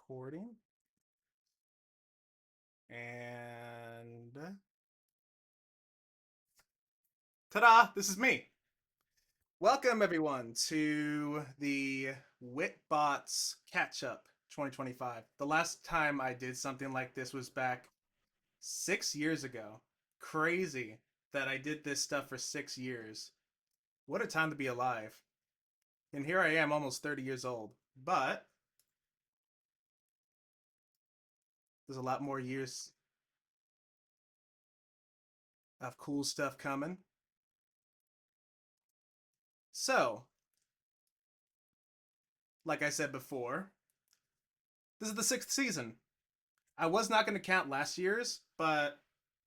recording. And ta-da! This is me. Welcome everyone to the Wittbots Catch-Up 2025. The last time I did something like this was back 6 years ago. Crazy that I did this stuff for 6 years. What a time to be alive. And here I am, almost 30 years old. But there's a lot more years of cool stuff coming. So, like I said before, this is the sixth season. I was not going to count last year's, but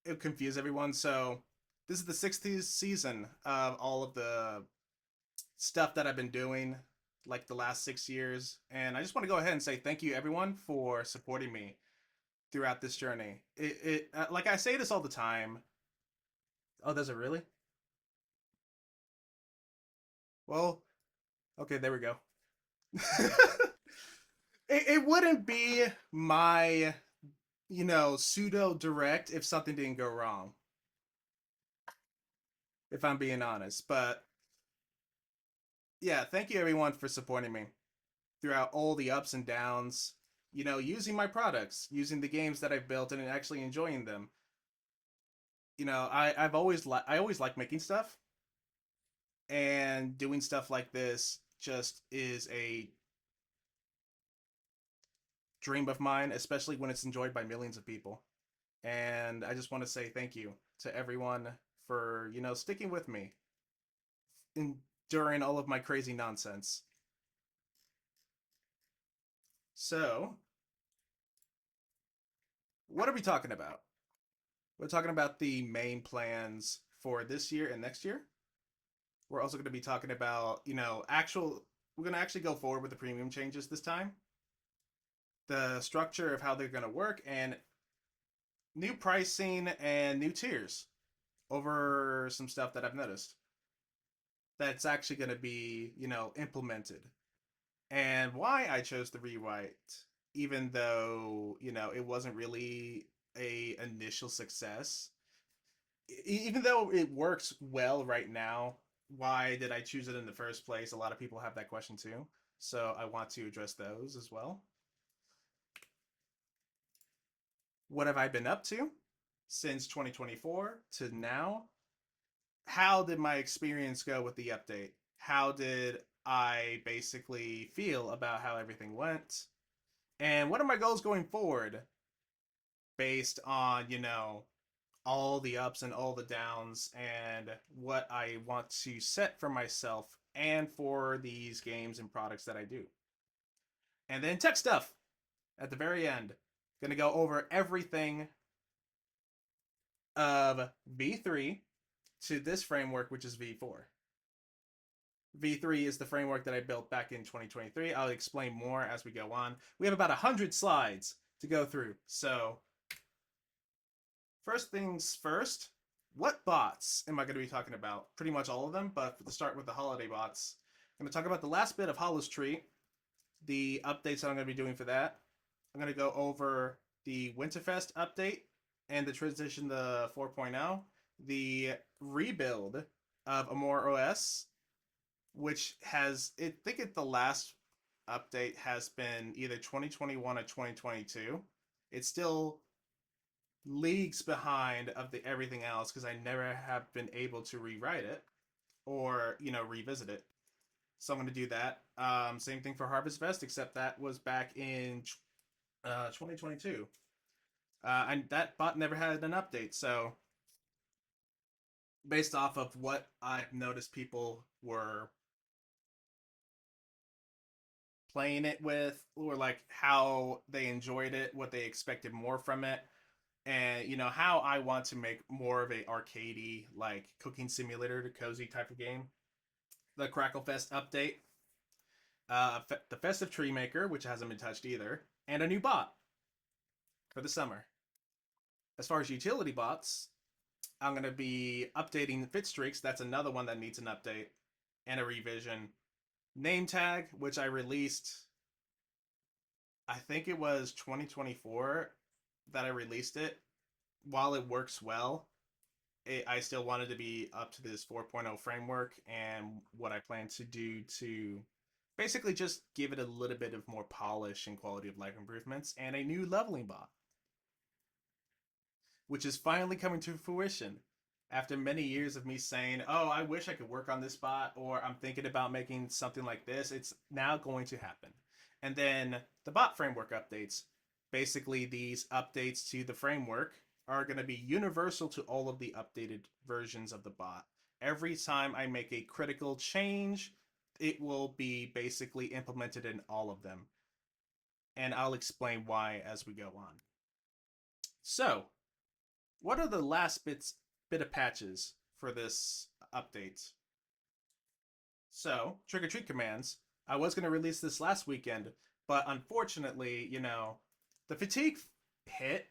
it would confuse everyone. So this is the sixth season of all of the stuff that I've been doing, like the last 6 years. And I just want to go ahead and say thank you, everyone, for supporting me throughout this journey. Like I say this all the time. Oh, does it really? Well, okay, there we go. It wouldn't be my, pseudo direct if something didn't go wrong, if I'm being honest. But yeah, thank you everyone for supporting me throughout all the ups and downs. Using my products, using the games that I've built, and actually enjoying them. I always like making stuff, and doing stuff like this just is a dream of mine, especially when it's enjoyed by millions of people. And I just want to say thank you to everyone for sticking with me in, during all of my crazy nonsense. So, what are we talking about? We're talking about the main plans for this year and next year. We're also going to be talking about, we're going to actually go forward with the premium changes this time, the structure of how they're going to work, and new pricing and new tiers over some stuff that I've noticed that's actually going to be, implemented. And why I chose the rewrite, even though, it wasn't really a initial success. Even though it works well right now, why did I choose it in the first place? A lot of people have that question too. So I want to address those as well. What have I been up to since 2024 to now? How did my experience go with the update? How did I basically feel about how everything went? And what are my goals going forward based on, all the ups and all the downs and what I want to set for myself and for these games and products that I do. And then tech stuff at the very end. Going to go over everything of V3 to this framework, which is V4. V3 is the framework that I built back in 2023. I'll explain more as we go on. We have about 100 slides to go through. So, first things first, what bots am I going to be talking about? Pretty much all of them, but to start with the holiday bots, I'm going to talk about the last bit of Hallowstreat, the updates that I'm going to be doing for that. I'm going to go over the Winterfest update and the transition to 4.0, the rebuild of AmorOS, which has, I think the last update has been either 2021 or 2022. It's still leagues behind of the everything else because I never have been able to rewrite it or revisit it. So I'm going to do that. Same thing for Harvestfest, except that was back in 2022, and that bot never had an update. So based off of what I've noticed, people were playing it with, or like how they enjoyed it, what they expected more from it, and how I want to make more of a arcadey, like cooking simulator to cozy type of game. The Cracklefest update, the Festive Tree Maker, which hasn't been touched either, and a new bot for the summer. As far as utility bots, I'm going to be updating Fitstreaks. That's another one that needs an update and a revision. NameTag, which I released I think it was 2024 that I released it. While it works well, I still wanted to be up to this 4.0 framework and what I plan to do to basically just give it a little bit of more polish and quality of life improvements and a new leveling bot, which is finally coming to fruition. After many years of me saying, "Oh, I wish I could work on this bot," or "I'm thinking about making something like this," it's now going to happen. And then the bot framework updates. Basically, these updates to the framework are going to be universal to all of the updated versions of the bot. Every time I make a critical change, it will be basically implemented in all of them. And I'll explain why as we go on. So, what are the last bit of patches for this update? So, trick or treat commands. I was going to release this last weekend, but unfortunately, the fatigue hit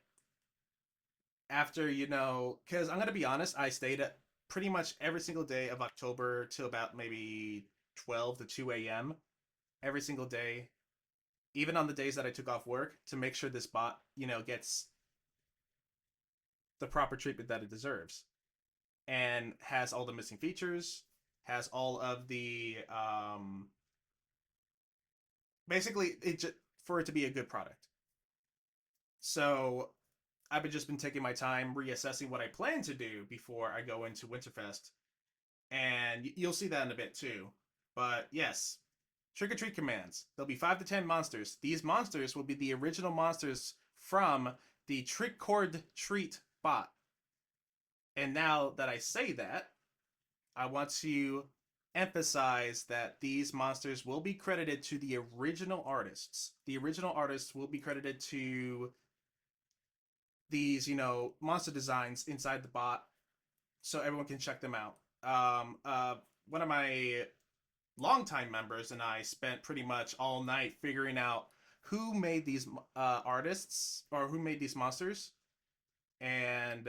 after, because I'm going to be honest, I stayed at pretty much every single day of October till about maybe 12 to 2 a.m. every single day, even on the days that I took off work to make sure this bot, gets the proper treatment that it deserves and has all the missing features, has all of the basically for it to be a good product. So I've just been taking my time reassessing what I plan to do before I go into Winterfest, and you'll see that in a bit too. But yes, trick or treat commands. There'll be 5 to 10 monsters. These monsters will be the original monsters from the Trick Cord Treat bot. And now that I say that, I want to emphasize that these monsters will be credited to the original artists. The original artists will be credited to these, monster designs inside the bot so everyone can check them out. One of my longtime members and I spent pretty much all night figuring out who made these artists or who made these monsters. And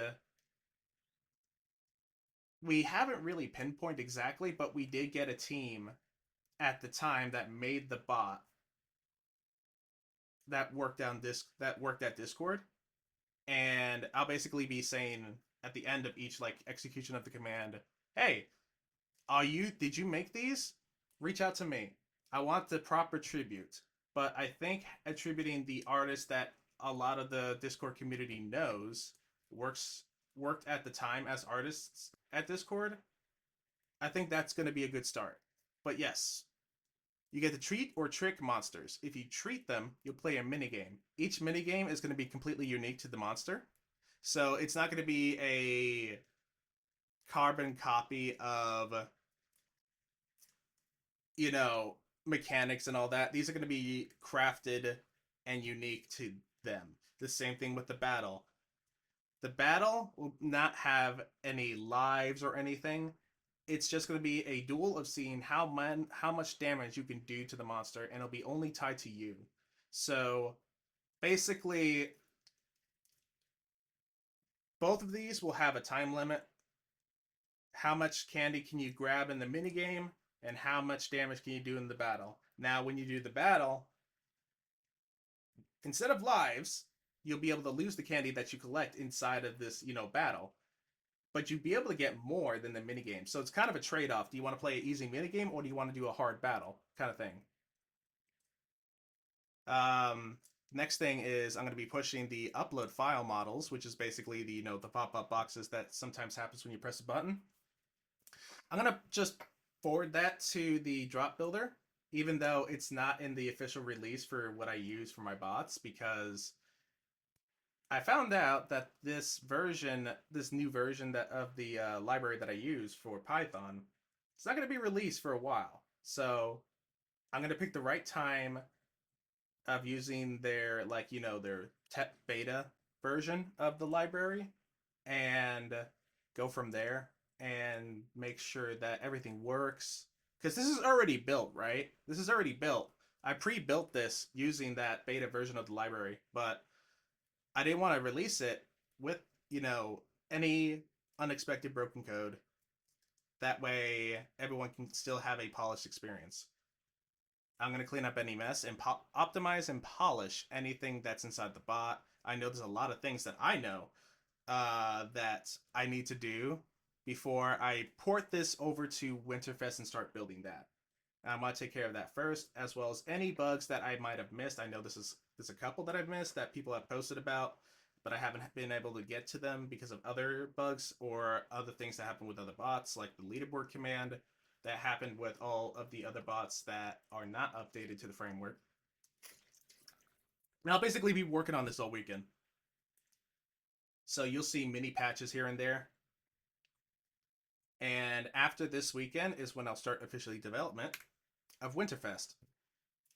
we haven't really pinpointed exactly, but we did get a team at the time that made the bot that worked at Discord, and I'll basically be saying at the end of each like execution of the command, "Hey, did you make these? Reach out to me. I want the proper tribute." But I think attributing the artist that a lot of the Discord community knows worked at the time as artists at Discord, I think that's going to be a good start. But yes, you get to treat or trick monsters. If you treat them, you'll play a minigame. Each minigame is going to be completely unique to the monster. So it's not going to be a carbon copy of, you know, mechanics and all that. These are going to be crafted and unique to them. The same thing with the battle. The battle will not have any lives or anything. It's just going to be a duel of seeing how much damage you can do to the monster, and it'll be only tied to you. So basically, both of these will have a time limit. How much candy can you grab in the minigame, and how much damage can you do in the battle? Now, when you do the battle, instead of lives, you'll be able to lose the candy that you collect inside of this, battle. But you'd be able to get more than the minigame. So it's kind of a trade off. Do you want to play an easy minigame or do you want to do a hard battle kind of thing? Next thing is I'm going to be pushing the upload file models, which is basically the pop-up boxes that sometimes happens when you press a button. I'm going to just forward that to the drop builder, even though it's not in the official release for what I use for my bots, because I found out that this new version of the library that I use for Python, it's not going to be released for a while. So I'm going to pick the right time of using their tech beta version of the library and go from there and make sure that everything works. Because this is already built, right? This is already built. I pre-built this using that beta version of the library, but I didn't want to release it with, any unexpected broken code. That way everyone can still have a polished experience. I'm going to clean up any mess and optimize and polish anything that's inside the bot. I know there's a lot of things that I know that I need to do before I port this over to Winterfest and start building that. I want to take care of that first, as well as any bugs that I might have missed. I know there's a couple that I've missed that people have posted about, but I haven't been able to get to them because of other bugs or other things that happen with other bots, like the leaderboard command that happened with all of the other bots that are not updated to the framework. And I'll basically be working on this all weekend. So you'll see mini patches here and there. And after this weekend is when I'll start officially development of Winterfest.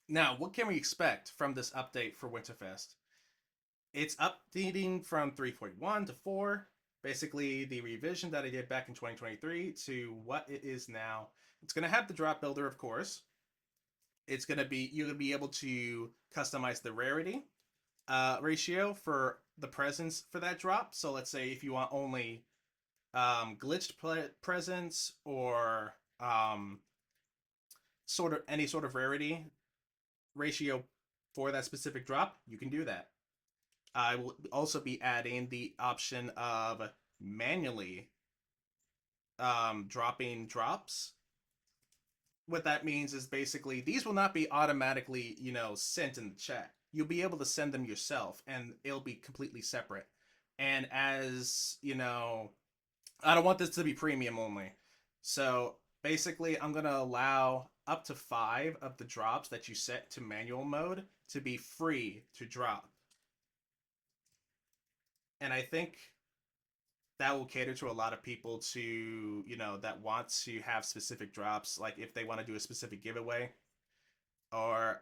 Now, what can we expect from this update for Winterfest? It's updating from 3.1 to 4, basically the revision that I did back in 2023 to what it is now. It's going to have the drop builder, of course. It's going to be, you're going to be able to customize the rarity ratio for the presents for that drop. So let's say if you want only glitched presents or sort of any sort of rarity ratio for that specific drop, you can do that. I will also be adding the option of manually dropping drops. What that means is basically these will not be automatically, sent in the chat. You'll be able to send them yourself and it'll be completely separate. And as, I don't want this to be premium only. So basically, I'm going to allow up to 5 of the drops that you set to manual mode to be free to drop. And I think that will cater to a lot of people to, that want to have specific drops, like if they want to do a specific giveaway. Or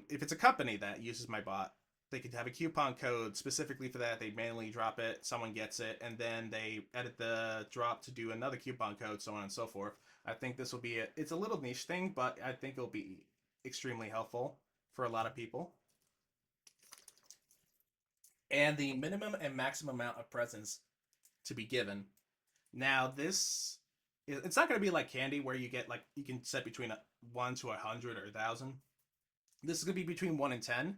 if it's a company that uses my bot, they could have a coupon code specifically for that. They manually drop it, someone gets it, and then they edit the drop to do another coupon code, so on and so forth. I think this will be it's a little niche thing, but I think it'll be extremely helpful for a lot of people. And the minimum and maximum amount of presents to be given. Now, it's not going to be like candy where you get, like, you can set between 1 to 100 or 1,000. This is going to be between 1 and 10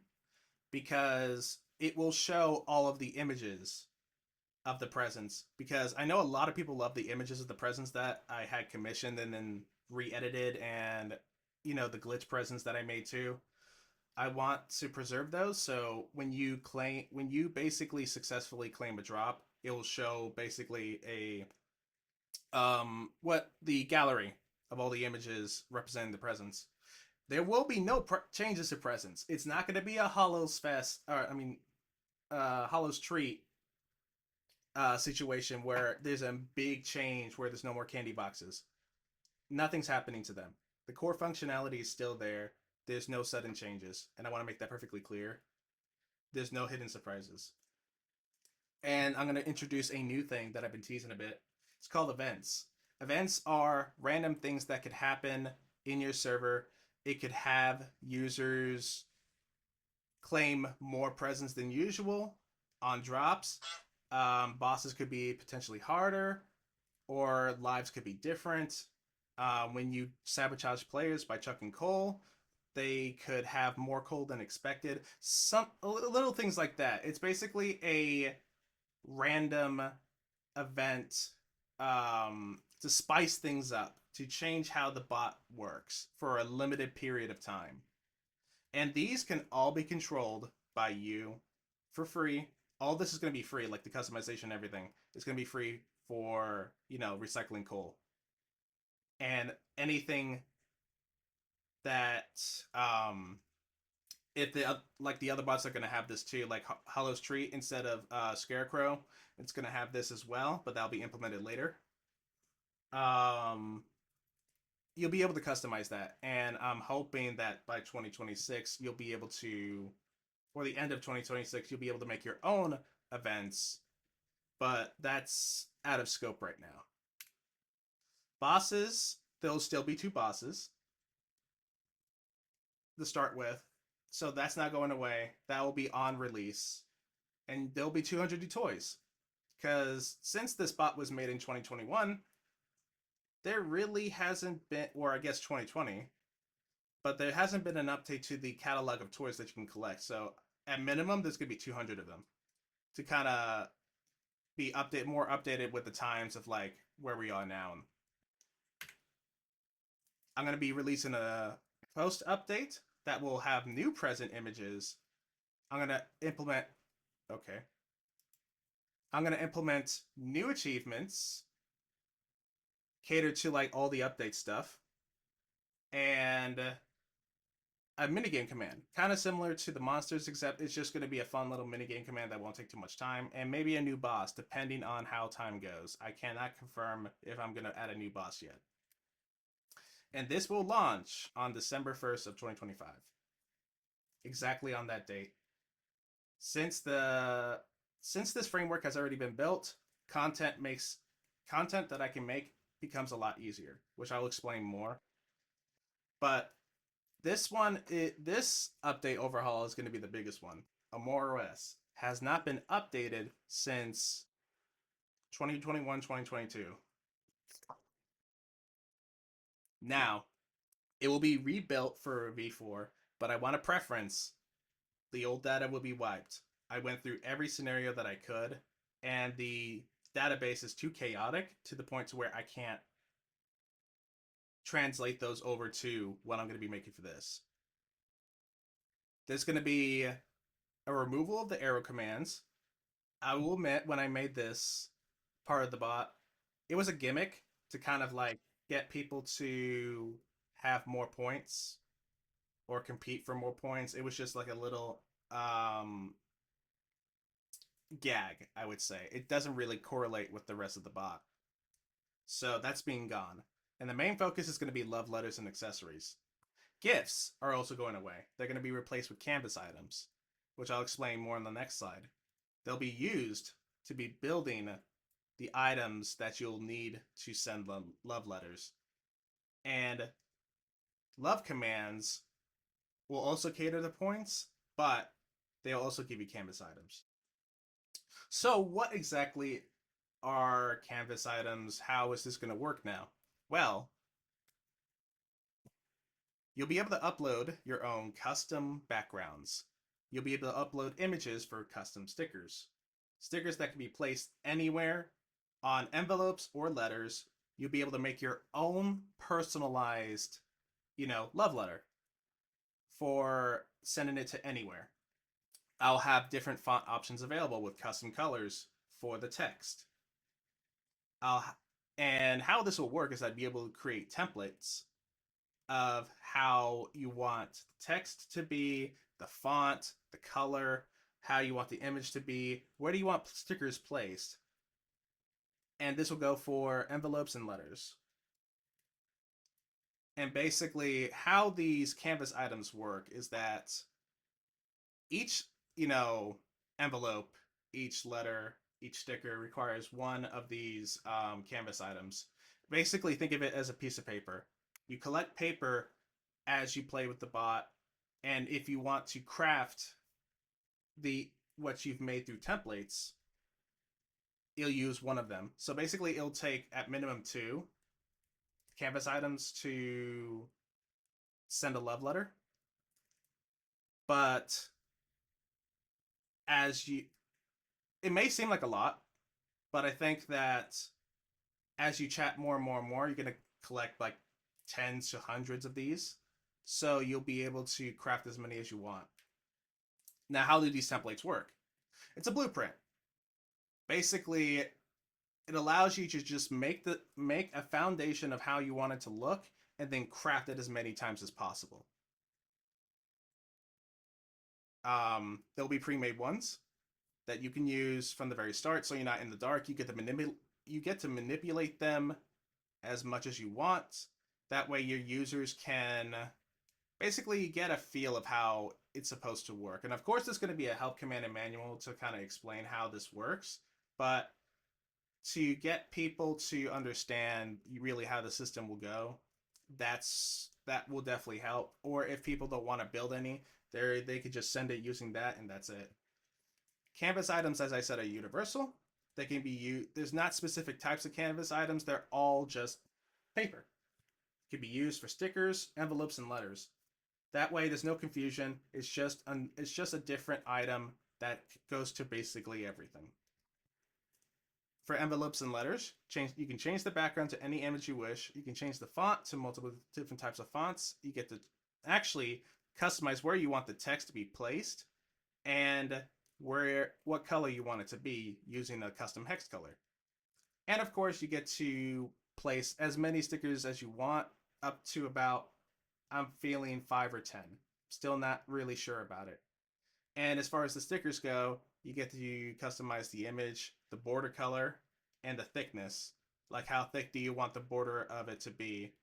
because it will show all of the images of the presents, because I know a lot of people love the images of the presents that I had commissioned and then re-edited, and the glitch presents that I made too. I want to preserve those, so when you basically successfully claim a drop, it will show basically a what the gallery of all the images representing the presents. There will be no changes to presents. It's not going to be a Hallowstreat situation where there's a big change where there's no more candy boxes. Nothing's happening to them. The core functionality is still there. There's no sudden changes, and I want to make that perfectly clear. There's no hidden surprises. And I'm going to introduce a new thing that I've been teasing a bit. It's called events. Events are random things that could happen in your server. It could have users claim more presents than usual on drops. Bosses could be potentially harder, or lives could be different. When you sabotage players by chucking coal, they could have more coal than expected. Some little things like that. It's basically a random event to spice things up, to change how the bot works for a limited period of time. And these can all be controlled by you for free. All this is going to be free, like the customization and everything. It's going to be free for, recycling coal. And anything that, if the other bots are going to have this too, like Hallowstreat instead of Scarecrow, it's going to have this as well, but that'll be implemented later. You'll be able to customize that, and I'm hoping that by 2026 you'll be able to, or the end of 2026, you'll be able to make your own events, but that's out of scope right now. Bosses, there'll still be 2 bosses to start with, so that's not going away. That will be on release, and there'll be 200 new toys, because since this bot was made in 2021, there really hasn't been, or I guess 2020, but there hasn't been an update to the catalog of toys that you can collect. So at minimum, there's gonna be 200 of them to kind of be more updated with the times of like where we are now. I'm gonna be releasing a post update that will have new present images. I'm gonna implement okay. I'm gonna implement new achievements catered to like all the update stuff and a minigame command, kind of similar to the monsters, except it's just going to be a fun little minigame command that won't take too much time, and maybe a new boss, depending on how time goes. I cannot confirm if I'm going to add a new boss yet. And this will launch on December 1st of 2025. Exactly on that date. Since this framework has already been built, content that I can make becomes a lot easier, which I'll explain more. But this update overhaul is going to be the biggest one. AmorOS has not been updated since 2021, 2022. Now, it will be rebuilt for V4, but I want a preference. The old data will be wiped. I went through every scenario that I could, and the database is too chaotic to the point to where I can't translate those over to what I'm going to be making for this. There's going to be a removal of the arrow commands. I will admit, when I made this part of the bot, it was a gimmick to kind of like get people to have more points or compete for more points. It was just like a little gag, I would say. It doesn't really correlate with the rest of the bot. So that's being gone. And the main focus is going to be love letters and accessories. Gifts are also going away. They're going to be replaced with canvas items, which I'll explain more on the next slide. They'll be used to be building the items that you'll need to send love letters. And love commands will also cater to points, but they'll also give you canvas items. So, what exactly are canvas items? How is this going to work now? Well, you'll be able to upload your own custom backgrounds. You'll be able to upload images for custom stickers. Stickers that can be placed anywhere on envelopes or letters. You'll be able to make your own personalized, love letter for sending it to anywhere. I'll have different font options available with custom colors for the text. I'll and how this will work is I'd be able to create templates of how you want the text to be, the font, the color, how you want the image to be, where do you want stickers placed. And this will go for envelopes and letters. And basically, how these canvas items work is that each, envelope, each letter, each sticker requires one of these canvas items. Basically, think of it as a piece of paper. You collect paper as you play with the bot, and if you want to craft what you've made through templates, you'll use one of them. So basically, it'll take at minimum 2 canvas items to send a love letter. But it may seem like a lot, but I think that as you chat more and more and more, you're going to collect like tens to hundreds of these. So you'll be able to craft as many as you want. Now, how do these templates work? It's a blueprint. Basically, it allows you to just make a foundation of how you want it to look and then craft it as many times as possible. There'll be pre-made ones that you can use from the very start, so you're not in the dark. You get to manipulate them as much as you want. That way, your users can basically get a feel of how it's supposed to work. And of course, there's going to be a help command and manual to kind of explain how this works. But to get people to understand really how the system will go, that will definitely help. Or if people don't want to build any, they could just send it using that, and that's it. Canvas items, as I said, are universal. They can be used. There's not specific types of canvas items. They're all just paper. It can be used for stickers, envelopes, and letters. That way, there's no confusion. It's just a different item that goes to basically everything. For envelopes and letters, you can change the background to any image you wish. You can change the font to multiple different types of fonts. You get to actually customize where you want the text to be placed and what color you want it to be using a custom hex color. And of course, you get to place as many stickers as you want, up to about, I'm feeling 5 or 10. Still not really sure about it. And as far as the stickers go, you get to customize the image, the border color, and the thickness. Like how thick do you want the border of it to be?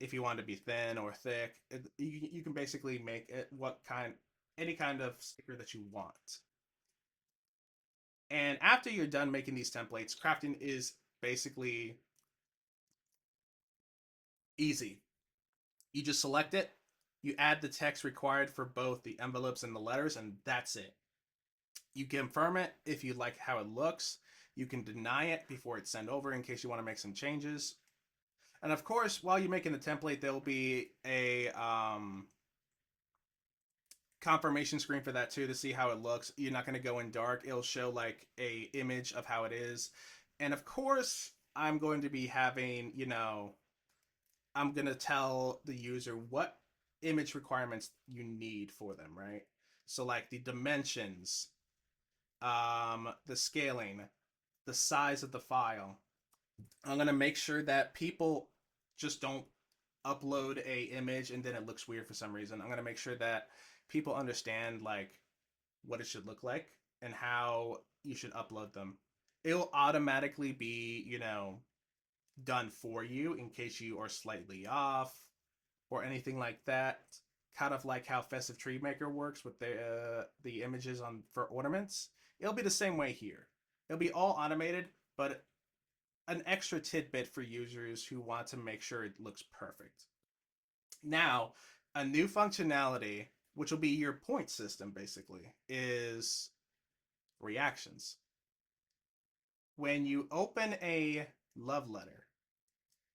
If you want it to be thin or thick, you can basically make it any kind of sticker that you want. And after you're done making these templates, crafting is basically easy. You just select it, you add the text required for both the envelopes and the letters, and that's it. You confirm it if you like how it looks. You can deny it before it's sent over in case you want to make some changes. And of course, while you're making the template, there'll be a confirmation screen for that too to see how it looks. You're not going to go in dark. It'll show like a image of how it is. And of course, I'm going to be having, I'm going to tell the user what image requirements you need for them, right? So like the dimensions, the scaling, the size of the file. I'm going to make sure that people just don't upload a image and then it looks weird for some reason. I'm going to make sure that people understand like what it should look like and how you should upload them. It'll automatically be, done for you in case you are slightly off or anything like that. Kind of like how Festive Tree Maker works with the images on for ornaments. It'll be the same way here. It'll be all automated, but an extra tidbit for users who want to make sure it looks perfect. Now, a new functionality, which will be your point system basically, is reactions. When you open a love letter,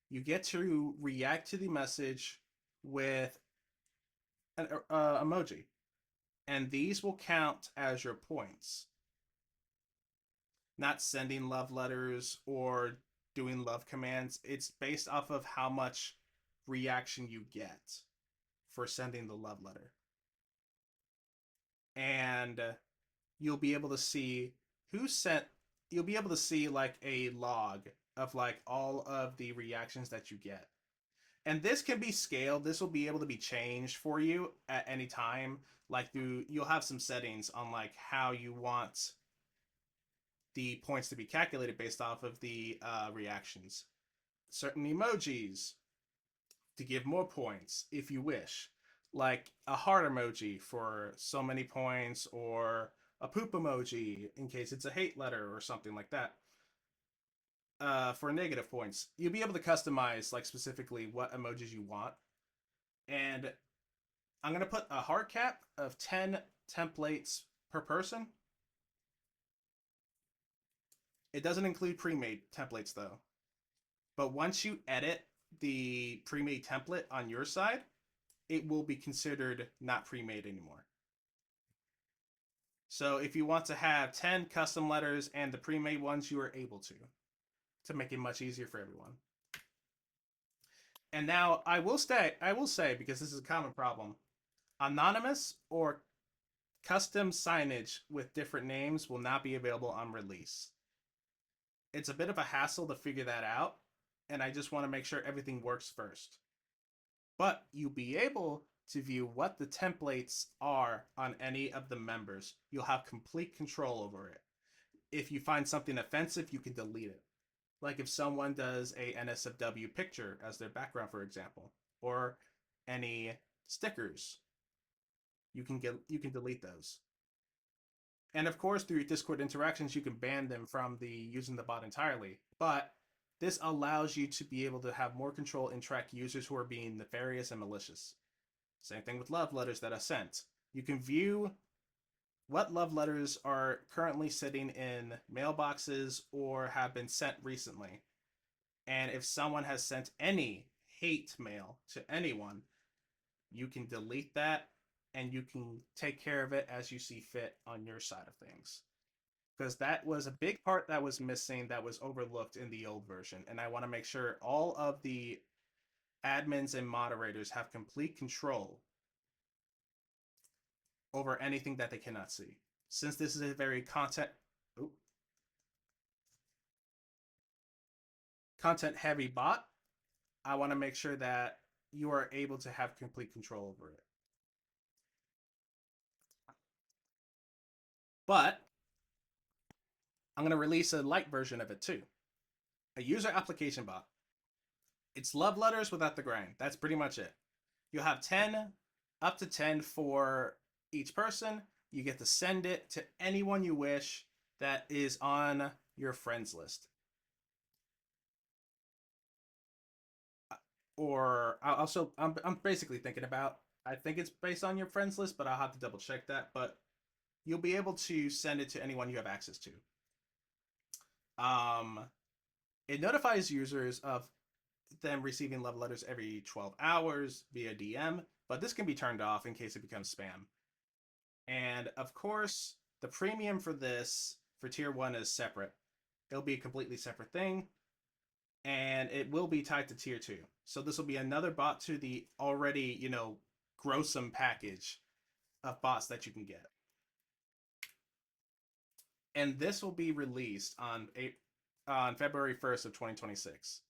you get to react to the message with an emoji, and these will count as your points. Not sending love letters or doing love commands. It's based off of how much reaction you get for sending the love letter. And you'll be able to see who sent, you'll be able to see like a log of like all of the reactions that you get. And this can be scaled. This will be able to be changed for you at any time. Like you'll have some settings on like how you want the points to be calculated based off of the reactions. Certain emojis to give more points if you wish, like a heart emoji for so many points, or a poop emoji in case it's a hate letter or something like that. For negative points, you'll be able to customize like specifically what emojis you want. And I'm going to put a hard cap of 10 templates per person. It doesn't include pre-made templates though. But once you edit the pre-made template on your side, it will be considered not pre-made anymore. So if you want to have 10 custom letters and the pre-made ones, you are able to make it much easier for everyone. And now I will say, because this is a common problem, anonymous or custom signage with different names will not be available on release. It's a bit of a hassle to figure that out, and I just want to make sure everything works first. But you'll be able to view what the templates are on any of the members. You'll have complete control over it. If you find something offensive, you can delete it. Like if someone does a NSFW picture as their background, for example, or any stickers, you can delete those. And of course, through Discord interactions, you can ban them from using the bot entirely. But this allows you to be able to have more control and track users who are being nefarious and malicious. Same thing with love letters that are sent. You can view what love letters are currently sitting in mailboxes or have been sent recently. And if someone has sent any hate mail to anyone, you can delete that and you can take care of it as you see fit on your side of things. Because that was a big part that was missing, that was overlooked in the old version. And I want to make sure all of the admins and moderators have complete control over anything that they cannot see. Since this is a very content heavy bot, I want to make sure that you are able to have complete control over it. But I'm going to release a light version of it too. A user application bot. It's love letters without the grind. That's pretty much it. You'll have 10, up to 10 for each person. You get to send it to anyone you wish that is on your friends list. Or I'm basically thinking about, I think it's based on your friends list, but I'll have to double check that. But you'll be able to send it to anyone you have access to. Um, it notifies users of them receiving love letters every 12 hours via DM, but this can be turned off in case it becomes spam. And of course, the premium for this for tier 1 is separate. It'll be a completely separate thing, and it will be tied to tier 2. So this will be another bot to the already, gruesome package of bots that you can get. And this will be released on February 1st of 2026.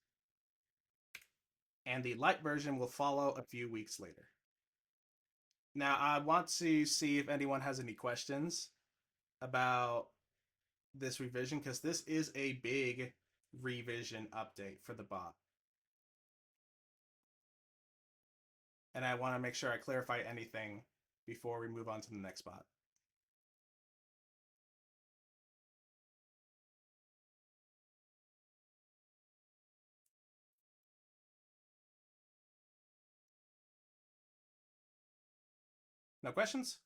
And the light version will follow a few weeks later. Now, I want to see if anyone has any questions about this revision, because this is a big revision update for the bot. And I want to make sure I clarify anything before we move on to the next bot. No questions?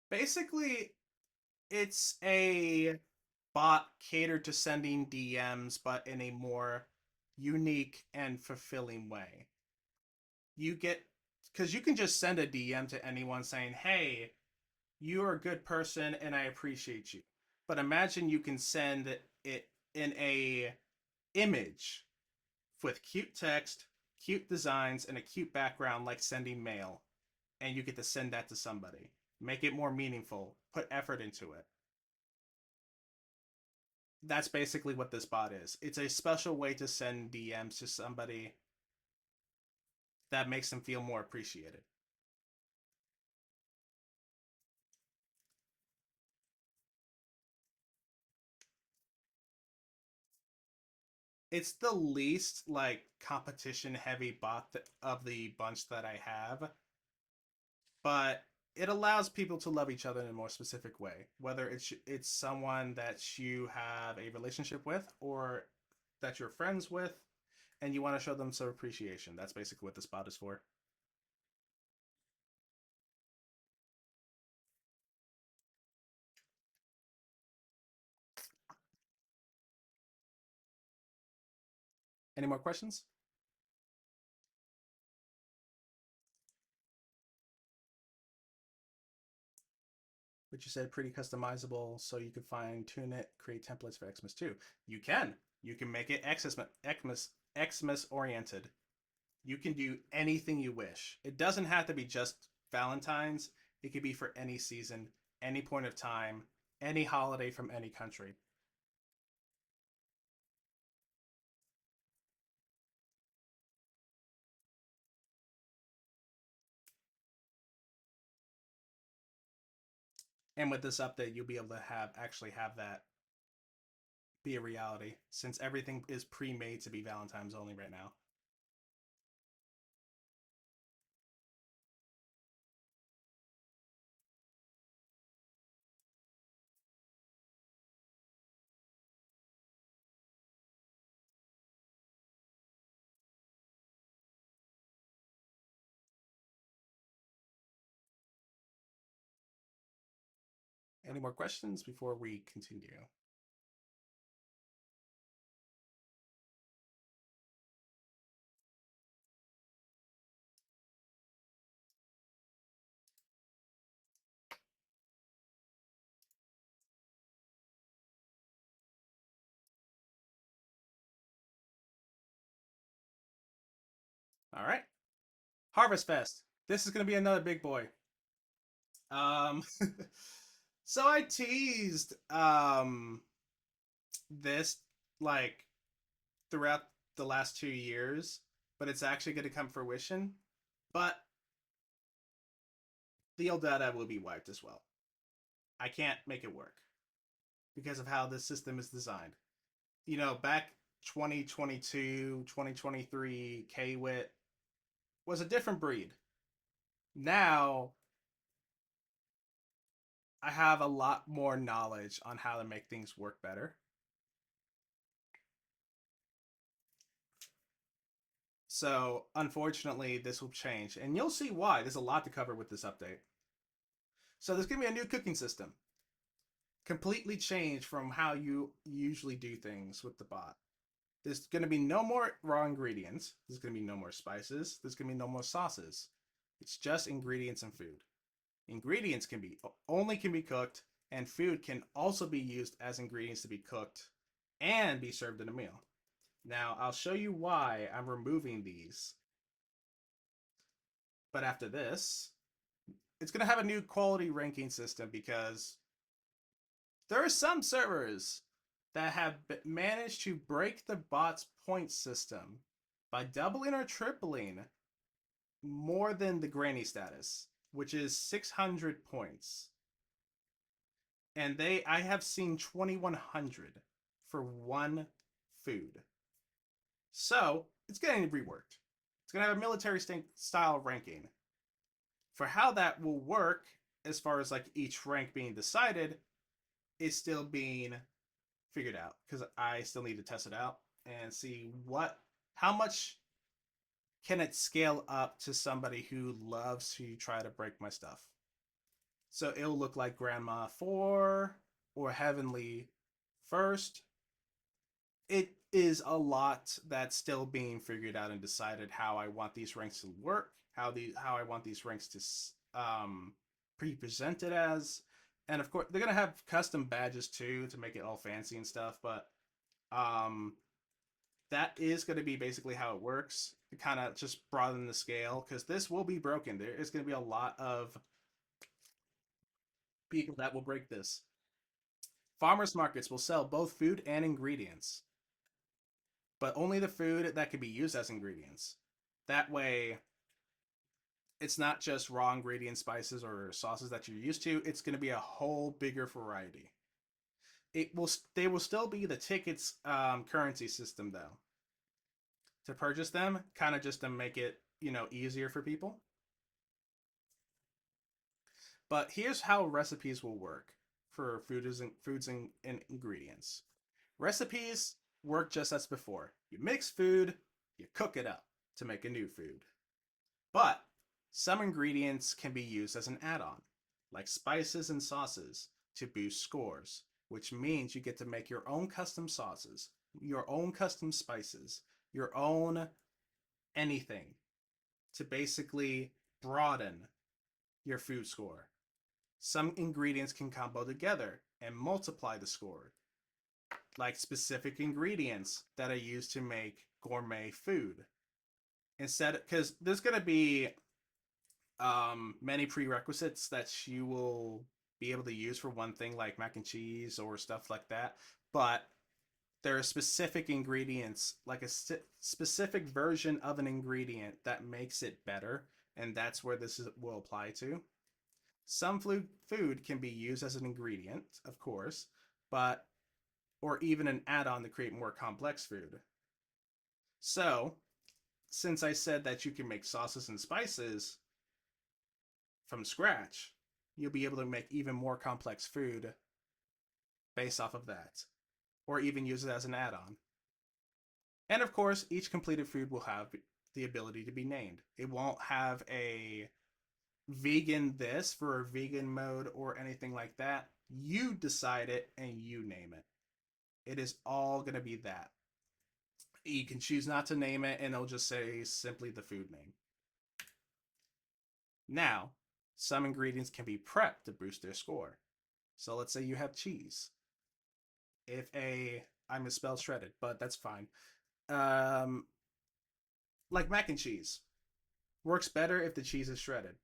Basically, it's a bot catered to sending DMs, but in a more unique and fulfilling way. You get, because you can just send a DM to anyone saying, hey, you're a good person and I appreciate you. But imagine you can send it in a image with cute text, cute designs, and a cute background, like sending mail. And you get to send that to somebody. Make it more meaningful. Put effort into it. That's basically what this bot is. It's a special way to send DMs to somebody that makes them feel more appreciated. It's the least like competition heavy bot of the bunch that I have, but it allows people to love each other in a more specific way, whether it's someone that you have a relationship with or that you're friends with and you want to show them some appreciation. That's basically what this bot is for. Any more questions? But you said pretty customizable, so you could fine tune it, create templates for Xmas too. You can. You can make it Xmas oriented. You can do anything you wish. It doesn't have to be just Valentine's. It could be for any season, any point of time, any holiday from any country. And with this update, you'll be able to actually have that be a reality, since everything is pre-made to be Valentine's only right now. Any more questions before we continue? All right. Harvestfest. This is going to be another big boy. Um, so I teased this like throughout the last 2 years, but it's actually going to come fruition. But the old data will be wiped as well. I can't make it work because of how this system is designed. Back 2022, 2023, KWIT was a different breed. Now I have a lot more knowledge on how to make things work better. So, unfortunately, this will change. And you'll see why. There's a lot to cover with this update. So, there's going to be a new cooking system. Completely changed from how you usually do things with the bot. There's going to be no more raw ingredients. There's going to be no more spices. There's going to be no more sauces. It's just ingredients and food. Ingredients can be cooked, and food can also be used as ingredients to be cooked and be served in a meal. Now, I'll show you why I'm removing these. But after this, it's going to have a new quality ranking system because there are some servers that have managed to break the bot's point system by doubling or tripling more than the granny status, which is 600 points. And I have seen 2100 for one food. So it's getting reworked. It's going to have a military style ranking. For how that will work, as far as like each rank being decided, is still being figured out because I still need to test it out and see how much can it scale up to somebody who loves to try to break my stuff. So it'll look like Grandma 4 or Heavenly First. It is a lot that's still being figured out and decided how I want these ranks to work, how I want these ranks to pre-presented as, and of course they're gonna have custom badges too to make it all fancy and stuff. But um, that is going to be basically how it works. To kind of just broaden the scale because this will be broken. There is going to be a lot of people that will break this. Farmers markets will sell both food and ingredients, but only the food that can be used as ingredients. That way, it's not just raw ingredients, spices, or sauces that you're used to. It's going to be a whole bigger variety. They will still be the tickets currency system though to purchase them, kind of just to make it easier for people. But here's how recipes will work for foods and ingredients. Recipes work just as before. You mix food, you cook it up to make a new food. But some ingredients can be used as an add-on, like spices and sauces to boost scores, which means you get to make your own custom sauces, your own custom spices, your own anything to basically broaden your food score. Some ingredients can combo together and multiply the score, like specific ingredients that are used to make gourmet food. Instead, because there's going to be many prerequisites that you will be able to use for one thing, like mac and cheese or stuff like that. But there are specific ingredients, like a specific version of an ingredient that makes it better, and that's where will apply to. Some food can be used as an ingredient, of course, but or even an add-on to create more complex food. So, since I said that you can make sauces and spices from scratch, you'll be able to make even more complex food based off of that, or even use it as an add-on. And of course, each completed food will have the ability to be named. It won't have a vegan this for a vegan mode or anything like that. You decide it and you name it. It is all going to be that. You can choose not to name it and it'll just say simply the food name. Now, some ingredients can be prepped to boost their score. So let's say you have cheese. I misspelled shredded, but that's fine. Um, like mac and cheese. Works better if the cheese is shredded.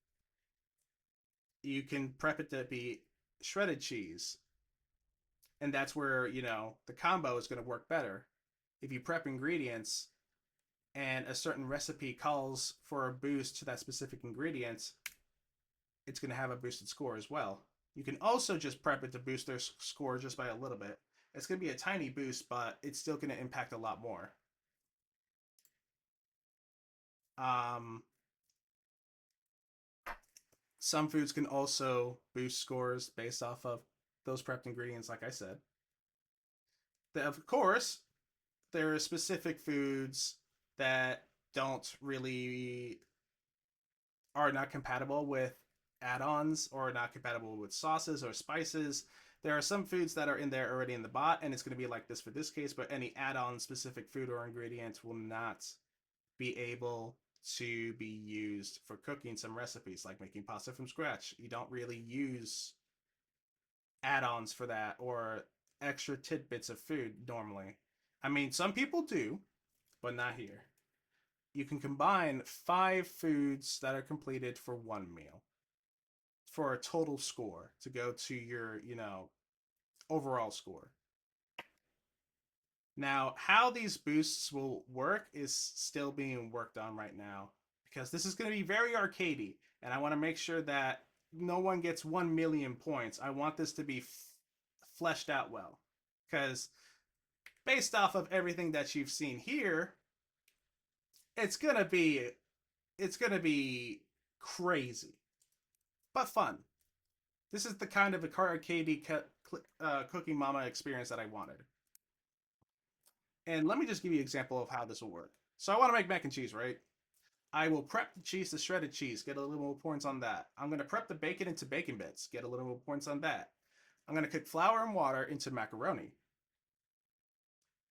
You can prep it to be shredded cheese, and that's where, the combo is going to work better. If you prep ingredients and a certain recipe calls for a boost to that specific ingredient, it's going to have a boosted score as well. You can also just prep it to boost their score just by a little bit. It's going to be a tiny boost, but it's still going to impact a lot more. Um, some foods can also boost scores based off of those prepped ingredients, like I said. Of course, there are specific foods that don't really are not compatible with add-ons or not compatible with sauces or spices. There are some foods that are in there already in the bot, and it's going to be like this for this case, but any add-on specific food or ingredients will not be able to be used for cooking some recipes, like making pasta from scratch. You don't really use add-ons for that or extra tidbits of food normally. I mean, some people do, but not here. You can combine 5 foods that are completed for one meal for a total score to go to your, overall score. Now, how these boosts will work is still being worked on right now because this is going to be very arcadey, and I want to make sure that no one gets 1 million points. I want this to be fleshed out well because based off of everything that you've seen here, it's going to be crazy, but fun. This is the kind of a arcadey Cooking Mama experience that I wanted. And let me just give you an example of how this will work. So I want to make mac and cheese, right? I will prep the cheese to shredded cheese, get a little more points on that. I'm going to prep the bacon into bacon bits, get a little more points on that. I'm going to cook flour and water into macaroni.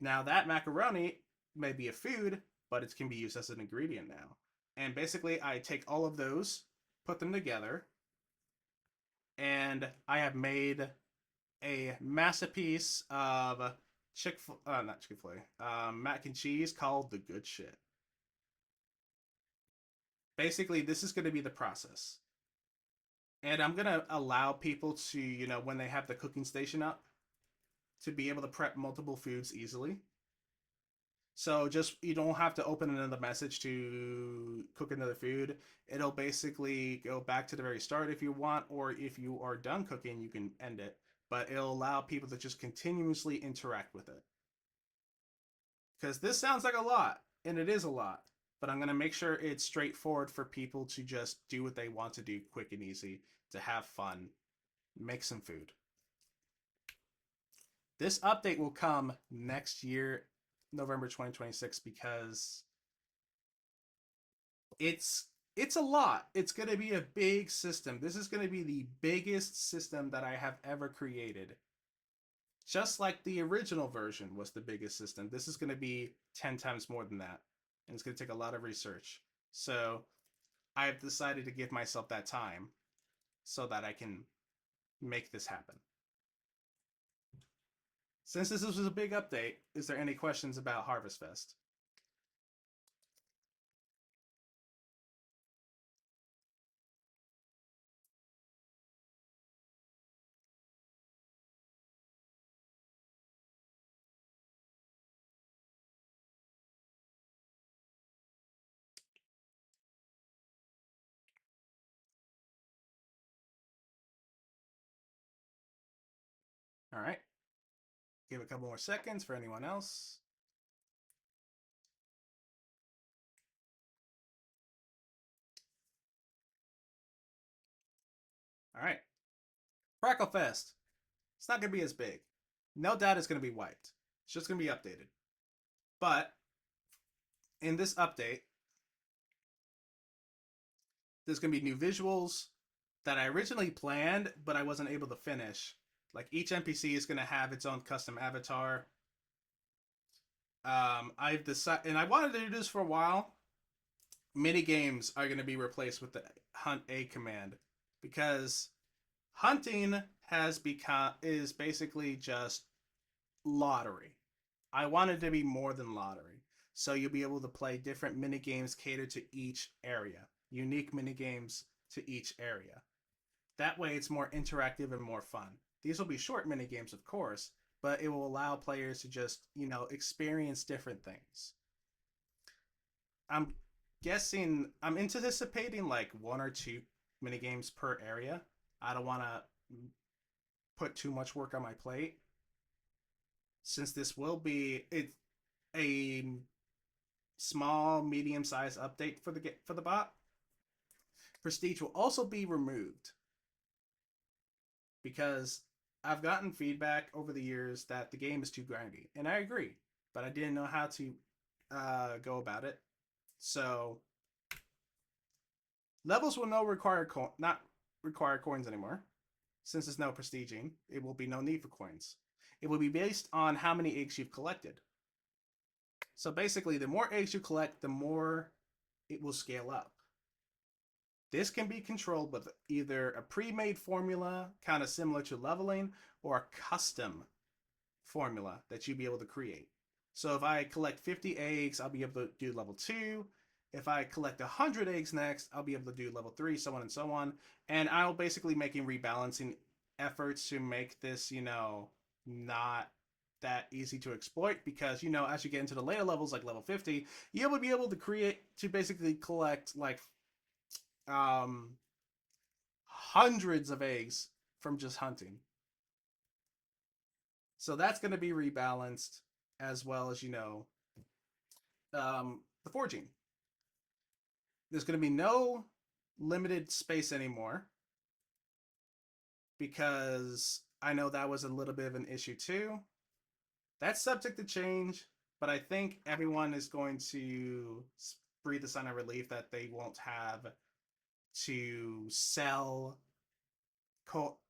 Now that macaroni may be a food, but it can be used as an ingredient now. And basically I take all of those, put them together, and I have made a masterpiece of not Chick-fil-A, mac and cheese called the good shit. Basically, this is going to be the process. And I'm going to allow people to, when they have the cooking station up, to be able to prep multiple foods easily. So just, you don't have to open another message to cook another food. It'll basically go back to the very start if you want, or if you are done cooking, you can end it. But it'll allow people to just continuously interact with it. Because this sounds like a lot, and it is a lot. But I'm going to make sure it's straightforward for people to just do what they want to do quick and easy, to have fun, make some food. This update will come next year, November 2026, because it's a lot. It's going to be a big system. This is going to be the biggest system that I have ever created. Just like the original version was the biggest system, this is going to be 10 times more than that. And it's going to take a lot of research. So I've decided to give myself that time so that I can make this happen. Since this was a big update, is there any questions about Harvestfest? All right. Give a couple more seconds for anyone else. All right. Cracklefest. It's not going to be as big. No doubt it's going to be wiped. It's just going to be updated. But in this update, there's going to be new visuals that I originally planned, but I wasn't able to finish. Like each NPC is going to have its own custom avatar. I've decided, and I wanted to do this for a while. Mini games are going to be replaced with the hunt A command because hunting is basically just lottery. I wanted to be more than lottery. So you'll be able to play different mini games catered to each area, unique mini games to each area. That way, it's more interactive and more fun. These will be short mini games, of course, but it will allow players to just, experience different things. I'm I'm anticipating like one or two mini games per area. I don't want to put too much work on my plate since this will be a small, medium-sized update for the bot. Prestige will also be removed because I've gotten feedback over the years that the game is too grindy, and I agree, but I didn't know how to go about it. So levels will not require coins anymore. Since there's no prestiging, it will be no need for coins. It will be based on how many eggs you've collected. So basically, the more eggs you collect, the more it will scale up. This can be controlled with either a pre-made formula, kind of similar to leveling, or a custom formula that you'll be able to create. So if I collect 50 eggs, I'll be able to do level 2. If I collect 100 eggs next, I'll be able to do level 3, so on and so on. And I'll basically making rebalancing efforts to make this, not that easy to exploit because, as you get into the later levels, like level 50, you'll be able to basically collect like um, hundreds of eggs from just hunting. So that's going to be rebalanced as well as, the forging. There's going to be no limited space anymore because I know that was a little bit of an issue too. That's subject to change, but I think everyone is going to breathe a sigh of relief that they won't have to sell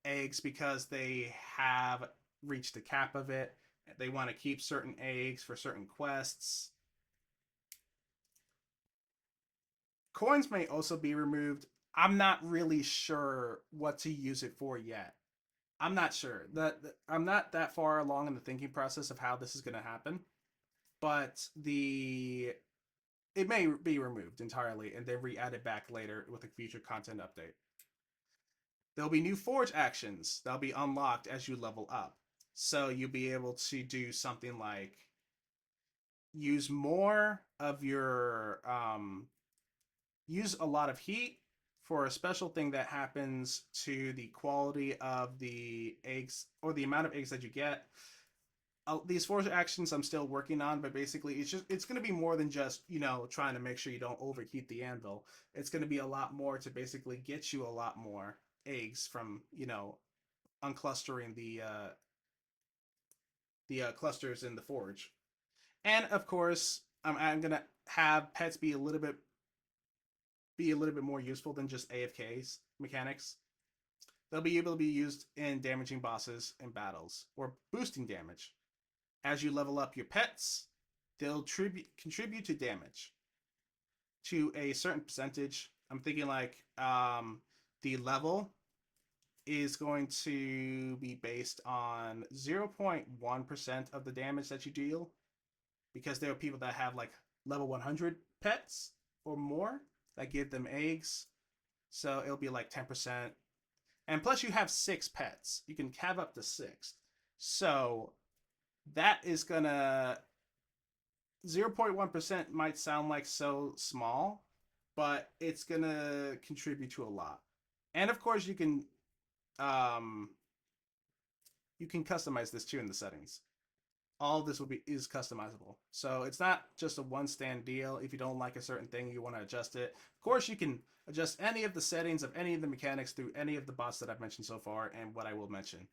eggs because they have reached the cap of it. They want to keep certain eggs for certain quests. Coins may also be removed. I'm not really sure what to use it for yet. I'm not sure. I'm not that far along in the thinking process of how this is going to happen, but it may be removed entirely and then re-added back later with a future content update. There'll be new forge actions that'll be unlocked as you level up. So you'll be able to do something like use more of your use a lot of heat for a special thing that happens to the quality of the eggs or the amount of eggs that you get. These force actions I'm still working on, but basically it's going to be more than just trying to make sure you don't overheat the anvil. It's going to be a lot more to basically get you a lot more eggs from unclustering the clusters in the forge. And of course, I'm gonna have pets be a little bit more useful than just AFKs mechanics. They'll be able to be used in damaging bosses and battles or boosting damage. As you level up your pets, they'll contribute to damage to a certain percentage. I'm thinking like the level is going to be based on 0.1% of the damage that you deal because there are people that have like level 100 pets or more that give them eggs. So it'll be like 10%. And plus, you have 6 pets. You can have up to 6. So that is gonna 0.1% might sound like so small, but it's gonna contribute to a lot. And of course, um, you can customize this too in the settings. All of this is customizable. So it's not just a one stand deal. If you don't like a certain thing, you want to adjust it. Of course, you can adjust any of the settings of any of the mechanics through any of the bots that I've mentioned so far and what I will mention.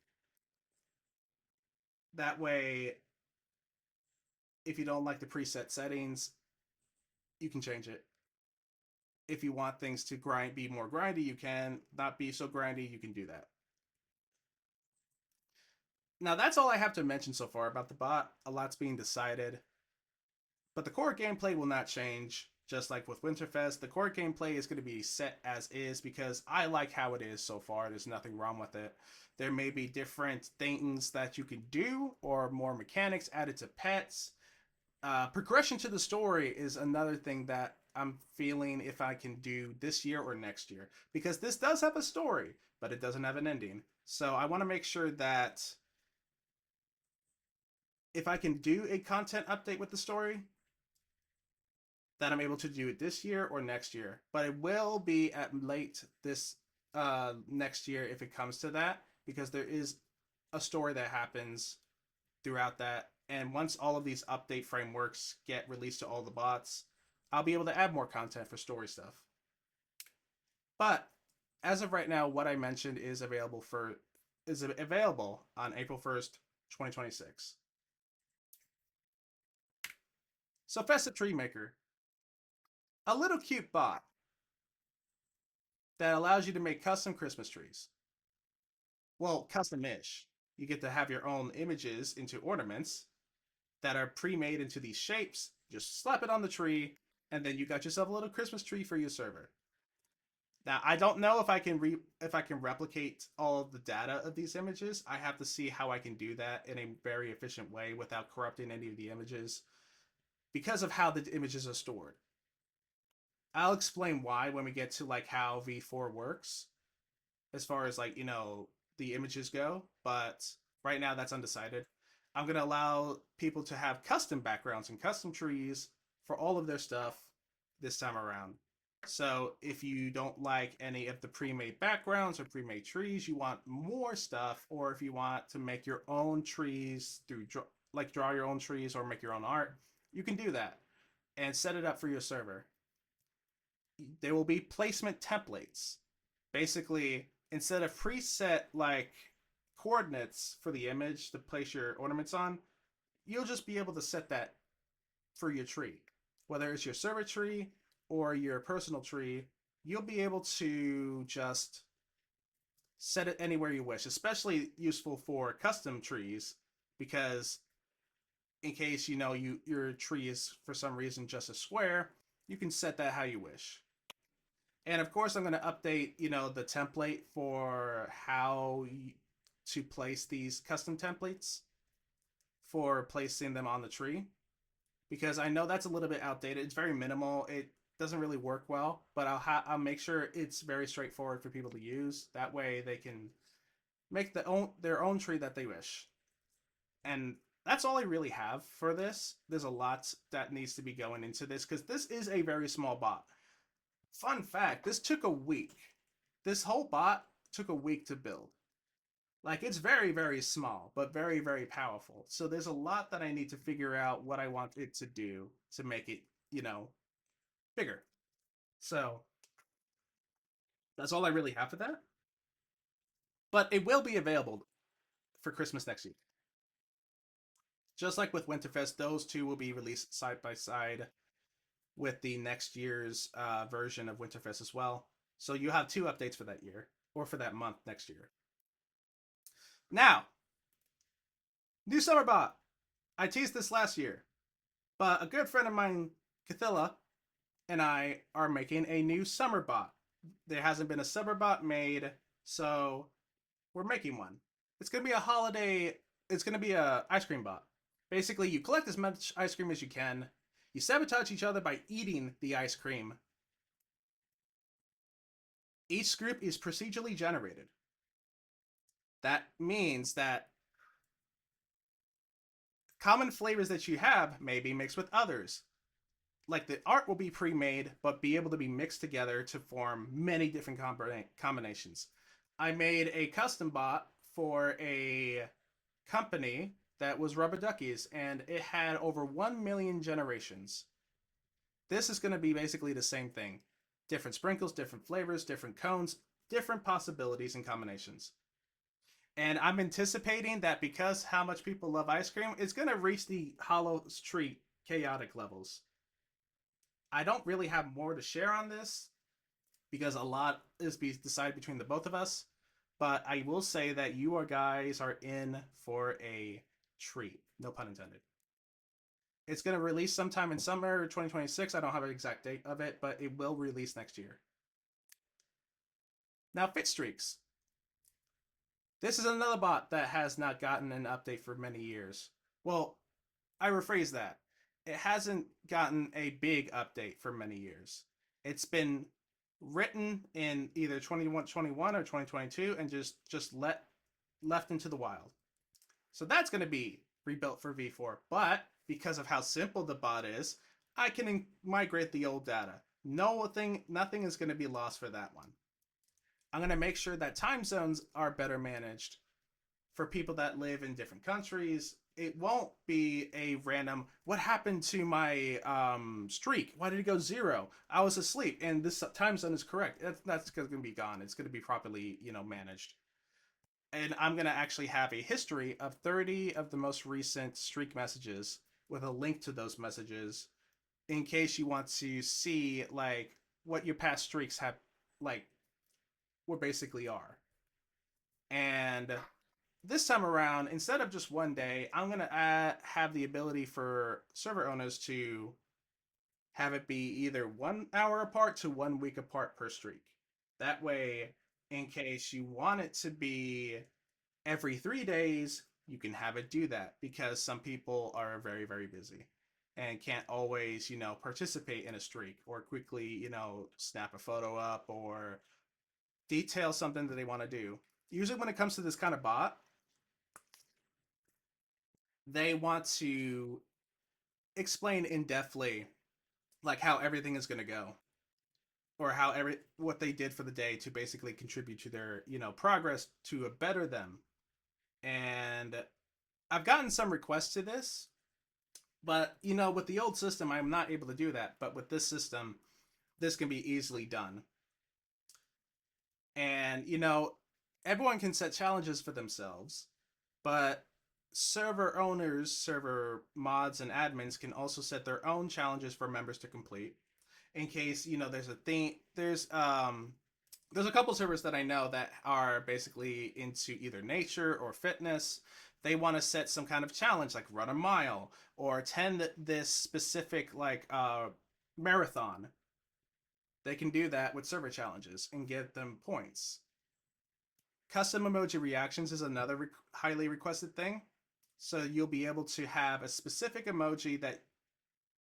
That way, if you don't like the preset settings, you can change it. If you want things to be more grindy, you can. Not be so grindy, you can do that. Now that's all I have to mention so far about the bot. A lot's being decided. But the core gameplay will not change. Just like with Winterfest, the core gameplay is going to be set as is because I like how it is so far. There's nothing wrong with it. There may be different things that you can do or more mechanics added to pets, Progression to the story is another thing that I'm feeling if I can do this year or next year, because this does have a story, but it doesn't have an ending. So I want to make sure that if I can do a content update with the story, that I'm able to do it this year or next year. But it will be at late this next year if it comes to that, because there is a story that happens throughout that. And once all of these update frameworks get released to all the bots, I'll be able to add more content for story stuff. But as of right now, what I mentioned is available on April 1st, 2026. So Festive Tree Maker, a little cute bot that allows you to make custom Christmas trees. Well, custom-ish. You get to have your own images into ornaments that are pre-made into these shapes. Just slap it on the tree, and then you got yourself a little Christmas tree for your server. Now, I don't know if I can replicate all of the data of these images. I have to see how I can do that in a very efficient way without corrupting any of the images because of how the images are stored. I'll explain why when we get to like how V4 works as far as like, the images go, but right now that's undecided. I'm going to allow people to have custom backgrounds and custom trees for all of their stuff this time around. So if you don't like any of the pre-made backgrounds or pre-made trees, you want more stuff, or if you want to make your own trees through like draw your own trees or make your own art, you can do that and set it up for your server. There will be placement templates. Basically, instead of preset like coordinates for the image to place your ornaments on, you'll just be able to set that for your tree. Whether it's your server tree or your personal tree, you'll be able to just set it anywhere you wish, especially useful for custom trees because in case your tree is for some reason just a square, you can set that how you wish. And of course, I'm going to update, the template for how to place these custom templates for placing them on the tree because I know that's a little bit outdated. It's very minimal. It doesn't really work well, but I'll make sure it's very straightforward for people to use. That way, they can make their own tree that they wish. And that's all I really have for this. There's a lot that needs to be going into this because this is a very small bot. Fun fact, this took a week. This whole bot took a week to build. Like, it's very, very small, but very, very powerful. So there's a lot that I need to figure out what I want it to do to make it, bigger. So that's all I really have for that. But it will be available for Christmas next week. Just like with Winterfest, those two will be released side by side with the next year's version of Winterfest as well. So you have two updates for that year or for that month next year. Now, new summer bot. I teased this last year, but a good friend of mine, Cathilla, and I are making a new summer bot. There hasn't been a summer bot made, so we're making one. It's gonna be a holiday. It's gonna be a ice cream bot. Basically, you collect as much ice cream as you can. You sabotage each other by eating the ice cream. Each scoop is procedurally generated. That means that common flavors that you have may be mixed with others. Like the art will be pre-made, but be able to be mixed together to form many different combinations. I made a custom bot for a company that was rubber duckies, and it had over 1 million generations. This is going to be basically the same thing. Different sprinkles, different flavors, different cones, different possibilities and combinations. And I'm anticipating that because how much people love ice cream, it's going to reach the Hallowstreat chaotic levels. I don't really have more to share on this because a lot is decided between the both of us. But I will say that you guys are in for a treat. No pun intended. It's going to release sometime in summer 2026. I don't have an exact date of it, but it will release next year. Now, Fit Streaks. This is another bot that has not gotten an update for many years. Well, I rephrase that. it hasn't gotten a big update for many years. It's been written in either 2121 or 2022 and just left into the wild. So that's going to be rebuilt for V4. But because of how simple the bot is, I can migrate the old data. Nothing is going to be lost for that one. I'm going to make sure that time zones are better managed for people that live in different countries. It won't be a random, what happened to my streak? Why did it go zero? I was asleep and this time zone is correct. That's going to be gone. It's going to be properly, managed. And I'm going to actually have a history of 30 of the most recent streak messages with a link to those messages in case you want to see like what your past streaks have like what basically are. And this time around, instead of just one day, I'm going to have the ability for server owners to have it be either 1 hour apart to 1 week apart per streak. That way, in case you want it to be every 3 days, you can have it do that because some people are very, very busy and can't always, participate in a streak or quickly, snap a photo up or detail something that they want to do. Usually, when it comes to this kind of bot, they want to explain in depthly like how everything is going to go or how what they did for the day to basically contribute to their progress to a better them. And I've gotten some requests to this, but with the old system I'm not able to do that, but with this system this can be easily done. And everyone can set challenges for themselves, but server owners, server mods, and admins can also set their own challenges for members to complete. In case there's a thing, there's a couple servers that I know that are basically into either nature or fitness. They want to set some kind of challenge, like run a mile or attend this specific marathon. They can do that with server challenges and get them points. Custom emoji reactions is another highly requested thing. So you'll be able to have a specific emoji that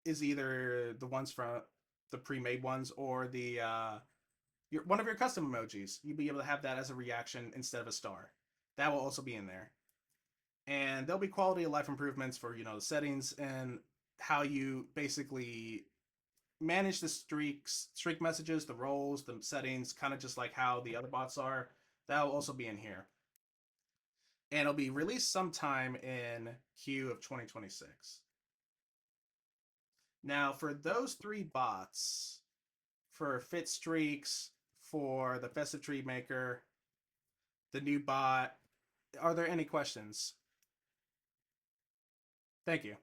is either the ones from the pre-made ones or the one of your custom emojis. You'll be able to have that as a reaction instead of a star. That will also be in there. And there'll be quality of life improvements for the settings and how you basically manage the streak messages, the roles, the settings, kind of just like how the other bots are. That will also be in here. And it'll be released sometime in Q of 2026. Now, for those three bots, for Fit Streaks, for the Festive Tree Maker, the new bot, are there any questions? Thank you.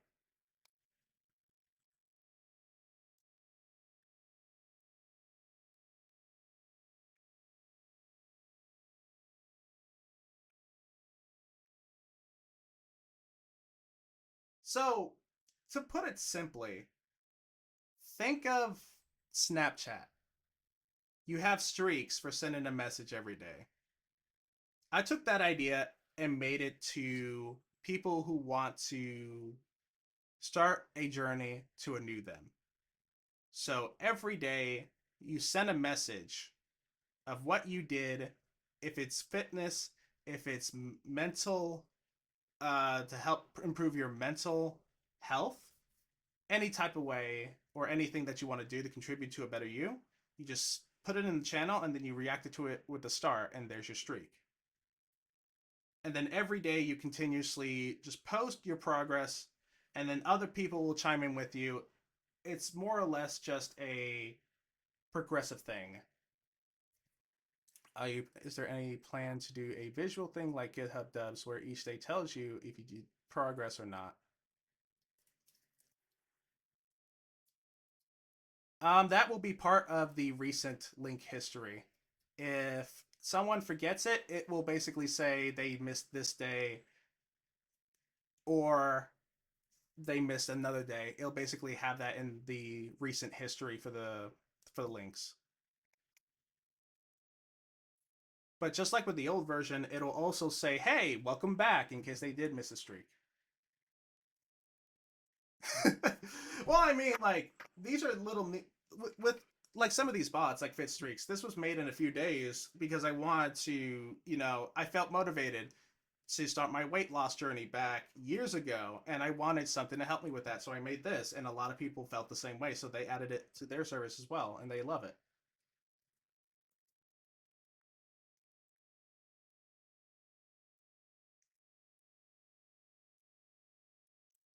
So, to put it simply, think of Snapchat. You have streaks for sending a message every day. I took that idea and made it to people who want to start a journey to a new them. So every day you send a message of what you did, if it's fitness, if it's mental, to help improve your mental health, any type of way, or anything that you want to do to contribute to a better you. You just put it in the channel and then you react to it with a star, and there's your streak. And then every day you continuously just post your progress, and then other people will chime in with you. It's more or less just a progressive thing. Is there any plan to do a visual thing like GitHub does where each day tells you if you did progress or not? That will be part of the recent link history. If someone forgets it, it will basically say they missed this day or they missed another day. It'll basically have that in the recent history for the links. But just like with the old version, it'll also say, "Hey, welcome back," in case they did miss a streak. Well, I mean, like these are with like some of these bots, like Fit Streaks. This was made in a few days because I wanted to, I felt motivated to start my weight loss journey back years ago, and I wanted something to help me with that. So I made this, and a lot of people felt the same way, so they added it to their service as well, and they love it.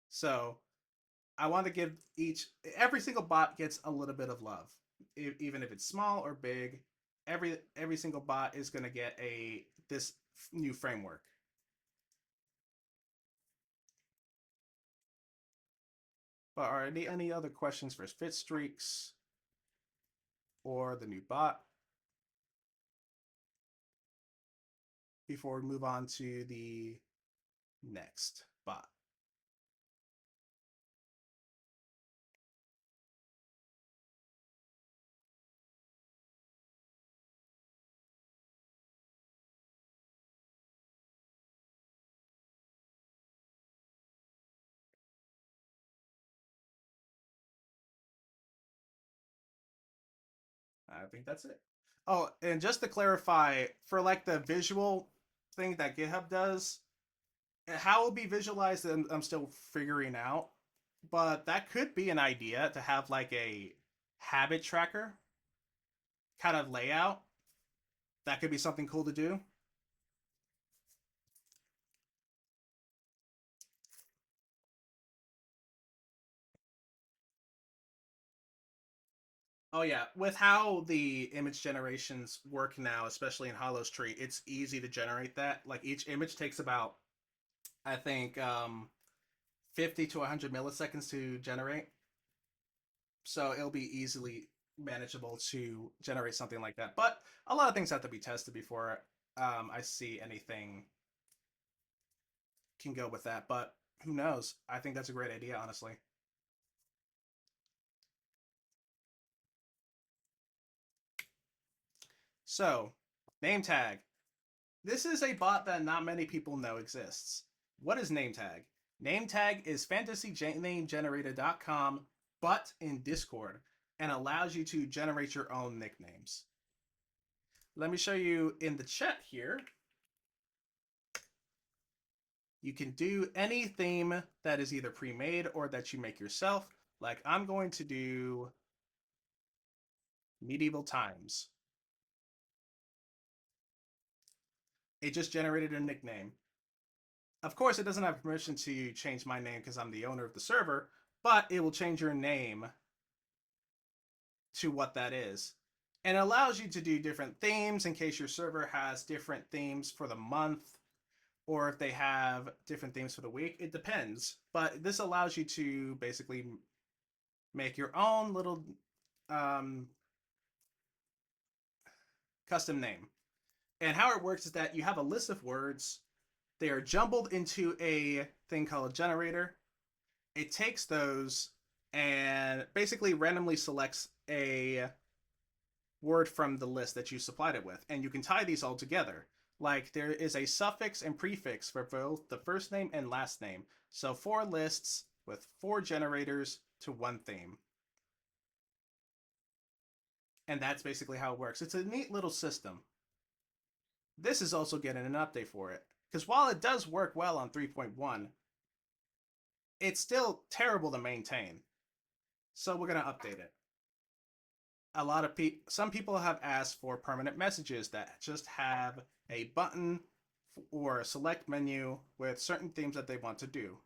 So I want to give every single bot gets a little bit of love, even if it's small or big. Every single bot is going to get a this new framework. But are any other questions for Fit Streaks or the new bot before we move on to the next bot? I think that's it. Oh, and just to clarify, for like the visual thing that GitHub does, how it will be visualized, I'm still figuring out. But that could be an idea to have like a habit tracker kind of layout. That could be something cool to do. Oh yeah, with how the image generations work now, especially in Hallowstreat, it's easy to generate that. Like each image takes about, I think, 50 to 100 milliseconds to generate. So it'll be easily manageable to generate something like that. But a lot of things have to be tested before I see anything can go with that. But who knows? I think that's a great idea, honestly. So, NameTag. This is a bot that not many people know exists. What is NameTag? NameTag is fantasynamegenerator.com, but in Discord, and allows you to generate your own nicknames. Let me show you in the chat here. You can do any theme that is either pre-made or that you make yourself. Like I'm going to do medieval times. It just generated a nickname. Of course, it doesn't have permission to change my name because I'm the owner of the server, but it will change your name to what that is. And it allows you to do different themes in case your server has different themes for the month or if they have different themes for the week. It depends. But this allows you to basically make your own little um, custom name. And how it works is that you have a list of words. They are jumbled into a thing called a generator. It takes those and basically randomly selects a word from the list that you supplied it with. And you can tie these all together. Like there is a suffix and prefix for both the first name and last name. So 4 lists with 4 generators to one theme. And that's basically how it works. It's a neat little system. This is also getting an update for it. Because while it does work well on 3.1, it's still terrible to maintain. So we're going to update it. Some people have asked for permanent messages that just have a button or a select menu with certain themes that they want to do.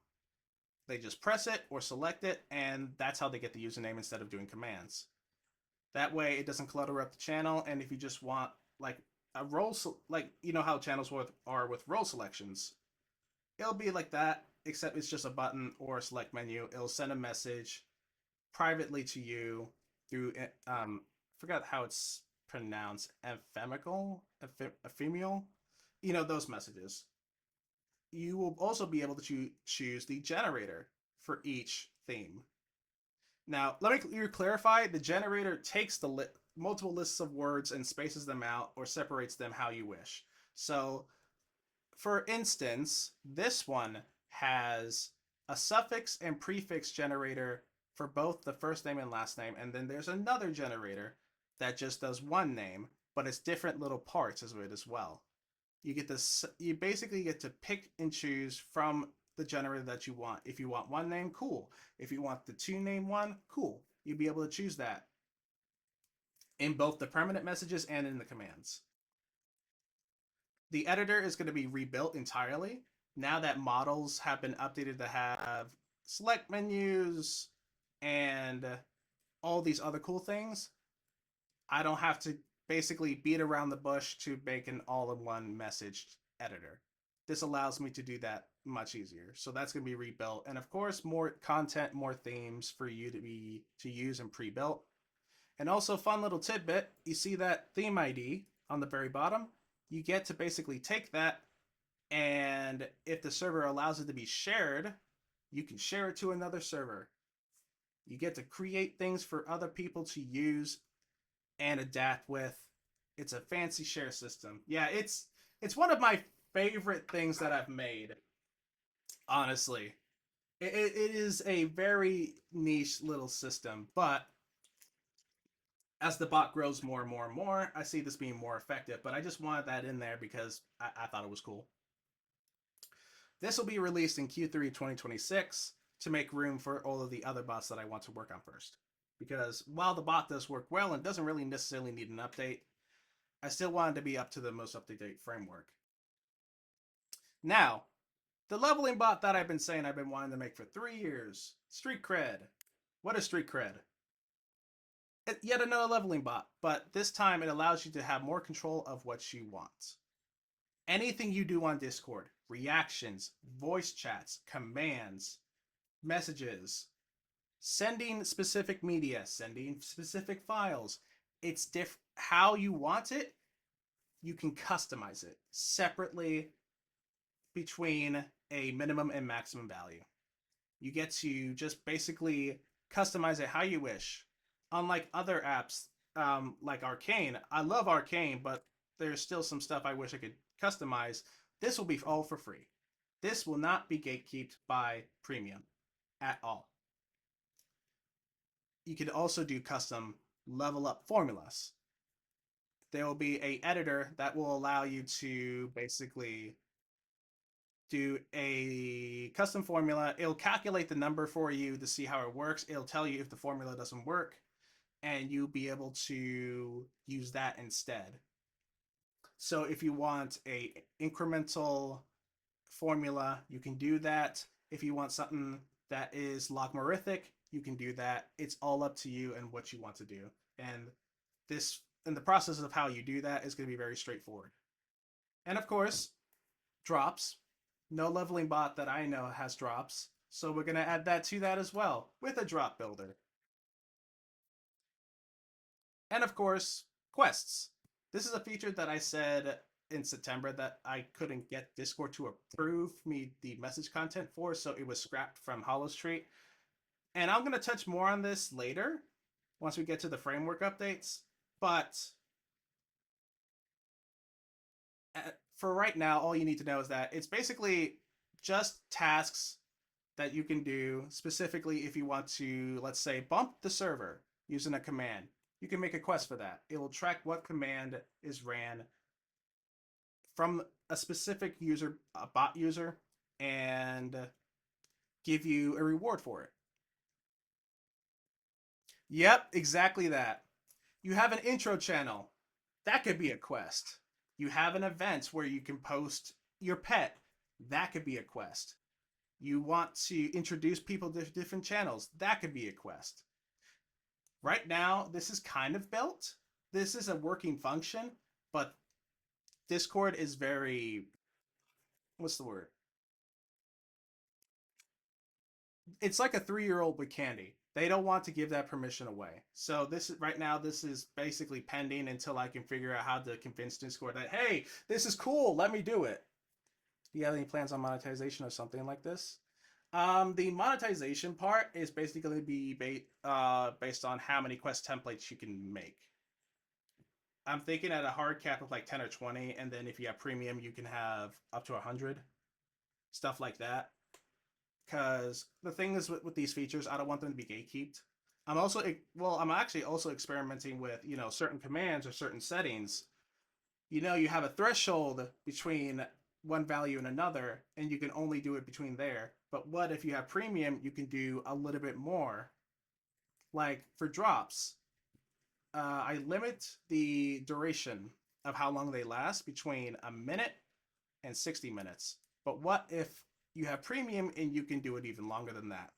They just press it or select it, and that's how they get the username instead of doing commands. That way, it doesn't clutter up the channel. And if you just want like a role, like you know how channels are with role selections, it'll be like that. Except it's just a button or a select menu. It'll send a message privately to you through forgot how it's pronounced, ephemeral, those messages. You will also be able to choose the generator for each theme. Now, let me clarify: the generator takes the multiple lists of words and spaces them out or separates them how you wish. So, for instance, this one has a suffix and prefix generator for both the first name and last name, and then there's another generator that just does one name, but it's different little parts as it as well. You get this. You basically get to pick and choose from the generator that you want. If you want one name, cool. If you want the two name one, cool. You'll be able to choose that in both the permanent messages and in the commands. The editor is going to be rebuilt entirely now that models have been updated to have select menus and all these other cool things. I don't have to basically beat around the bush to make an all-in-one message editor. This allows me to do that much easier. So that's going to be rebuilt, and of course, more content, more themes for you to use and pre-built. And also, fun little tidbit: you see that theme ID on the very bottom? You get to basically take that, and if the server allows it to be shared, you can share it to another server. You get to create things for other people to use and adapt with. It's a fancy share system. Yeah, it's one of my favorite things that I've made. Honestly, it is a very niche little system, but as the bot grows more and more and more, I see this being more effective. But I just wanted that in there because I thought it was cool. This will be released in Q3 2026 to make room for all of the other bots that I want to work on first. Because while the bot does work well and doesn't really necessarily need an update, I still wanted to be up to the most up-to-date framework. Now, the leveling bot that I've been saying I've been wanting to make for 3 years, Street Cred. What is Street Cred? Yet another leveling bot, but this time it allows you to have more control of what you want. Anything you do on Discord, reactions, voice chats, commands, messages, sending specific media, sending specific files, it's how you want it, you can customize it separately between a minimum and maximum value. You get to just basically customize it how you wish. Unlike other apps like Arcane, I love Arcane, but there's still some stuff I wish I could customize. This will be all for free. This will not be gatekept by premium at all. You could also do custom level up formulas. There will be an editor that will allow you to basically do a custom formula. It'll calculate the number for you to see how it works. It'll tell you if the formula doesn't work, and you'll be able to use that instead. So if you want a incremental formula, you can do that. If you want something that is logarithmic, you can do that. It's all up to you and what you want to do. And the process of how you do that is going to be very straightforward. And of course, drops. No leveling bot that I know has drops. So we're going to add that to that as well with a drop builder. And of course, quests. This is a feature that I said in September that I couldn't get Discord to approve me the message content for, so it was scrapped from Hallowstreat. And I'm going to touch more on this later once we get to the framework updates. But for right now, all you need to know is that it's basically just tasks that you can do specifically if you want to, let's say, bump the server using a command. You can make a quest for that. It will track what command is ran from a specific user, a bot user, and give you a reward for it. Yep, exactly that. You have an intro channel. That could be a quest. You have an event where you can post your pet. That could be a quest. You want to introduce people to different channels. That could be a quest. Right now, this is kind of built. This is a working function, but Discord is very, what's the word? It's like a 3-year-old with candy. They don't want to give that permission away. So this is right now, this is basically pending until I can figure out how to convince Discord that, hey, this is cool, let me do it. Do you have any plans on monetization or something like this? The monetization part is basically going to be based on how many quest templates you can make. I'm thinking at a hard cap of like 10 or 20, and then if you have premium, you can have up to 100. Stuff like that. because the thing is with these features, I don't want them to be gatekeeped. I'm actually also experimenting with certain commands or certain settings. You have a threshold between one value and another, and you can only do it between there. But what if you have premium? You can do a little bit more. Like for drops, I limit the duration of how long they last between a minute and 60 minutes. But what if you have premium and you can do it even longer than that?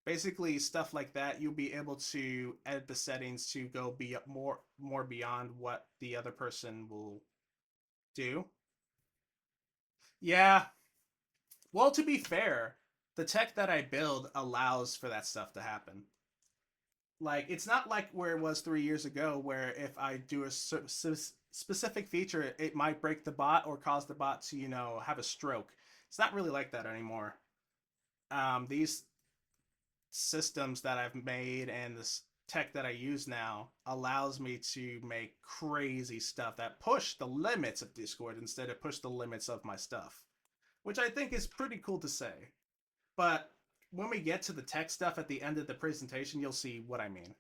Basically, stuff like that, you'll be able to edit the settings to go be more beyond what the other person will do. Yeah. Well, to be fair, the tech that I build allows for that stuff to happen. Like it's not like where it was 3 years ago, where if I do a specific feature, it might break the bot or cause the bot to have a stroke. It's not really like that anymore. These systems that I've made and this tech that I use now allows me to make crazy stuff that push the limits of Discord instead of push the limits of my stuff, which I think is pretty cool to say. But when we get to the tech stuff at the end of the presentation, you'll see what I mean.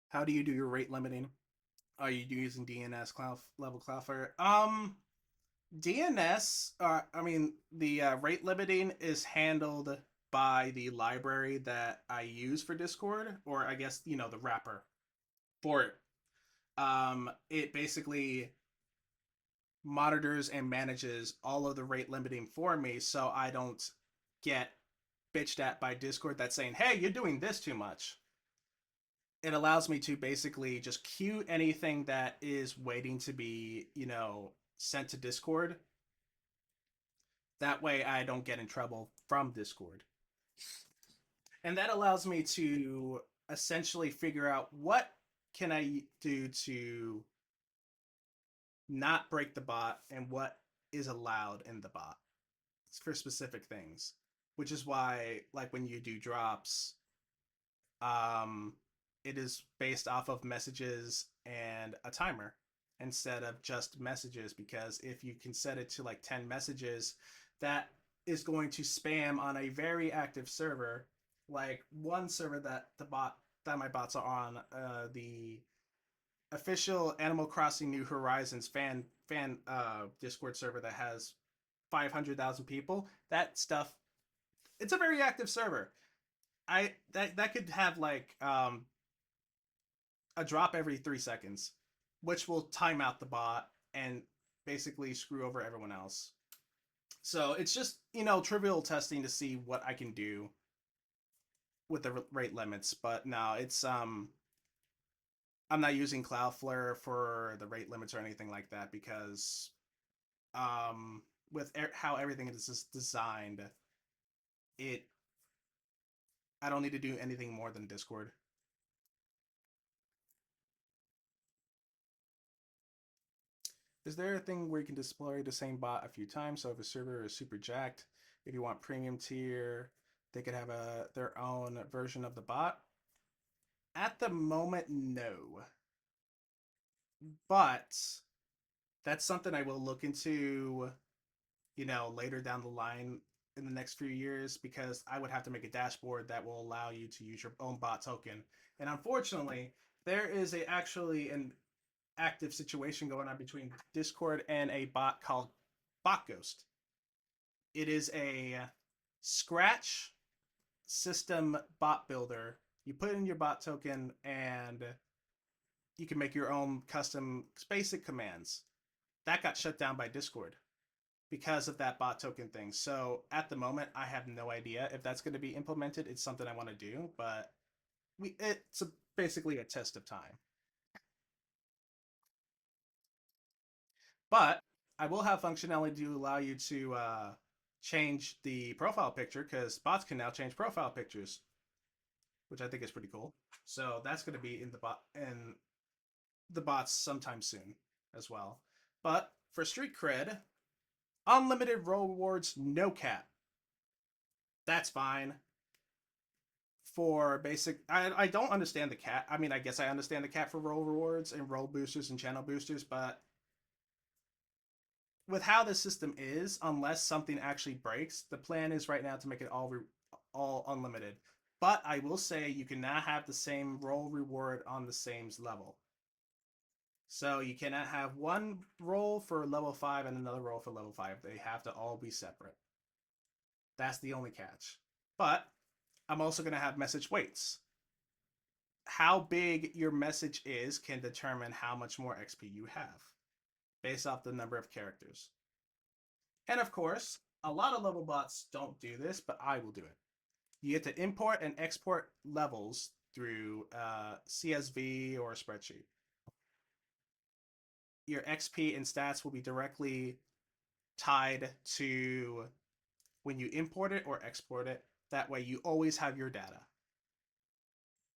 How do you do your rate limiting? Are you using DNS level Cloudflare? DNS, I mean, the rate limiting is handled by the library that I use for Discord, or I guess, the wrapper for it. It basically monitors and manages all of the rate limiting for me so I don't get bitched at by Discord that's saying, hey, you're doing this too much. It allows me to basically just queue anything that is waiting to be, sent to Discord. That way I don't get in trouble from Discord. And that allows me to essentially figure out what can I do to not break the bot and what is allowed in the bot for specific things. Which is why, like when you do drops, um, it is based off of messages and a timer instead of just messages, because if you can set it to like 10 messages, that is going to spam on a very active server. Like one server that my bots are on, the official Animal Crossing New Horizons fan Discord server that has 500,000 people. That stuff, it's a very active server. That could have like a drop every 3 seconds, which will time out the bot and basically screw over everyone else. So it's just trivial testing to see what I can do with the rate limits. But no, it's I'm not using Cloudflare for the rate limits or anything like that because with how everything is designed, it I don't need to do anything more than Discord. Is there a thing where you can display the same bot a few times? So if a server is super jacked, if you want premium tier, they could have their own version of the bot. At the moment, no. But that's something I will look into, later down the line in the next few years, because I would have to make a dashboard that will allow you to use your own bot token. And unfortunately, there is actually an active situation going on between Discord and a bot called Bot Ghost. It is a Scratch system bot builder. You put in your bot token and you can make your own custom basic commands. That got shut down by Discord because of that bot token thing. So at the moment, I have no idea if that's going to be implemented. It's something I want to do, but it's basically a test of time. But I will have functionality to allow you to change the profile picture, because bots can now change profile pictures, which I think is pretty cool. So that's going to be in the bots sometime soon as well. But for Street Cred, unlimited rewards, no cap. That's fine. for basic. I don't understand the cat. I mean, I guess I understand the cat for role rewards and role boosters and channel boosters, but with how the system is, unless something actually breaks, the plan is right now to make it all unlimited. But I will say you can now have the same role reward on the same level. So you cannot have one role for level 5 and another role for level 5. They have to all be separate. That's the only catch. But I'm also going to have message weights. How big your message is can determine how much more XP you have based off the number of characters. And of course, a lot of level bots don't do this, but I will do it. You get to import and export levels through CSV or a spreadsheet. Your XP and stats will be directly tied to when you import it or export it. That way, you always have your data.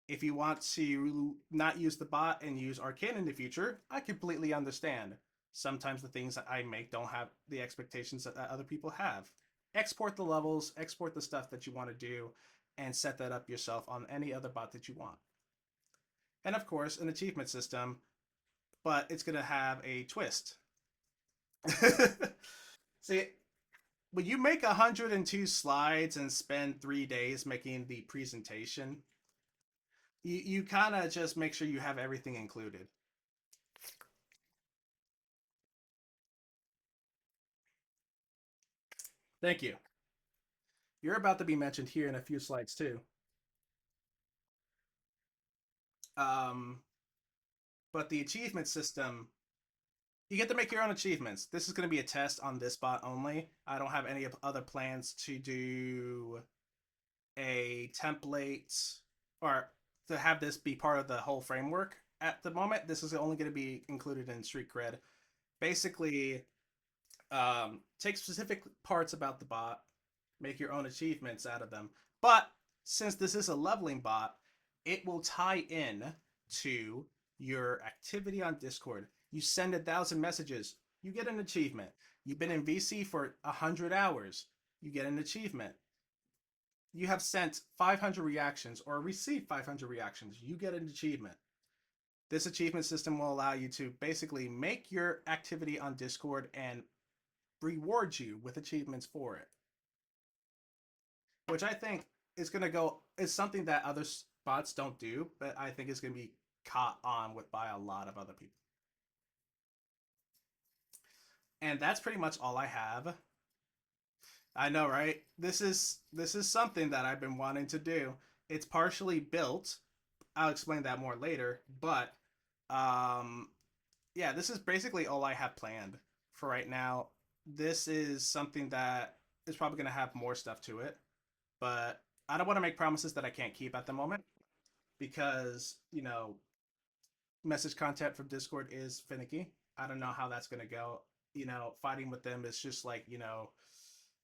If you want to not use the bot and use Arcane in the future, I completely understand. Sometimes the things that I make don't have the expectations that other people have. Export the levels, export the stuff that you want to do, and set that up yourself on any other bot that you want. And of course, an achievement system, but it's going to have a twist. See, when you make 102 slides and spend 3 days making the presentation, you kind of just make sure you have everything included. Thank you. You're about to be mentioned here in a few slides too. Um, but the achievement system, you get to make your own achievements. This is going to be a test on this bot only. I don't have any other plans to do a template or to have this be part of the whole framework at the moment. This is only going to be included in Street Cred. Basically, take specific parts about the bot, make your own achievements out of them. But since this is a leveling bot, it will tie in to your activity on Discord. You send 1,000 messages, you get an achievement. You've been in VC for 100 hours, you get an achievement. You have sent 500 reactions or received 500 reactions, you get an achievement. This achievement system will allow you to basically make your activity on Discord and reward you with achievements for it, which I think is something that other bots don't do, but I think is going to be caught on with by a lot of other people. And that's pretty much all I have. I know, right? This is something that I've been wanting to do. It's partially built. I'll explain that more later, but um yeah, this is basically all I have planned for right now. This is something that is probably going to have more stuff to it, but I don't want to make promises that I can't keep at the moment because, message content from Discord is finicky. I don't know how that's going to go. Fighting with them is just like,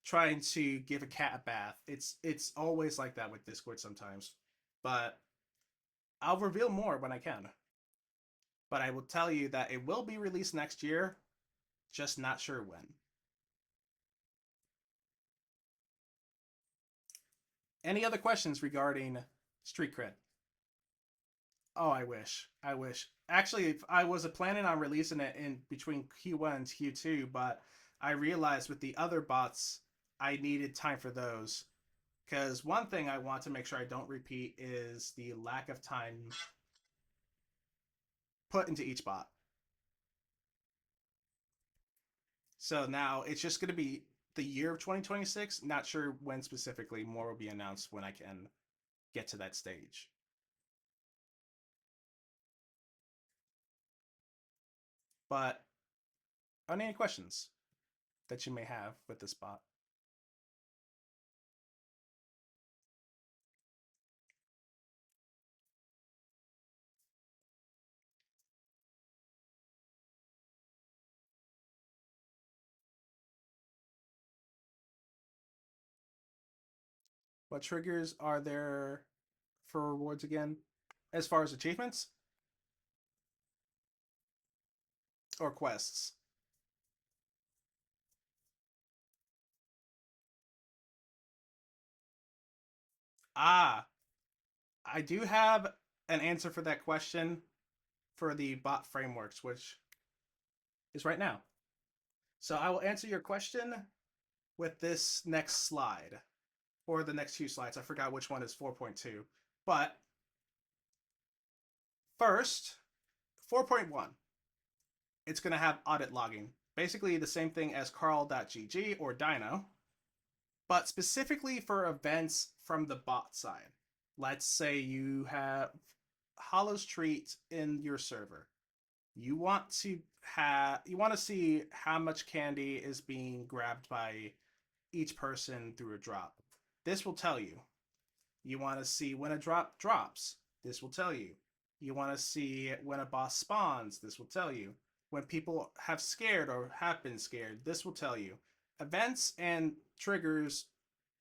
trying to give a cat a bath. It's always like that with Discord sometimes. But I'll reveal more when I can. But I will tell you that it will be released next year, just not sure when. Any other questions regarding Street Cred? Oh, I wish. I wish. Actually, I was planning on releasing it in between Q1 and Q2, but I realized with the other bots, I needed time for those. Because one thing I want to make sure I don't repeat is the lack of time put into each bot. So now it's just going to be the year of 2026. Not sure when specifically. More will be announced when I can get to that stage. But are there any questions that you may have with this bot? What triggers are there for rewards again? As far as achievements or quests? Ah, I do have an answer for that question for the bot frameworks, which is right now. So I will answer your question with this next slide, or the next few slides. I forgot which one is 4.2. But first, 4.1, it's going to have audit logging. Basically the same thing as Carl.gg or Dino, but specifically for events from the bot side. Let's say you have Hallowstreat in your server. You want to see how much candy is being grabbed by each person through a drop. This will tell you. You want to see when a drop drops. This will tell you. You want to see when a boss spawns. This will tell you. When people have scared or have been scared, this will tell you. Events and triggers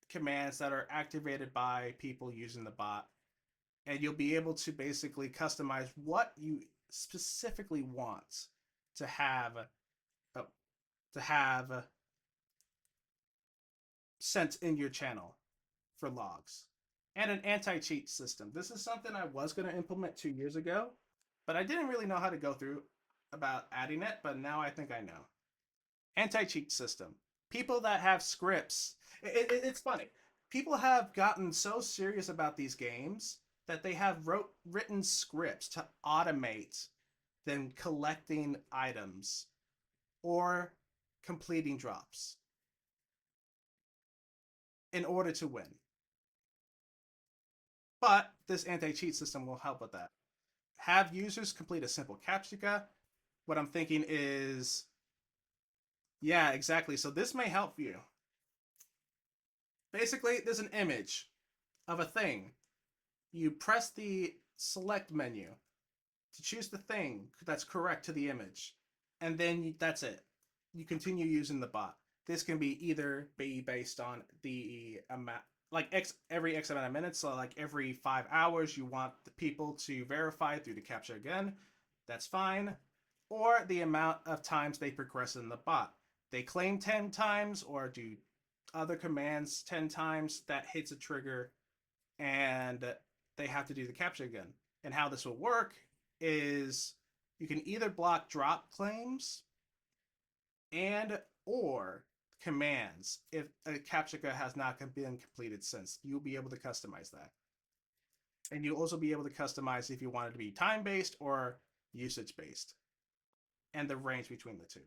commands that are activated by people using the bot, and you'll be able to basically customize what you specifically want to have uh, sent in your channel for logs. And an anti-cheat system. This is something I was going to implement 2 years ago, but I didn't really know how to go through about adding it, but now I think I know. Anti-cheat system. People that have scripts. It's funny. People have gotten so serious about these games that they have written scripts to automate them collecting items or completing drops in order to win. But this anti-cheat system will help with that. Have users complete a simple captcha. What I'm thinking is, yeah, exactly. So this may help you. Basically, there's an image of a thing. You press the select menu to choose the thing that's correct to the image, and then that's it. You continue using the bot. This can be either be based on the amount, like every X amount of minutes, so like every 5 hours you want the people to verify through the captcha again, that's fine. Or the amount of times they progress in the bot. They claim 10 times or do other commands 10 times, that hits a trigger and they have to do the captcha again. And how this will work is you can either block drop claims and or commands if a captcha has not been completed since. You'll be able to customize that. And you'll also be able to customize if you want it to be time-based or usage-based, and the range between the two.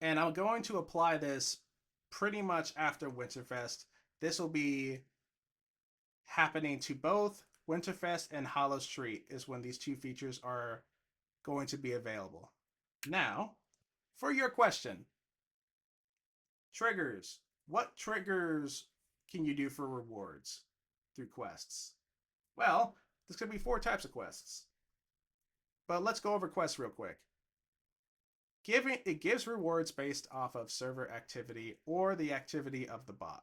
And I'm going to apply this pretty much after Winterfest. This will be happening to both Winterfest and Hallowstreat is when these two features are going to be available. Now, for your question, triggers. What triggers can you do for rewards through quests? Well, there's going to be 4 types of quests. But let's go over quests real quick. It gives rewards based off of server activity or the activity of the bot.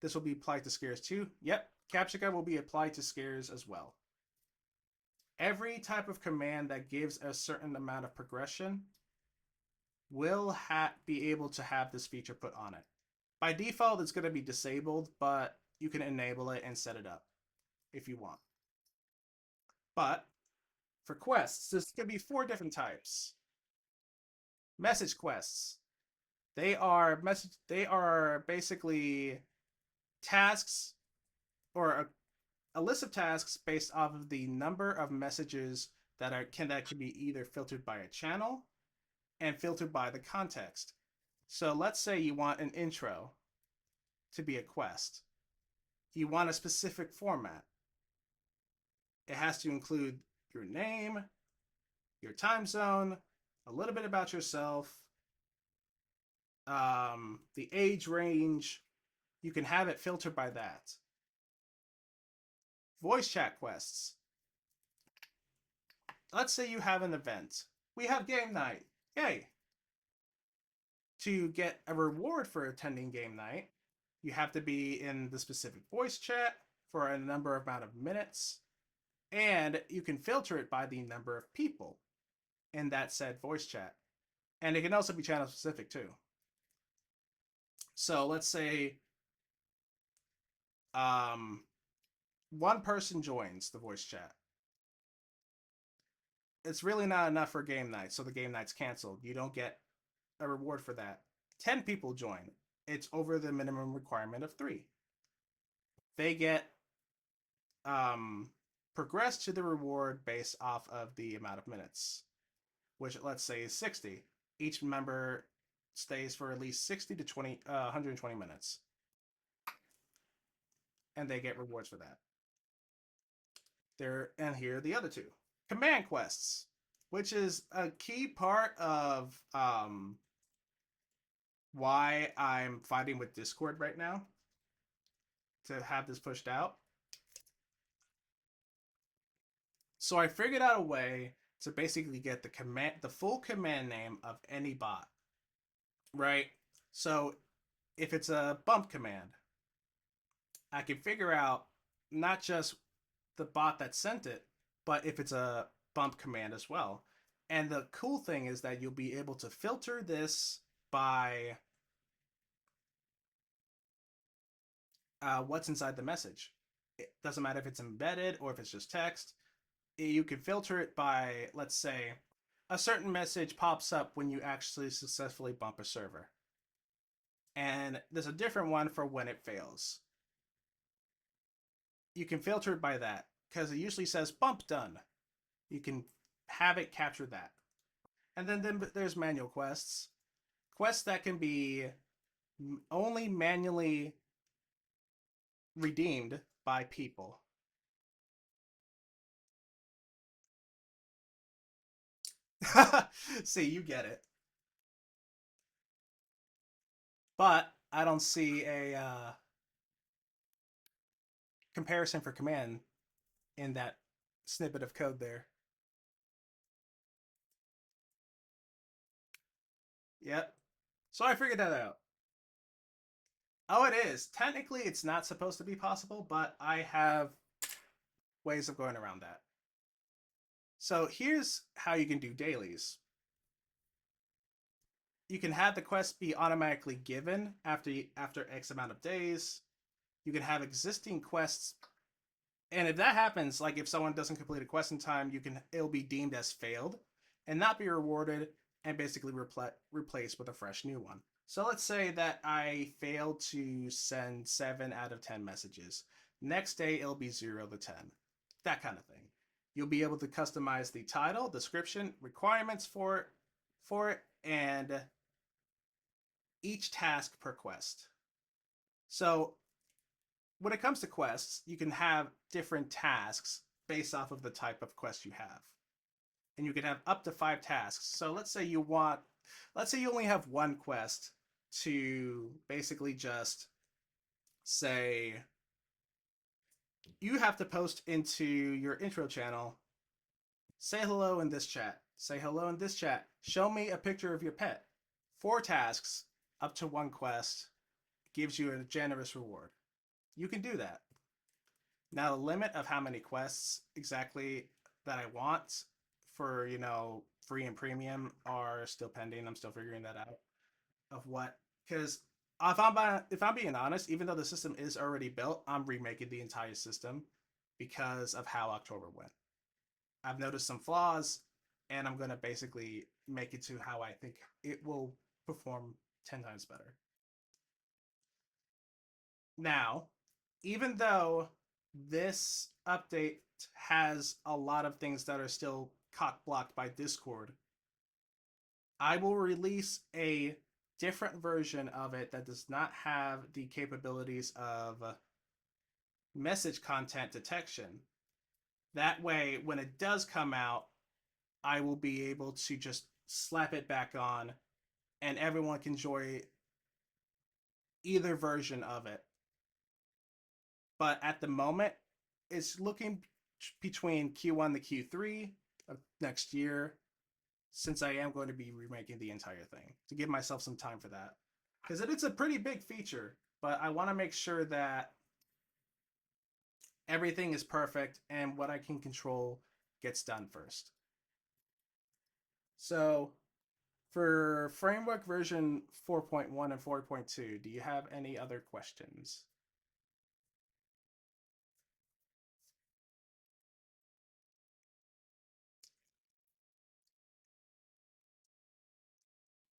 This will be applied to scares too. Yep, captcha will be applied to scares as well. Every type of command that gives a certain amount of progression will be able to have this feature put on it. By default, it's going to be disabled, but you can enable it and set it up if you want. But for quests, there's going to be 4 different types. Message quests. They are basically tasks or a list of tasks based off of the number of messages that can be either filtered by a channel and filtered by the context. So let's say you want an intro to be a quest. You want a specific format. It has to include your name, your time zone, a little bit about yourself, the age range. You can have it filtered by that. Voice chat quests. Let's say you have an event. We have game night. Yay! To get a reward for attending game night, you have to be in the specific voice chat for a number amount of minutes, and you can filter it by the number of people in that said voice chat. And it can also be channel specific too. So let's say um, one person joins the voice chat. It's really not enough for game night, so the game night's canceled. You don't get a reward for that. 10 people join. It's over the minimum requirement of 3. They get um, progressed to the reward based off of the amount of minutes, which let's say is 60. Each member stays for at least 60 to 120 minutes, and they get rewards for that. And here are the other two command quests, which is a key part of why I'm fighting with Discord right now to have this pushed out. So I figured out a way to basically get the full command name of any bot, right? So if it's a bump command, I can figure out not just the bot that sent it, but if it's a bump command as well. And the cool thing is that you'll be able to filter this by what's inside the message. It doesn't matter if it's embedded or if it's just text. You can filter it by, let's say, a certain message pops up when you actually successfully bump a server. And there's a different one for when it fails. You can filter it by that because it usually says bump done. You can have it capture that. And then there's manual quests. Quests that can be only manually redeemed by people. See, you get it. But I don't see a comparison for command in that snippet of code there. Yep. So I figured that out. Oh, it is. Technically, it's not supposed to be possible, but I have ways of going around that. So here's how you can do dailies. You can have the quest be automatically given after X amount of days. You can have existing quests, and if that happens, like if someone doesn't complete a quest in time, it'll be deemed as failed and not be rewarded, and basically replaced with a fresh new one. So let's say that I failed to send 7 out of 10 messages. Next day it'll be 0 to 10. That kind of thing. You'll be able to customize the title, description, requirements for it, and each task per quest. So when it comes to quests, you can have different tasks based off of the type of quest you have. And you can have up to 5 tasks. So let's say you only have one quest to basically just say you have to post into your intro channel, say hello in this chat, say hello in this chat, show me a picture of your pet. 4 tasks, up to 1 quest, gives you a generous reward. You can do that. Now the limit of how many quests exactly that I want for, free and premium are still pending. I'm still figuring that out of what, because if I'm being honest, even though the system is already built, I'm remaking the entire system because of how October went. I've noticed some flaws, and I'm gonna basically make it to how I think it will perform 10 times better. Now, even though this update has a lot of things that are still cock blocked by Discord, I will release a different version of it that does not have the capabilities of message content detection. That way, when it does come out, I will be able to just slap it back on and everyone can enjoy either version of it. But at the moment, it's looking between Q1 to Q3 of next year, since I am going to be remaking the entire thing to give myself some time for that. Because it's a pretty big feature, but I want to make sure that everything is perfect and what I can control gets done first. So, for framework version 4.1 and 4.2, do you have any other questions?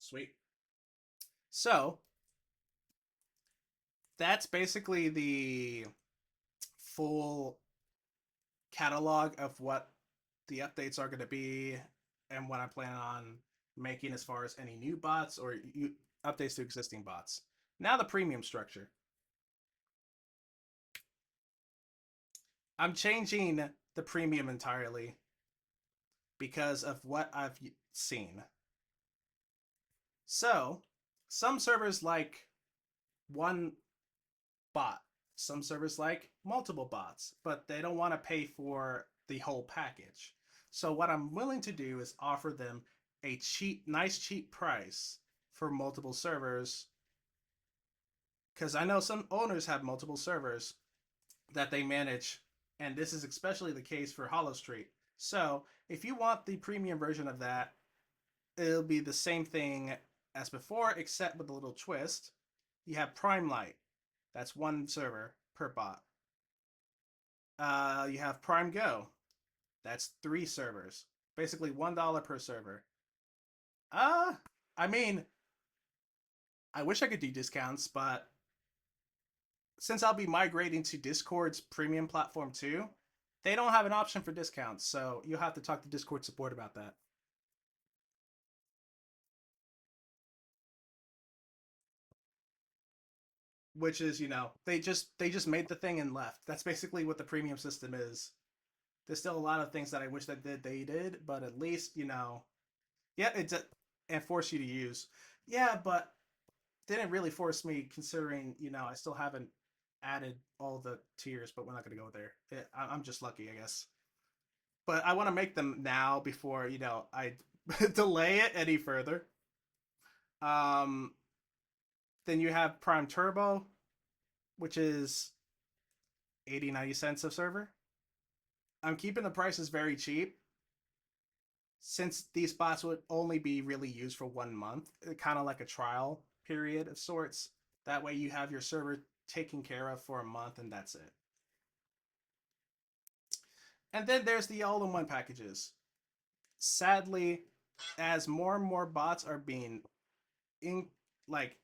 Sweet. So that's basically the full catalog of what the updates are going to be and what I plan on making as far as any new bots or updates to existing bots. Now the premium structure. I'm changing the premium entirely because of what I've seen. So, some servers like one bot, some servers like multiple bots, but they don't want to pay for the whole package. So, what I'm willing to do is offer them a cheap, nice, cheap price for multiple servers. Because I know some owners have multiple servers that they manage, and this is especially the case for Hallowstreat. So, if you want the premium version of that, it'll be the same thing as before, except with a little twist. You have Prime Lite. That's one server per bot. You have Prime Go. That's 3 servers. Basically $1 per server. Uh, I mean, I wish I could do discounts, but since I'll be migrating to Discord's premium platform too, they don't have an option for discounts, so you'll have to talk to Discord support about that. Which is, they just made the thing and left. That's basically what the premium system is. There's still a lot of things that I wish that they did, but at least, yeah, and force you to use. Yeah, but didn't really force me considering, I still haven't added all the tiers, but we're not going to go there. I'm just lucky, I guess. But I want to make them now before, I delay it any further. Um, then you have Prime Turbo, which is 80-90 cents a server. I'm keeping the prices very cheap since these bots would only be really used for 1 month, kind of like a trial period of sorts. That way you have your server taken care of for a month and that's it. And then there's the all-in-one packages. Sadly, as more and more bots are being in like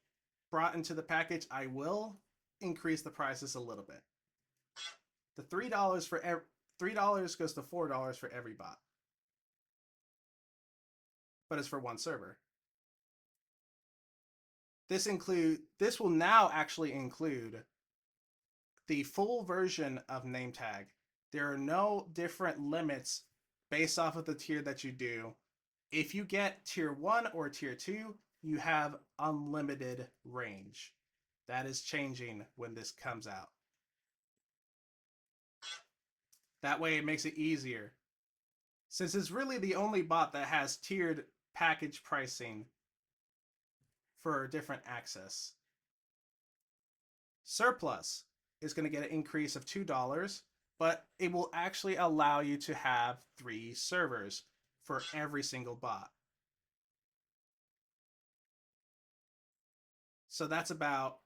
brought into the package, I will increase the prices a little bit. The $3 for $3 goes to $4 for every bot, but it's for one server. This will now actually include the full version of NameTag. There are no different limits based off of the tier that you do. If you get tier 1 or tier 2, you have unlimited range. That is changing when this comes out. That way it makes it easier. Since it's really the only bot that has tiered package pricing for different access. Surplus is going to get an increase of $2, but it will actually allow you to have 3 servers for every single bot. So that's about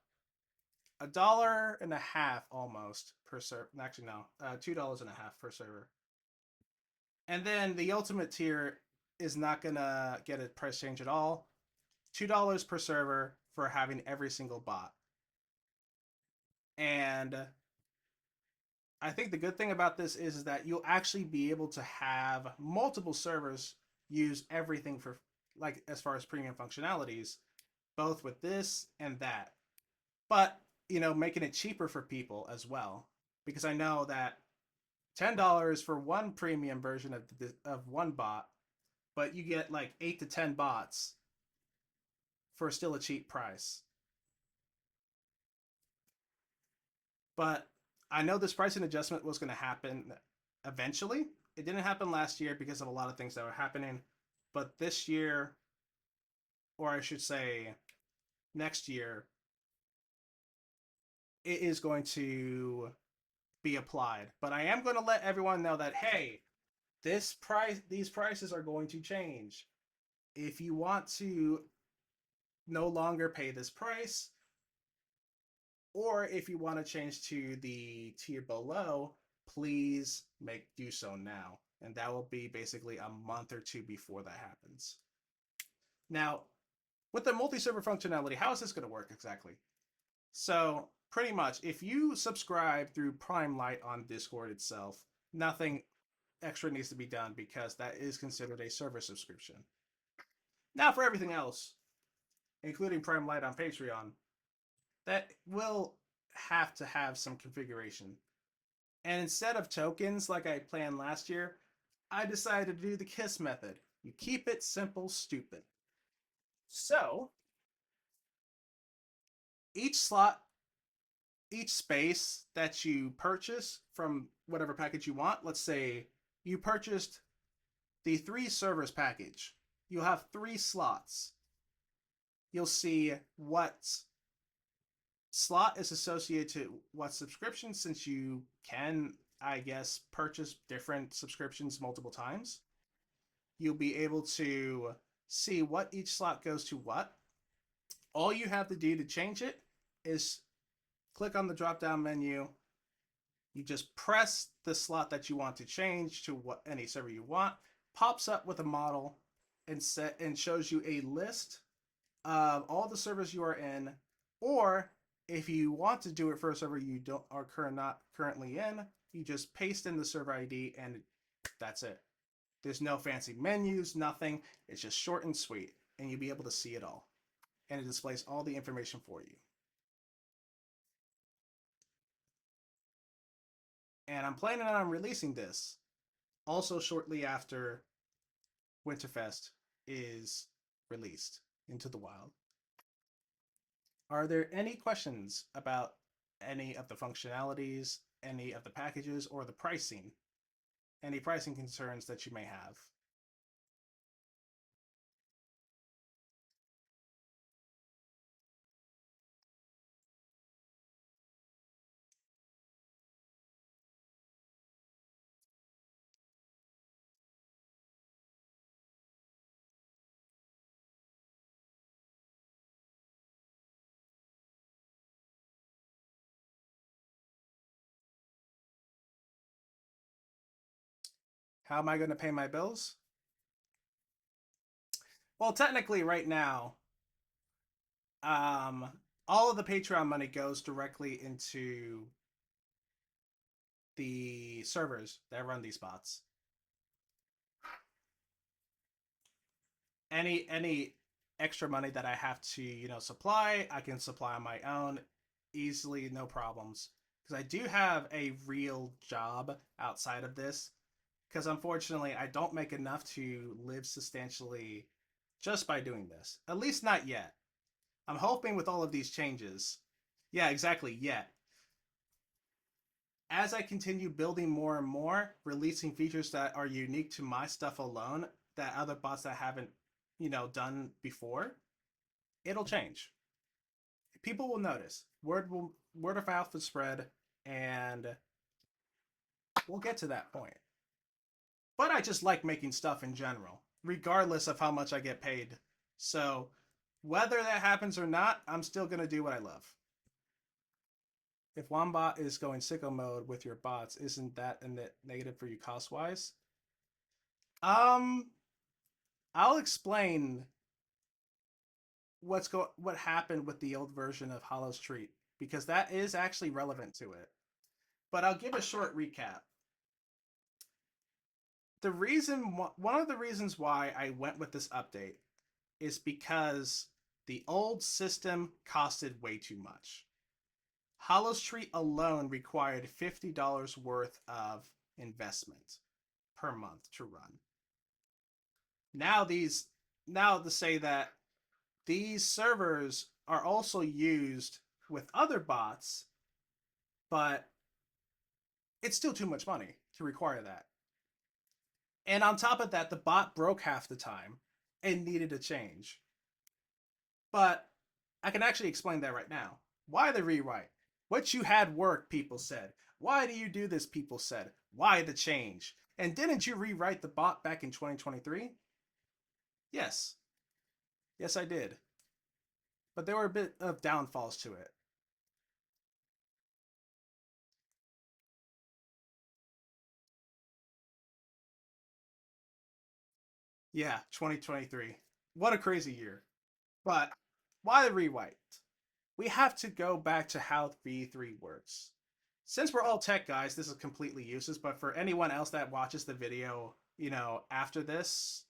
$1.50 almost per server. Actually, no, $2.50 per server. And then the ultimate tier is not gonna get a price change at all. $2 per server for having every single bot. And I think the good thing about this is that you'll actually be able to have multiple servers use everything for, like, as far as premium functionalities, both with this and that. But, making it cheaper for people as well. Because I know that $10 for one premium version of one bot, but you get like 8 to 10 bots for still a cheap price. But I know this pricing adjustment was going to happen eventually. It didn't happen last year because of a lot of things that were happening, but this year, or I should say next year, it is going to be applied. But I am going to let everyone know that, hey, these prices are going to change. If you want to no longer pay this price, or if you want to change to the tier below, please do so now. And that will be basically a month or two before that happens. Now, with the multi-server functionality, how is this going to work exactly? So pretty much, if you subscribe through Prime Lite on Discord itself, nothing extra needs to be done because that is considered a server subscription. Now for everything else, including Prime Lite on Patreon, that will have to have some configuration. And instead of tokens like I planned last year, I decided to do the KISS method. You keep it simple, stupid. So each slot, each space that you purchase from whatever package you want, let's say you purchased the 3 servers package, you'll have 3 slots. You'll see what slot is associated to what subscription, since you can, I guess, purchase different subscriptions multiple times. You'll be able to see what each slot goes to what. All you have to do to change it is click on the drop down menu. You just press the slot that you want to change to what any server you want, pops up with a model and shows you a list of all the servers you are in, or if you want to do it for a server you not currently in, you just paste in the server ID and that's it. There's no fancy menus, nothing. It's just short and sweet, and you'll be able to see it all. And it displays all the information for you. And I'm planning on releasing this also shortly after Winterfest is released into the wild. Are there any questions about any of the functionalities, any of the packages, or the pricing? Any pricing concerns that you may have? How am I going to pay my bills? Well, technically, right now, um, all of the Patreon money goes directly into the servers that run these bots. Any extra money that I have to supply, I can supply on my own easily, no problems. Because I do have a real job outside of this. Because unfortunately, I don't make enough to live substantially just by doing this. At least not yet. I'm hoping with all of these changes. Yeah, exactly, yet. As I continue building more and more, releasing features that are unique to my stuff alone, that other bots that haven't, done before, it'll change. People will notice. Word of mouth will spread, and we'll get to that point. But I just like making stuff in general, regardless of how much I get paid. So whether that happens or not, I'm still gonna do what I love. If one bot is going sicko mode with your bots, isn't that a net negative for you cost wise? Um, I'll explain what happened with the old version of Hallowstreat because that is actually relevant to it. But I'll give a short recap. One of the reasons why I went with this update is because the old system costed way too much. Hallowstreat alone required $50 worth of investment per month to run. Now to say that these servers are also used with other bots, but it's still too much money to require that. And on top of that, the bot broke half the time and needed a change. But I can actually explain that right now. Why the rewrite? What you had worked, people said. Why do you do this, people said. Why the change? And didn't you rewrite the bot back in 2023? Yes. Yes, I did. But there were a bit of downfalls to it. Yeah, 2023. What a crazy year. But why the rewrite? We have to go back to how V3 works. Since we're all tech guys, this is completely useless, but for anyone else that watches the video, after this,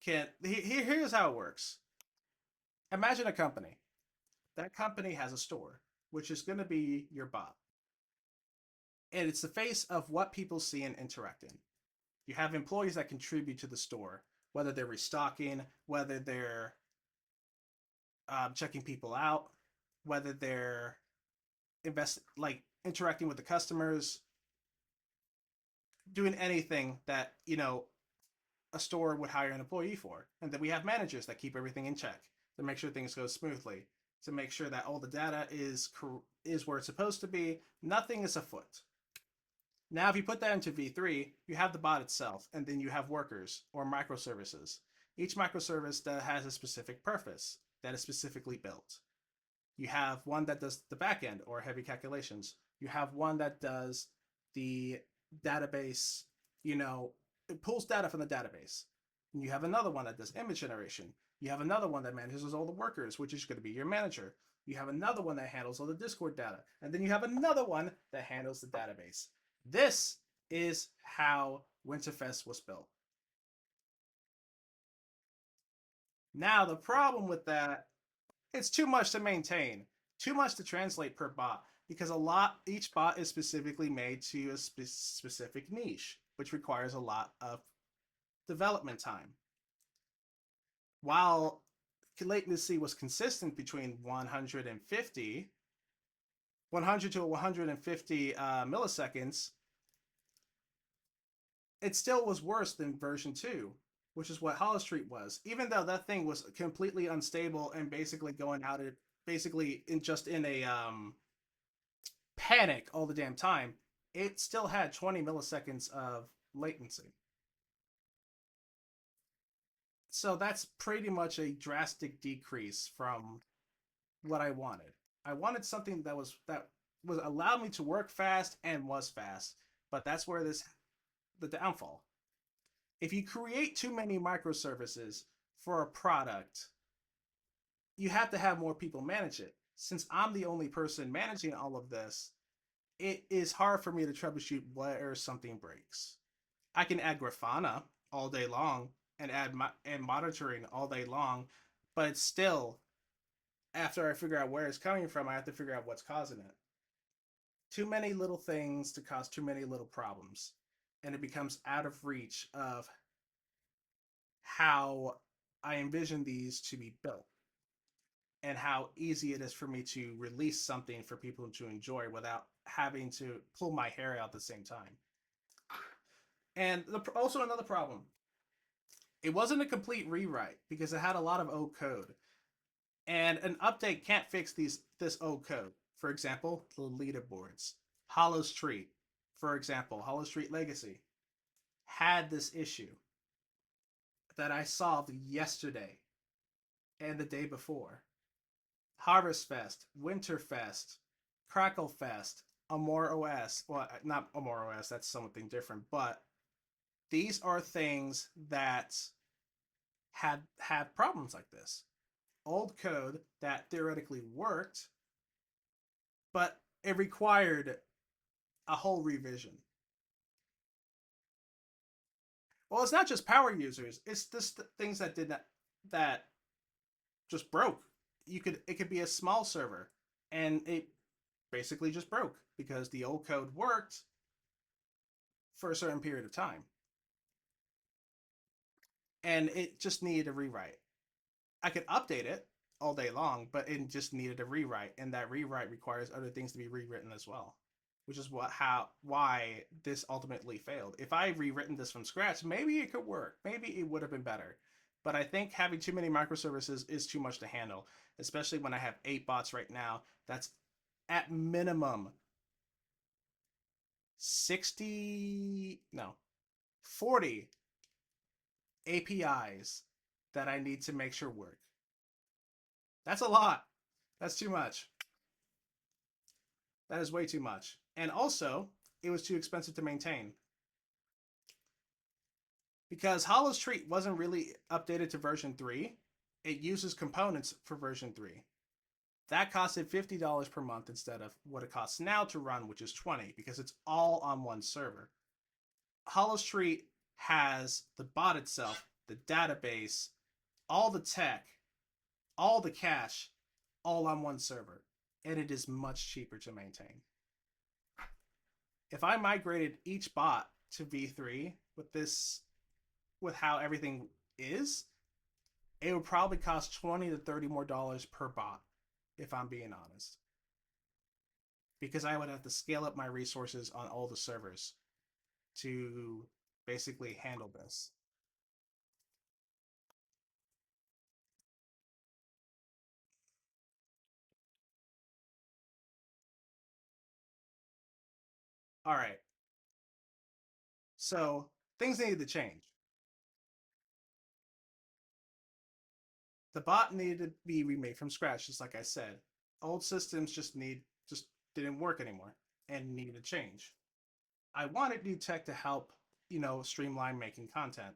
here's how it works. Imagine a company. That company has a store, which is going to be your bot. And it's the face of what people see and interact in. You have employees that contribute to the store, whether they're restocking, whether they're checking people out, whether they're interacting with the customers, doing anything that a store would hire an employee for. And then we have managers that keep everything in check to make sure things go smoothly, to make sure that all the data is where it's supposed to be. Nothing is afoot. Now, if you put that into V3, you have the bot itself, and then you have workers or microservices. Each microservice that has a specific purpose that is specifically built. You have one that does the backend or heavy calculations. You have one that does the database, it pulls data from the database. And you have another one that does image generation. You have another one that manages all the workers, which is going to be your manager. You have another one that handles all the Discord data. And then you have another one that handles the database. This is how Winterfest was built. Now, the problem with that, it's too much to maintain, too much to translate per bot, because each bot is specifically made to a specific niche, which requires a lot of development time. While latency was consistent between 100 to 150 milliseconds, it still was worse than version 2, which is what Hallowstreat was. Even though that thing was completely unstable and basically going out at in a panic all the damn time, it still had 20 milliseconds of latency. So that's pretty much a drastic decrease from what I wanted. I wanted something that was allowed me to work fast and was fast, but that's where the downfall. If you create too many microservices for a product, you have to have more people manage it. Since I'm the only person managing all of this, it is hard for me to troubleshoot where something breaks. I can add Grafana all day long and monitoring all day long, but it's still, after I figure out where it's coming from, I have to figure out what's causing it. Too many little things to cause too many little problems, and it becomes out of reach of how I envision these to be built and how easy it is for me to release something for people to enjoy without having to pull my hair out at the same time. And also another problem, it wasn't a complete rewrite because it had a lot of old code, and an update can't fix this old code. For example, the leaderboards, Hallowstreat, for example, Hallowstreat Legacy had this issue that I solved yesterday and the day before. Harvestfest, Winterfest, Cracklefest, AmorOS. Well, not AmorOS, that's something different, but these are things that had problems like this. Old code that theoretically worked, but it required a whole revision. Well, it's not just power users; it's just things that just broke. It could be a small server, and it basically just broke because the old code worked for a certain period of time, and it just needed a rewrite. I could update it all day long, but it just needed a rewrite, and that rewrite requires other things to be rewritten as well, which is why this ultimately failed. If I rewritten this from scratch, maybe it could work. Maybe it would have been better. But I think having too many microservices is too much to handle, especially when I have 8 bots right now. That's at minimum 60, no, 40 APIs that I need to make sure work. That's a lot. That's too much. That is way too much. And also, it was too expensive to maintain. Because Hallowstreat wasn't really updated to version 3 it uses components for version 3. That costed $50 per month instead of what it costs now to run, which is $20, because it's all on one server. Hallowstreat has the bot itself, the database, all the tech, all the cache, all on one server, and it is much cheaper to maintain. If I migrated each bot to V3 with how everything is, it would probably cost $20 to $30 more per bot, if I'm being honest. Because I would have to scale up my resources on all the servers to basically handle this. All right. So things needed to change. The bot needed to be remade from scratch, just like I said. Old systems just didn't work anymore and needed a change. I wanted new tech to help, streamline making content.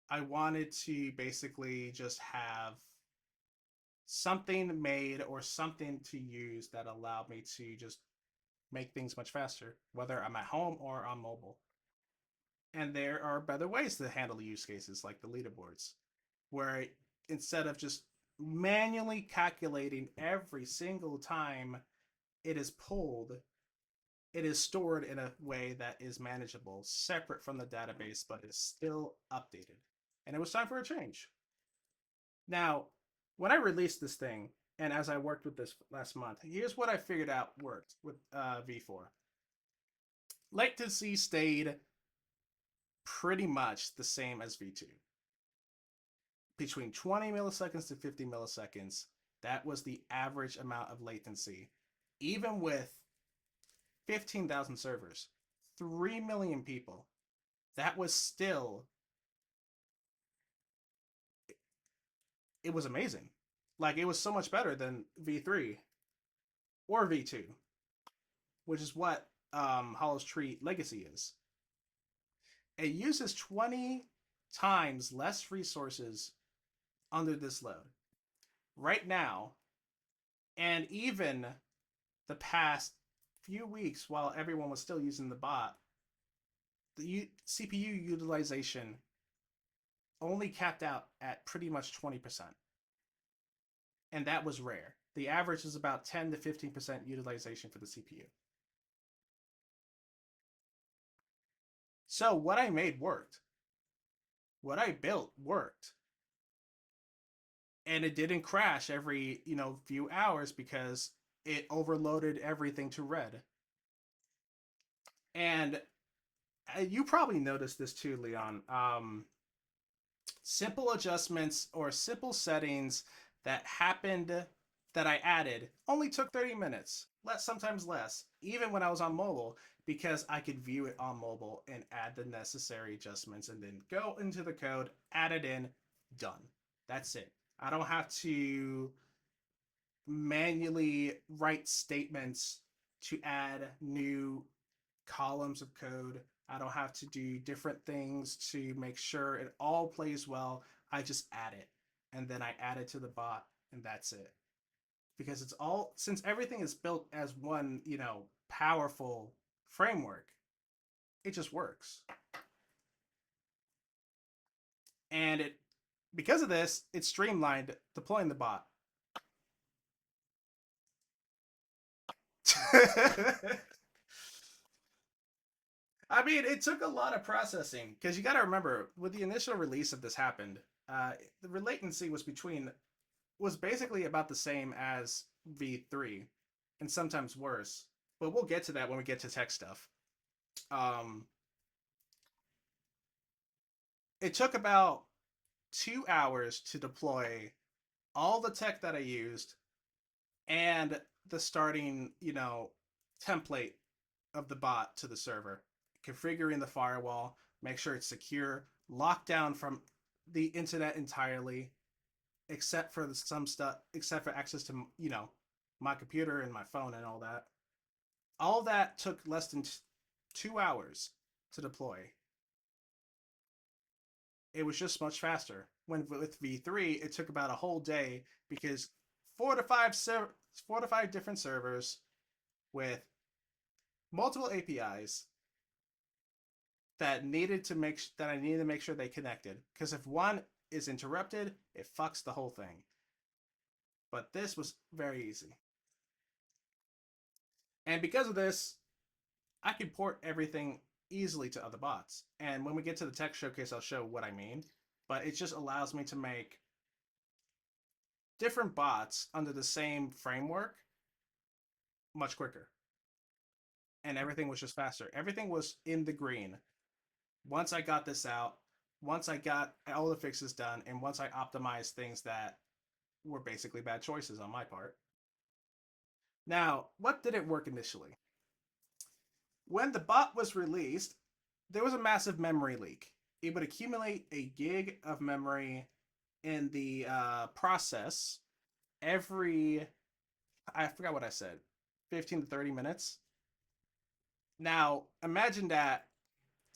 I wanted to basically just have something made or something to use that allowed me to just make things much faster, whether I'm at home or on mobile. And there are better ways to handle the use cases like the leaderboards, where instead of just manually calculating every single time it is pulled, it is stored in a way that is manageable, separate from the database, but is still updated. And it was time for a change. Now, when I released this thing, and as I worked with this last month, here's what I figured out worked with V4. Latency stayed pretty much the same as V2. Between 20 milliseconds to 50 milliseconds, that was the average amount of latency. Even with 15,000 servers, 3 million people, that was still, it was amazing. Like, it was so much better than V3 or V2, which is what Hallowstreat Legacy is. It uses 20 times less resources under this load. Right now, and even the past few weeks while everyone was still using the bot, the CPU utilization only capped out at pretty much 20%. And that was rare. The average is about 10 to 15% utilization for the CPU. So what I made worked. What I built worked. And it didn't crash every, few hours because it overloaded everything to red. And you probably noticed this too, Leon. Simple adjustments or simple settings that happened that I added only took 30 minutes, sometimes less, even when I was on mobile, because I could view it on mobile and add the necessary adjustments and then go into the code, add it in, done. That's it. I don't have to manually write statements to add new columns of code. I don't have to do different things to make sure it all plays well. I just add it and then I add it to the bot and that's it. Because it's all, since everything is built as one, powerful framework, it just works. And because of this, it's streamlined deploying the bot. I mean, it took a lot of processing because you got to remember, with the initial release of this happened, the latency was basically about the same as V3, and sometimes worse. But we'll get to that when we get to tech stuff. Um, it took about 2 hours to deploy all the tech that I used and the starting, template of the bot to the server, configuring the firewall, make sure it's secure, locked down from the internet entirely, except for some stuff, except for access to, my computer and my phone and all that. All that took less than 2 hours to deploy. It was just much faster. When with V3, it took about a whole day because four to five 4 to 5 different servers with multiple APIs that I needed to make sure they connected. Because if one is interrupted, it fucks the whole thing. But this was very easy. And because of this, I can port everything easily to other bots. And when we get to the tech showcase, I'll show what I mean. But it just allows me to make different bots under the same framework much quicker. And everything was just faster. Everything was in the green. Once I got this out, once I got all the fixes done, and once I optimized things that were basically bad choices on my part. Now, what did it work initially? When the bot was released, there was a massive memory leak. It would accumulate a gig of memory in the process every, I forgot what I said, 15 to 30 minutes. Now, imagine that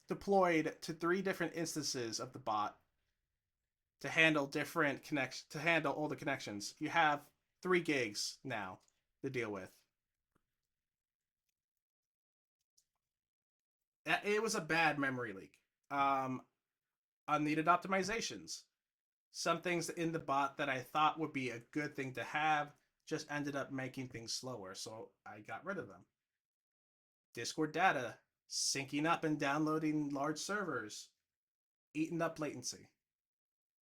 deployed to 3 different instances of the bot to handle to handle all the connections. You have 3 gigs now to deal with. It was a bad memory leak. Unneeded optimizations. Some things in the bot that I thought would be a good thing to have just ended up making things slower, so I got rid of them. Discord data syncing up and downloading large servers, eating up latency.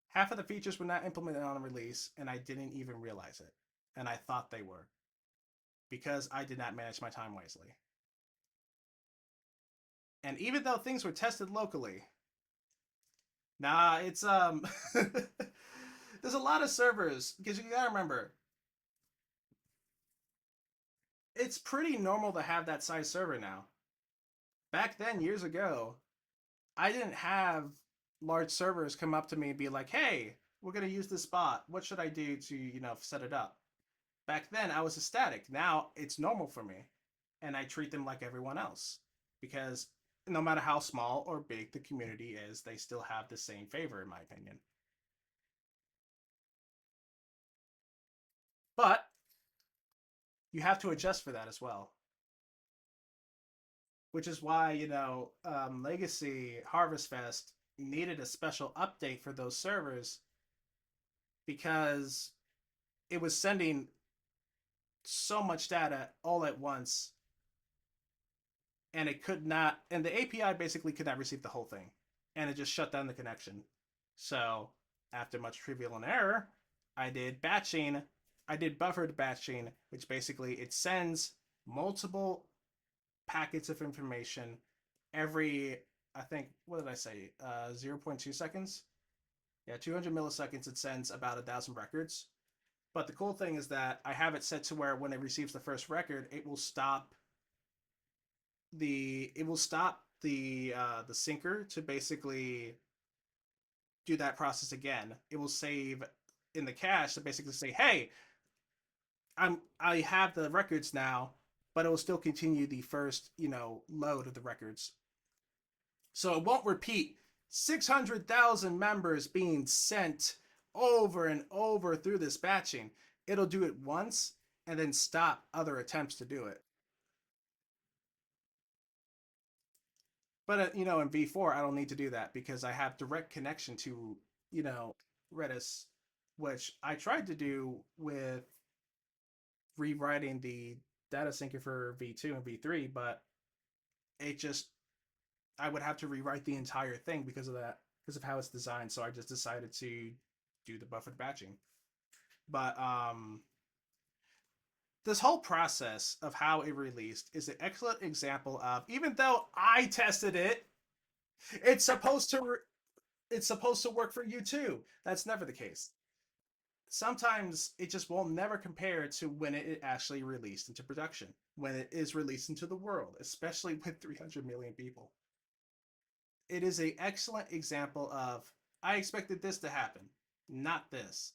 Half of the features were not implemented on release, and I didn't even realize it. And I thought they were because I did not manage my time wisely. And even though things were tested locally, it's there's a lot of servers because you gotta remember it's pretty normal to have that size server now. Back then, years ago, I didn't have large servers come up to me and be like, "Hey, we're gonna use this spot. What should I do to set it up?" Back then, I was ecstatic. Now it's normal for me, and I treat them like everyone else because no matter how small or big the community is, they still have the same favor, in my opinion. But you have to adjust for that as well, which is why Legacy Harvestfest needed a special update for those servers because it was sending so much data all at once, and it could not, and the API basically could not receive the whole thing, and it just shut down the connection. So after much trivial and error, I did batching. I did buffered batching, which basically it sends multiple packets of information every, I think, what did I say? 0.2 seconds? Yeah, 200 milliseconds. It sends about 1,000 records. But the cool thing is that I have it set to where when it receives the first record, it will stop the syncer to basically do that process again. It will save in the cache to basically say, "Hey, I have the records now," but it will still continue the first load of the records. So it won't repeat 600,000 members being sent over and over through this batching. It'll do it once and then stop other attempts to do it. But in V4, I don't need to do that because I have direct connection to Redis, which I tried to do with rewriting the data syncer for V2 and V3, but it just I would have to rewrite the entire thing because of that, because of how it's designed. So I just decided to do the buffered batching. But this whole process of how it released is an excellent example of, even though I tested it, it's supposed to it's supposed to work for you too. That's never the case. Sometimes it just will never compare to when it actually released into production, when it is released into the world, especially with 300 million people. It is an excellent example of I expected this to happen, not this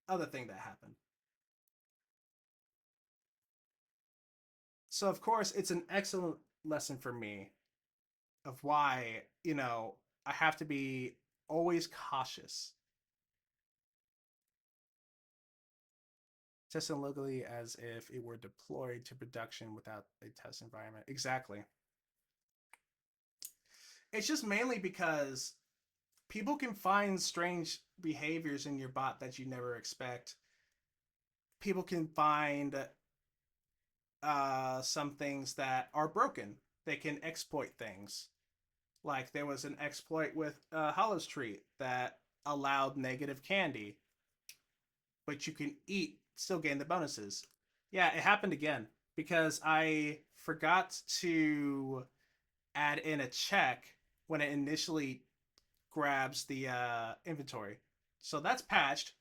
other thing that happened. So of course it's an excellent lesson for me of why I have to be always cautious Testing locally as if it were deployed to production without a test environment. Exactly. It's just mainly because people can find strange behaviors in your bot that you never expect. People can find some things that are broken. They can exploit things. Like there was an exploit with Hallowstreat that allowed negative candy, but you can eat, still gain the bonuses. Yeah, it happened again because I forgot to add in a check when it initially grabs the inventory. So that's patched.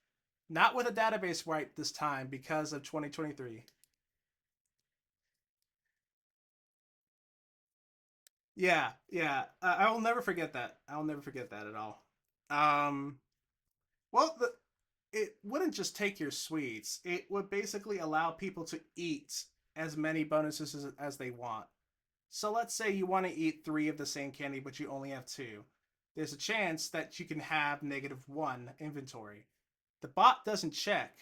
Not with a database wipe this time because of 2023. Yeah, yeah. I will never forget that. I will never forget that at all. Um, well, it wouldn't just take your sweets. It would basically allow people to eat as many bonuses as they want. So let's say you want to eat three of the same candy, but you only have two. There's a chance that you can have -1 inventory. The bot doesn't check.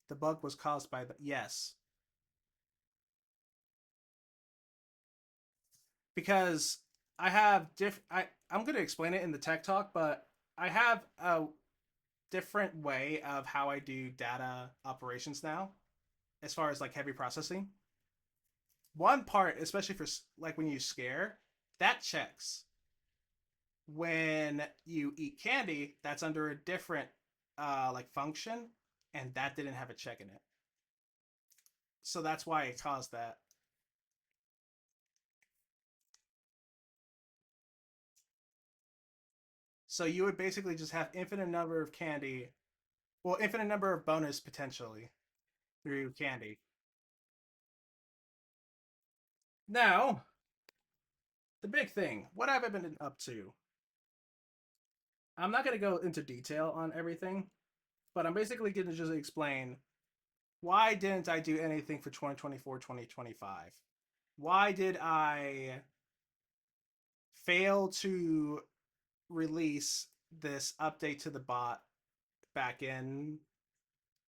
The bug was caused by the yes, because I have I'm going to explain it in the tech talk, but I have a different way of how I do data operations now, as far as like heavy processing. One part, especially for like when you scare, that checks. When you eat candy, that's under a different like function, and that didn't have a check in it. So that's why it caused that. So you would basically just have infinite number of candy, well, infinite number of bonus potentially through candy. Now, the big thing. What have I been up to? I'm not going to go into detail on everything, but I'm basically going to just explain why didn't I do anything for 2024, 2025? Why did I fail to release this update to the bot back in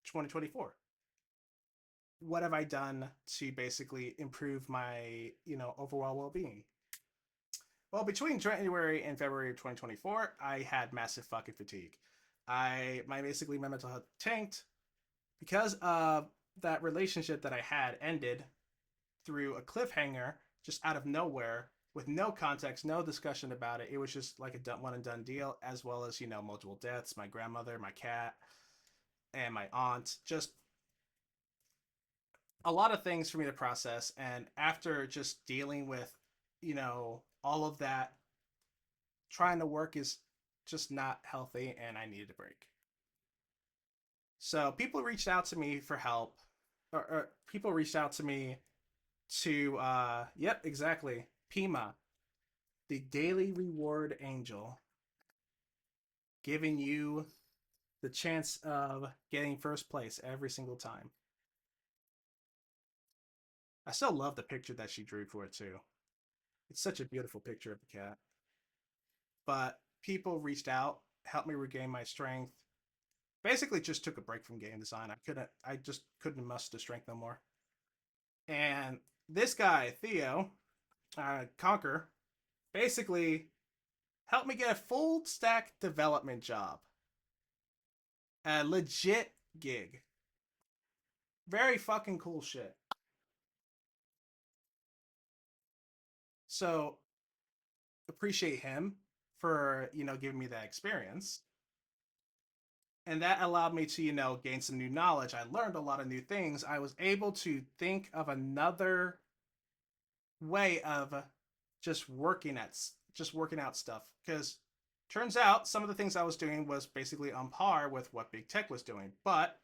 2024? What have I done to basically improve my, overall well-being? Well, between January and February of 2024, I had massive fucking fatigue. My mental health tanked because of that relationship that I had ended through a cliffhanger just out of nowhere with no context, no discussion about it. It was just like a one and done deal, as well as, multiple deaths, my grandmother, my cat, and my aunt. Just a lot of things for me to process. And after just dealing with, all of that, trying to work is just not healthy, and I needed a break. So people reached out to me for help, or people reached out to me to, yep, exactly, Pima, the daily reward angel, giving you the chance of getting first place every single time. I still love the picture that she drew for it too. It's such a beautiful picture of the cat. But people reached out, helped me regain my strength. Basically, just took a break from game design. I just couldn't muster strength no more. And this guy, Theo, Conquer, basically helped me get a full stack development job, a legit gig. Very fucking cool shit. So appreciate him for giving me that experience, and that allowed me to gain some new knowledge. I learned a lot of new things. I was able to think of another way of just working out stuff, because turns out some of the things I was doing was basically on par with what big tech was doing, but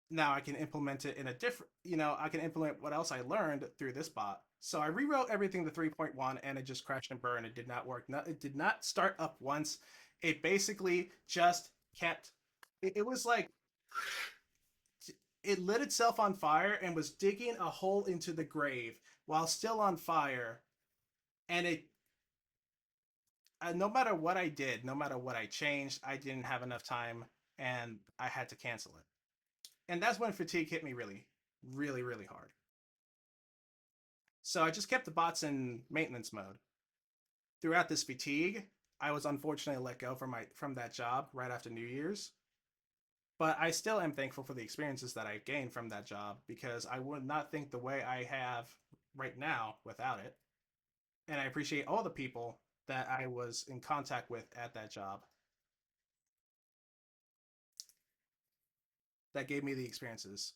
now I can implement it in a different, I can implement what else I learned through this bot. So I rewrote everything to 3.1, and it just crashed and burned. It did not work. It did not start up once. It basically just kept, it was like, it lit itself on fire and was digging a hole into the grave while still on fire. And no matter what I did, no matter what I changed, I didn't have enough time, and I had to cancel it. And that's when fatigue hit me really, really, really hard. So I just kept the bots in maintenance mode. Throughout this fatigue, I was unfortunately let go from that job right after New Year's. But I still am thankful for the experiences that I gained from that job because I would not think the way I have right now without it. And I appreciate all the people that I was in contact with at that job that gave me the experiences.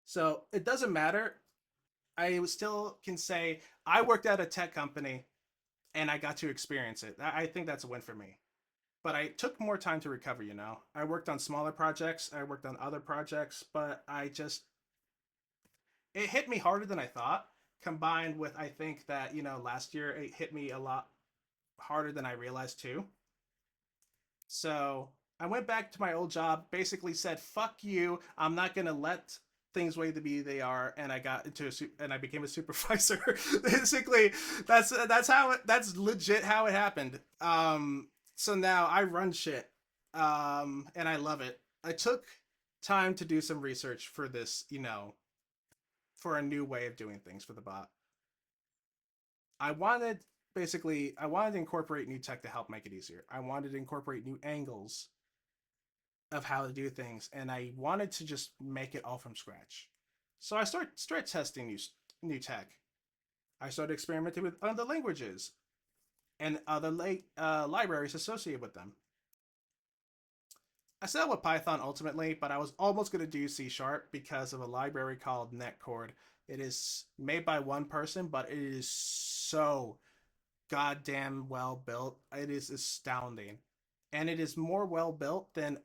So it doesn't matter. I still can say I worked at a tech company and I got to experience it. I think that's a win for me. But I took more time to recover, you know. I worked on smaller projects, I worked on other projects, but it hit me harder than I thought, combined with I think that, last year it hit me a lot harder than I realized too. So I went back to my old job, basically said, fuck you, I'm not gonna let things way to be they are, and I became a supervisor. Basically, that's legit how it happened. So now I run shit. And I love it. I took time to do some research for this, for a new way of doing things for the bot. I wanted I wanted to incorporate new tech to help make it easier. I wanted to incorporate new angles of how to do things, and I wanted to just make it all from scratch. So I start testing new tech. I started experimenting with other languages and other libraries associated with them. I settled with Python ultimately, but I was almost going to do C Sharp because of a library called Netcord. It is made by one person, but it is so goddamn well built. It is astounding. And it is more well built than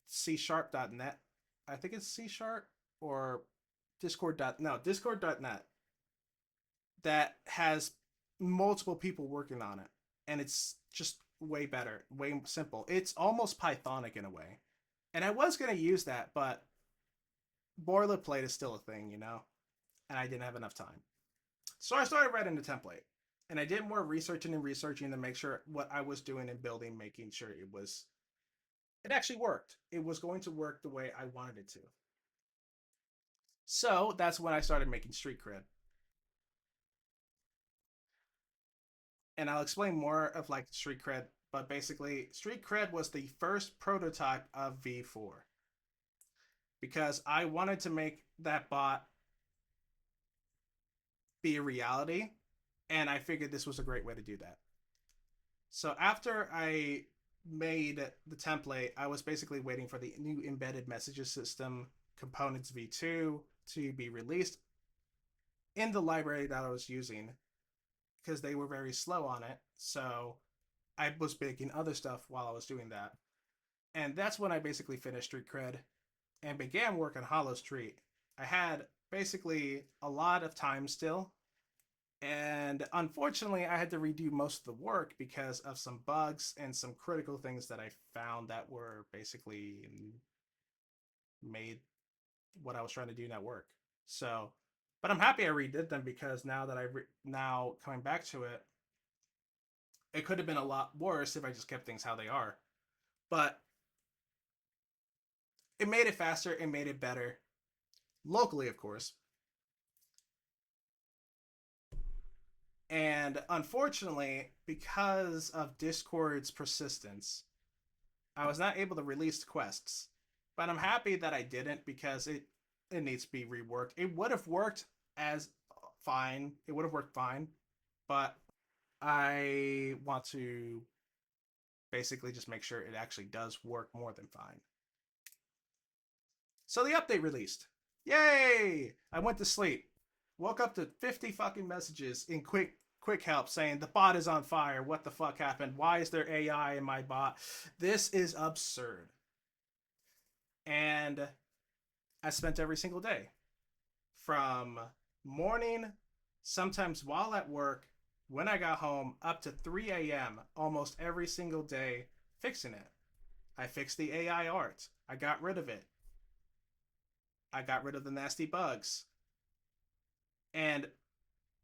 C Sharp.net. I think it's C Sharp or Discord.net that has multiple people working on it. And it's just way better, way simple. It's almost Pythonic in a way. And I was going to use that, but boilerplate is still a thing, And I didn't have enough time. So I started writing the template. And I did more researching to make sure what I was doing and building, making sure it actually worked. It was going to work the way I wanted it to. So that's when I started making Street Cred. And I'll explain more of like Street Cred, but basically, Street Cred was the first prototype of V4 because I wanted to make that bot be a reality, and I figured this was a great way to do that. So after I made the template, I was basically waiting for the new embedded messages system components V2 to be released in the library that I was using because they were very slow on it. So I was making other stuff while I was doing that. And that's when I basically finished Street Cred and began work on Hallowstreat. I had basically a lot of time still. And unfortunately, I had to redo most of the work because of some bugs and some critical things that I found that were basically made what I was trying to do not work. So, but I'm happy I redid them because now that now coming back to it, it could have been a lot worse if I just kept things how they are. But it made it faster, it made it better. Locally, of course. And unfortunately, because of Discord's persistence, I was not able to release quests. But I'm happy that I didn't because it needs to be reworked. It would have worked as fine. It would have worked fine, but I want to basically just make sure it actually does work more than fine. So the update released. Yay! I went to sleep. Woke up to 50 fucking messages in quick help saying the bot is on fire. What the fuck happened? Why is there AI in my bot? This is absurd. And I spent every single day from morning, sometimes while at work, when I got home, up to 3 a.m. almost every single day fixing it. I fixed the AI art. I got rid of it. I got rid of the nasty bugs. And,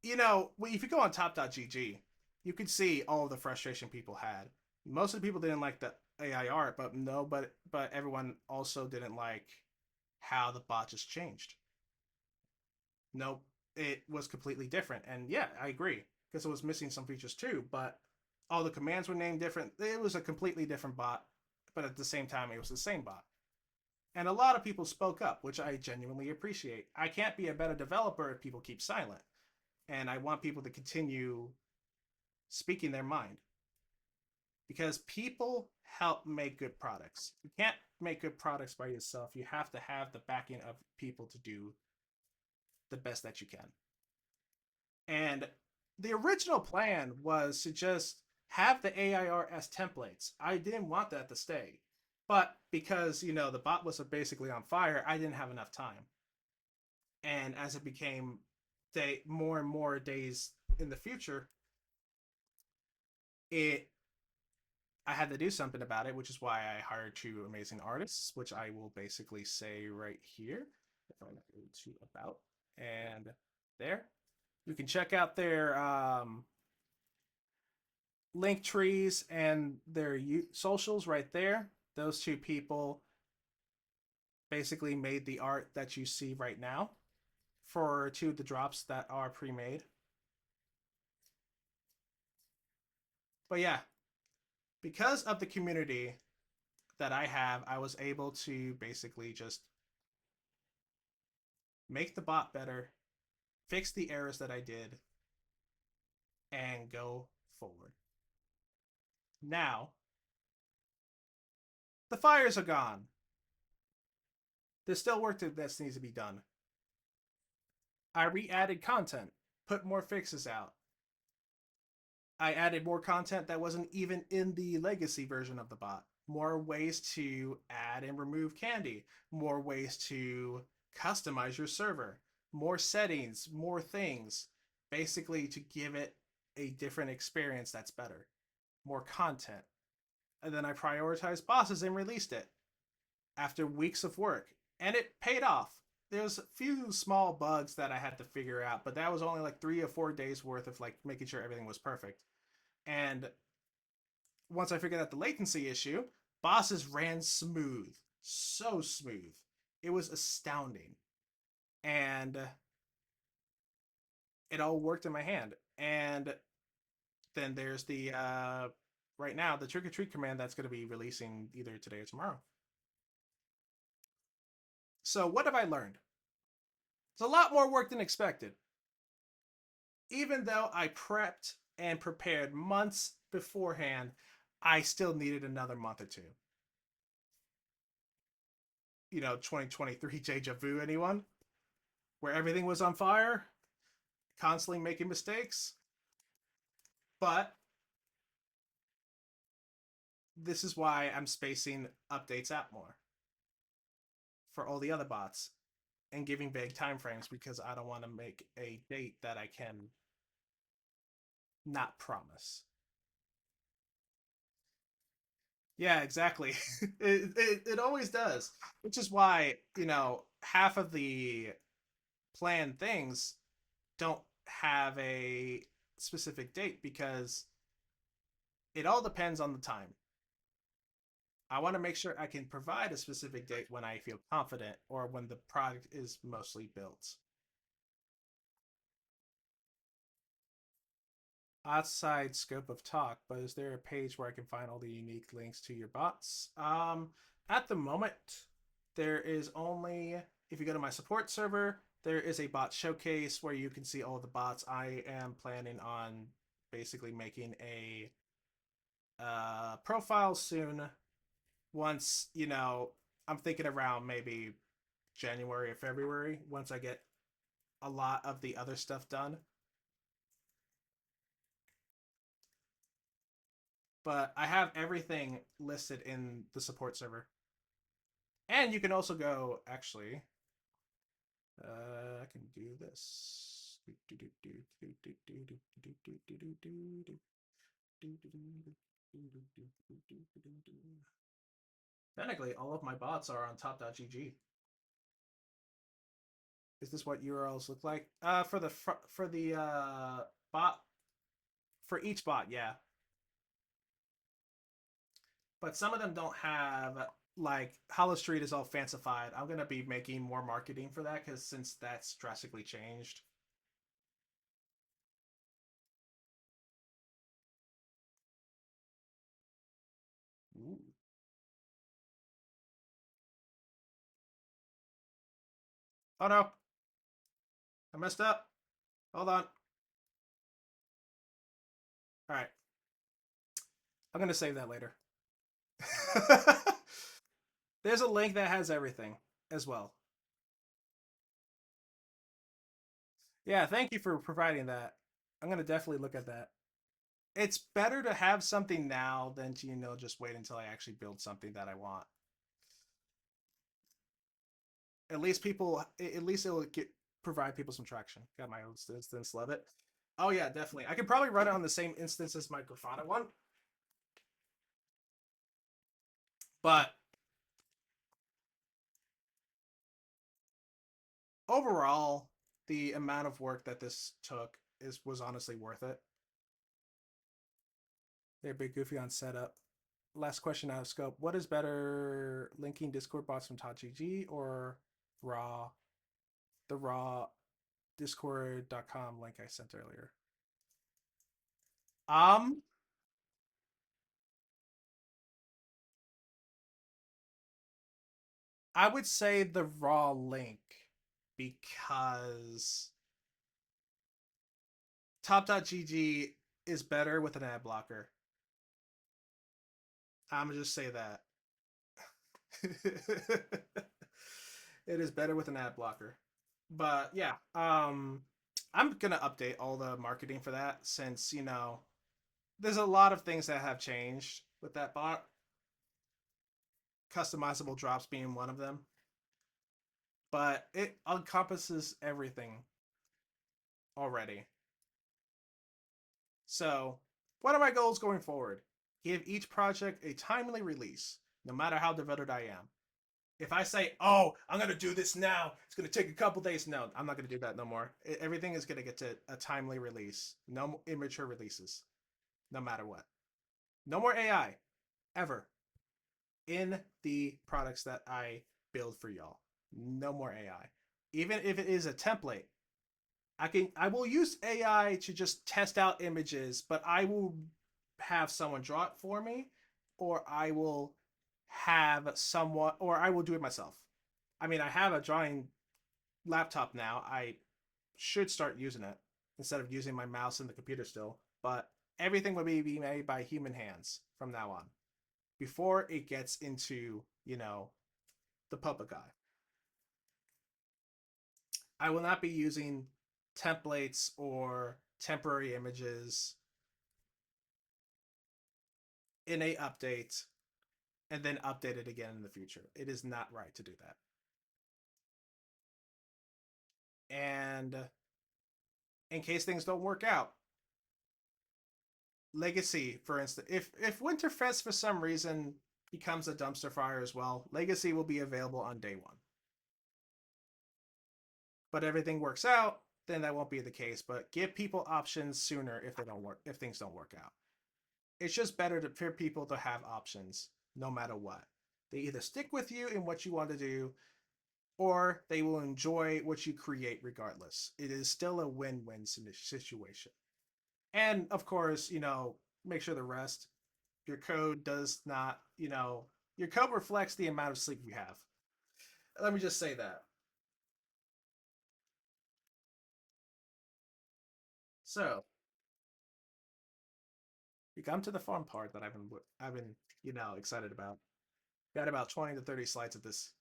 if you go on top.gg, you could see all of the frustration people had. Most of the people didn't like the AI art, but everyone also didn't like how the bot just changed. Nope, it was completely different. And yeah, I agree because it was missing some features too, but all the commands were named different. It was a completely different bot, but at the same time, it was the same bot. And a lot of people spoke up, which I genuinely appreciate. I can't be a better developer if people keep silent. And I want people to continue speaking their mind because people help make good products. You can't make good products by yourself. You have to have the backing of people to do the best that you can. And the original plan was to just have the AIR as templates. I didn't want that to stay. But because, the bot was basically on fire, I didn't have enough time. And as it became more and more days in the future, it I had to do something about it, which is why I hired two amazing artists, which I will basically say right here. If I go to about and there, you can check out their link trees and their socials right there. Those two people basically made the art that you see right now for two of the drops that are pre-made. But yeah, because of the community that I have, I was able to basically just make the bot better, fix the errors that I did, and go forward. Now, the fires are gone. There's still work that needs to be done. I re-added content, put more fixes out. I added more content that wasn't even in the legacy version of the bot. More ways to add and remove candy. More ways to customize your server. More settings, more things. Basically, to give it a different experience that's better. More content. And then I prioritized bosses and released it after weeks of work. And it paid off. There's a few small bugs that I had to figure out, but that was only like 3 or 4 days worth of like making sure everything was perfect. And once I figured out the latency issue, bosses ran smooth. So smooth. It was astounding. And it all worked in my hand. And then there's the right now the trick or treat command that's going to be releasing either today or tomorrow. So what have I learned? It's a lot more work than expected. Even though I prepped and prepared months beforehand, I still needed another month or two. 2023 deja vu, anyone? Where everything was on fire, constantly making mistakes. But this is why I'm spacing updates out more for all the other bots and giving vague timeframes because I don't want to make a date that I can not promise. Yeah, exactly. It always does, which is why, half of the planned things don't have a specific date because it all depends on the time. I want to make sure I can provide a specific date when I feel confident or when the product is mostly built. Outside scope of talk, but is there a page where I can find all the unique links to your bots? At the moment, there is only, if you go to my support server, there is a bot showcase where you can see all the bots. I am planning on basically making a profile soon. Once, I'm thinking around maybe January or February, once I get a lot of the other stuff done. But I have everything listed in the support server. And you can also go, actually, I can do this. Technically, all of my bots are on top.gg. Is this what URLs look like? For the bot, for each bot, yeah. But some of them don't have like Hallowstreat is all fancified. I'm gonna be making more marketing for that because since that's drastically changed. Ooh. Oh no, I messed up. Hold on. All right, I'm gonna save that later. There's a link that has everything as well. Yeah, thank you for providing that. I'm gonna definitely look at that. It's better to have something now than to just wait until I actually build something that I want. At least people, at least it'll provide people some traction. Got my own instance, love it. Oh yeah, definitely. I could probably run it on the same instance as my Grafana one, but overall, the amount of work that this took is was honestly worth it. They're a bit goofy on setup. Last question out of scope. What is better, linking Discord bots from TodGG or raw the raw discord.com link I sent earlier? Um, I would say the raw link because top.gg is better with an ad blocker. I'm gonna just say that. It is better with an ad blocker. But yeah, I'm gonna update all the marketing for that since there's a lot of things that have changed with that bot. Customizable drops being one of them, but it encompasses everything already. So, what are my goals going forward? Give each project a timely release, no matter how devoted I am. If I say, "Oh, I'm gonna do this now," it's gonna take a couple days. No, I'm not gonna do that no more. Everything is gonna get to a timely release. No immature releases, no matter what. No more AI ever in the products that I build for y'all. No more AI. Even if it is a template, I will use AI to just test out images, but I will have someone draw it for me, or I will have someone, or I will do it myself. I mean, I have a drawing laptop now. I should start using it instead of using my mouse and the computer still. But everything will be made by human hands from now on before it gets into, the public eye. I will not be using templates or temporary images in a update and then update it again in the future. It is not right to do that. And in case things don't work out, Legacy, for instance, if Winterfest for some reason becomes a dumpster fire as well, Legacy will be available on day one. But everything works out, then that won't be the case. But give people options sooner if they don't work if things don't work out. It's just better for people to have options no matter what. They either stick with you in what you want to do, or they will enjoy what you create regardless. It is still a win-win situation. And of course, make sure the rest your code does not, your code reflects the amount of sleep you have. Let me just say that. So, you come to the fun part that I've been, excited about. Got about 20 to 30 slides of this.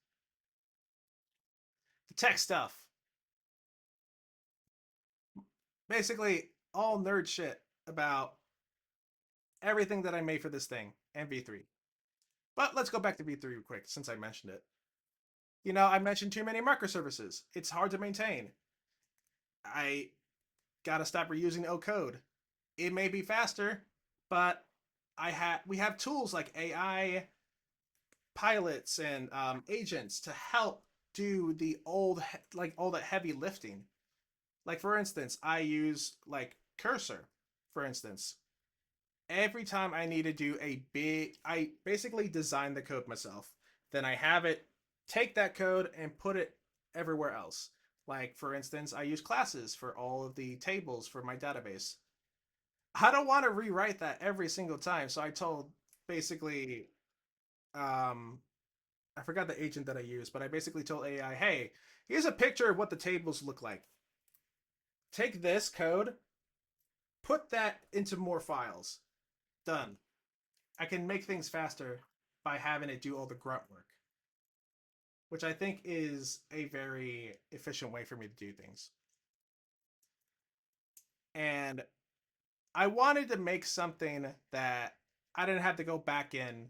The tech stuff. Basically, all nerd shit about everything that I made for this thing and V3. But let's go back to V3 real quick since I mentioned it. I mentioned too many microservices. It's hard to maintain. I gotta stop reusing O code. It may be faster, but we have tools like AI pilots and agents to help do the like all that heavy lifting. Like for instance, I use like Cursor, for instance. Every time I need to do I basically design the code myself then I have it take that code and put it everywhere else. Like, for instance, I use classes for all of the tables for my database. I don't want to rewrite that every single time. So I told basically, um, I forgot the agent that I used, but I basically told AI, hey, here's a picture of what the tables look like. Take this code, put that into more files. Done. I can make things faster by having it do all the grunt work, which I think is a very efficient way for me to do things. And I wanted to make something that I didn't have to go back in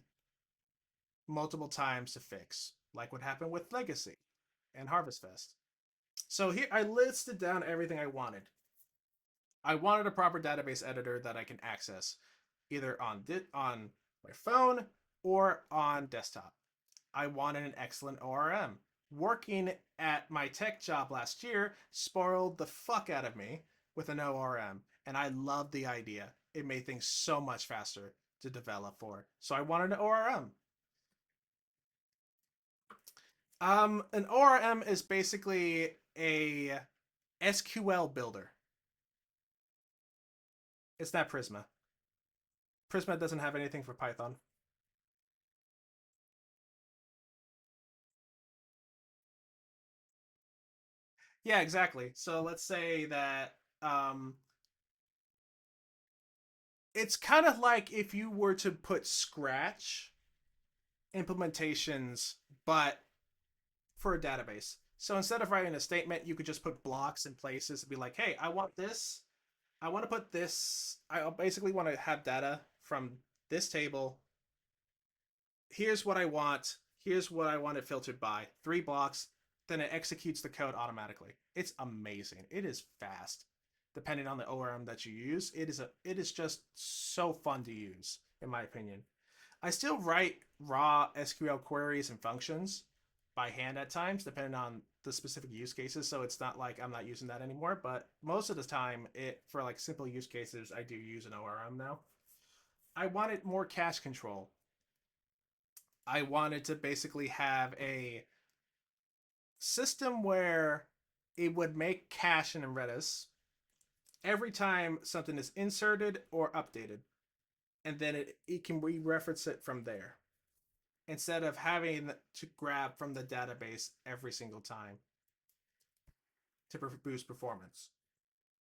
multiple times to fix, like what happened with Legacy and Harvestfest. So here I listed down everything I wanted. I wanted a proper database editor that I can access either on my phone or on desktop. I wanted an excellent ORM. Working at my tech job last year spoiled the fuck out of me with an ORM, and I loved the idea. It made things so much faster to develop for. So I wanted an ORM. An ORM is basically a SQL builder. It's not Prisma. Prisma doesn't have anything for Python. Yeah, exactly. So let's say that it's kind of like if you were to put Scratch implementations, but for a database. So instead of writing a statement, you could just put blocks in places and be like, hey, I want this. I want to put this. I basically want to have data from this table. Here's what I want. Here's what I want it filtered by. 3 blocks. Then it executes the code automatically. It's amazing. It is fast. Depending on the ORM that you use, it is just so fun to use, in my opinion. I still write raw SQL queries and functions by hand at times, depending on the specific use cases. So it's not like I'm not using that anymore. But most of the time, it for like simple use cases, I do use an ORM now. I wanted more cache control. I wanted to basically have a system where it would make cache in Redis every time something is inserted or updated, and then it can re-reference it from there instead of having to grab from the database every single time to boost performance.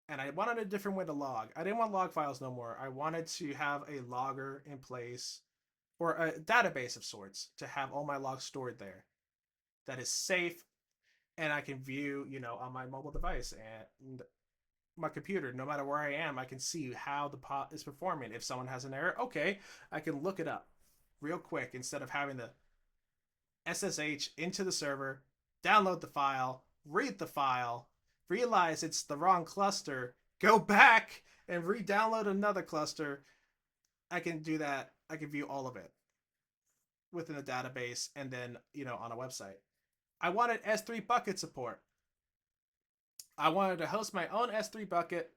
And I wanted a different way to log. I didn't want log files no more. I wanted to have a logger in place or a database of sorts to have all my logs stored there that is safe and I can view, on my mobile device and my computer, no matter where I am, I can see how the pot is performing. If someone has an error, okay, I can look it up real quick instead of having to SSH into the server, download the file, read the file, realize it's the wrong cluster, go back and re-download another cluster. I can do that. I can view all of it within a database and then, on a website. I wanted S3 bucket support. I wanted to host my own S3 bucket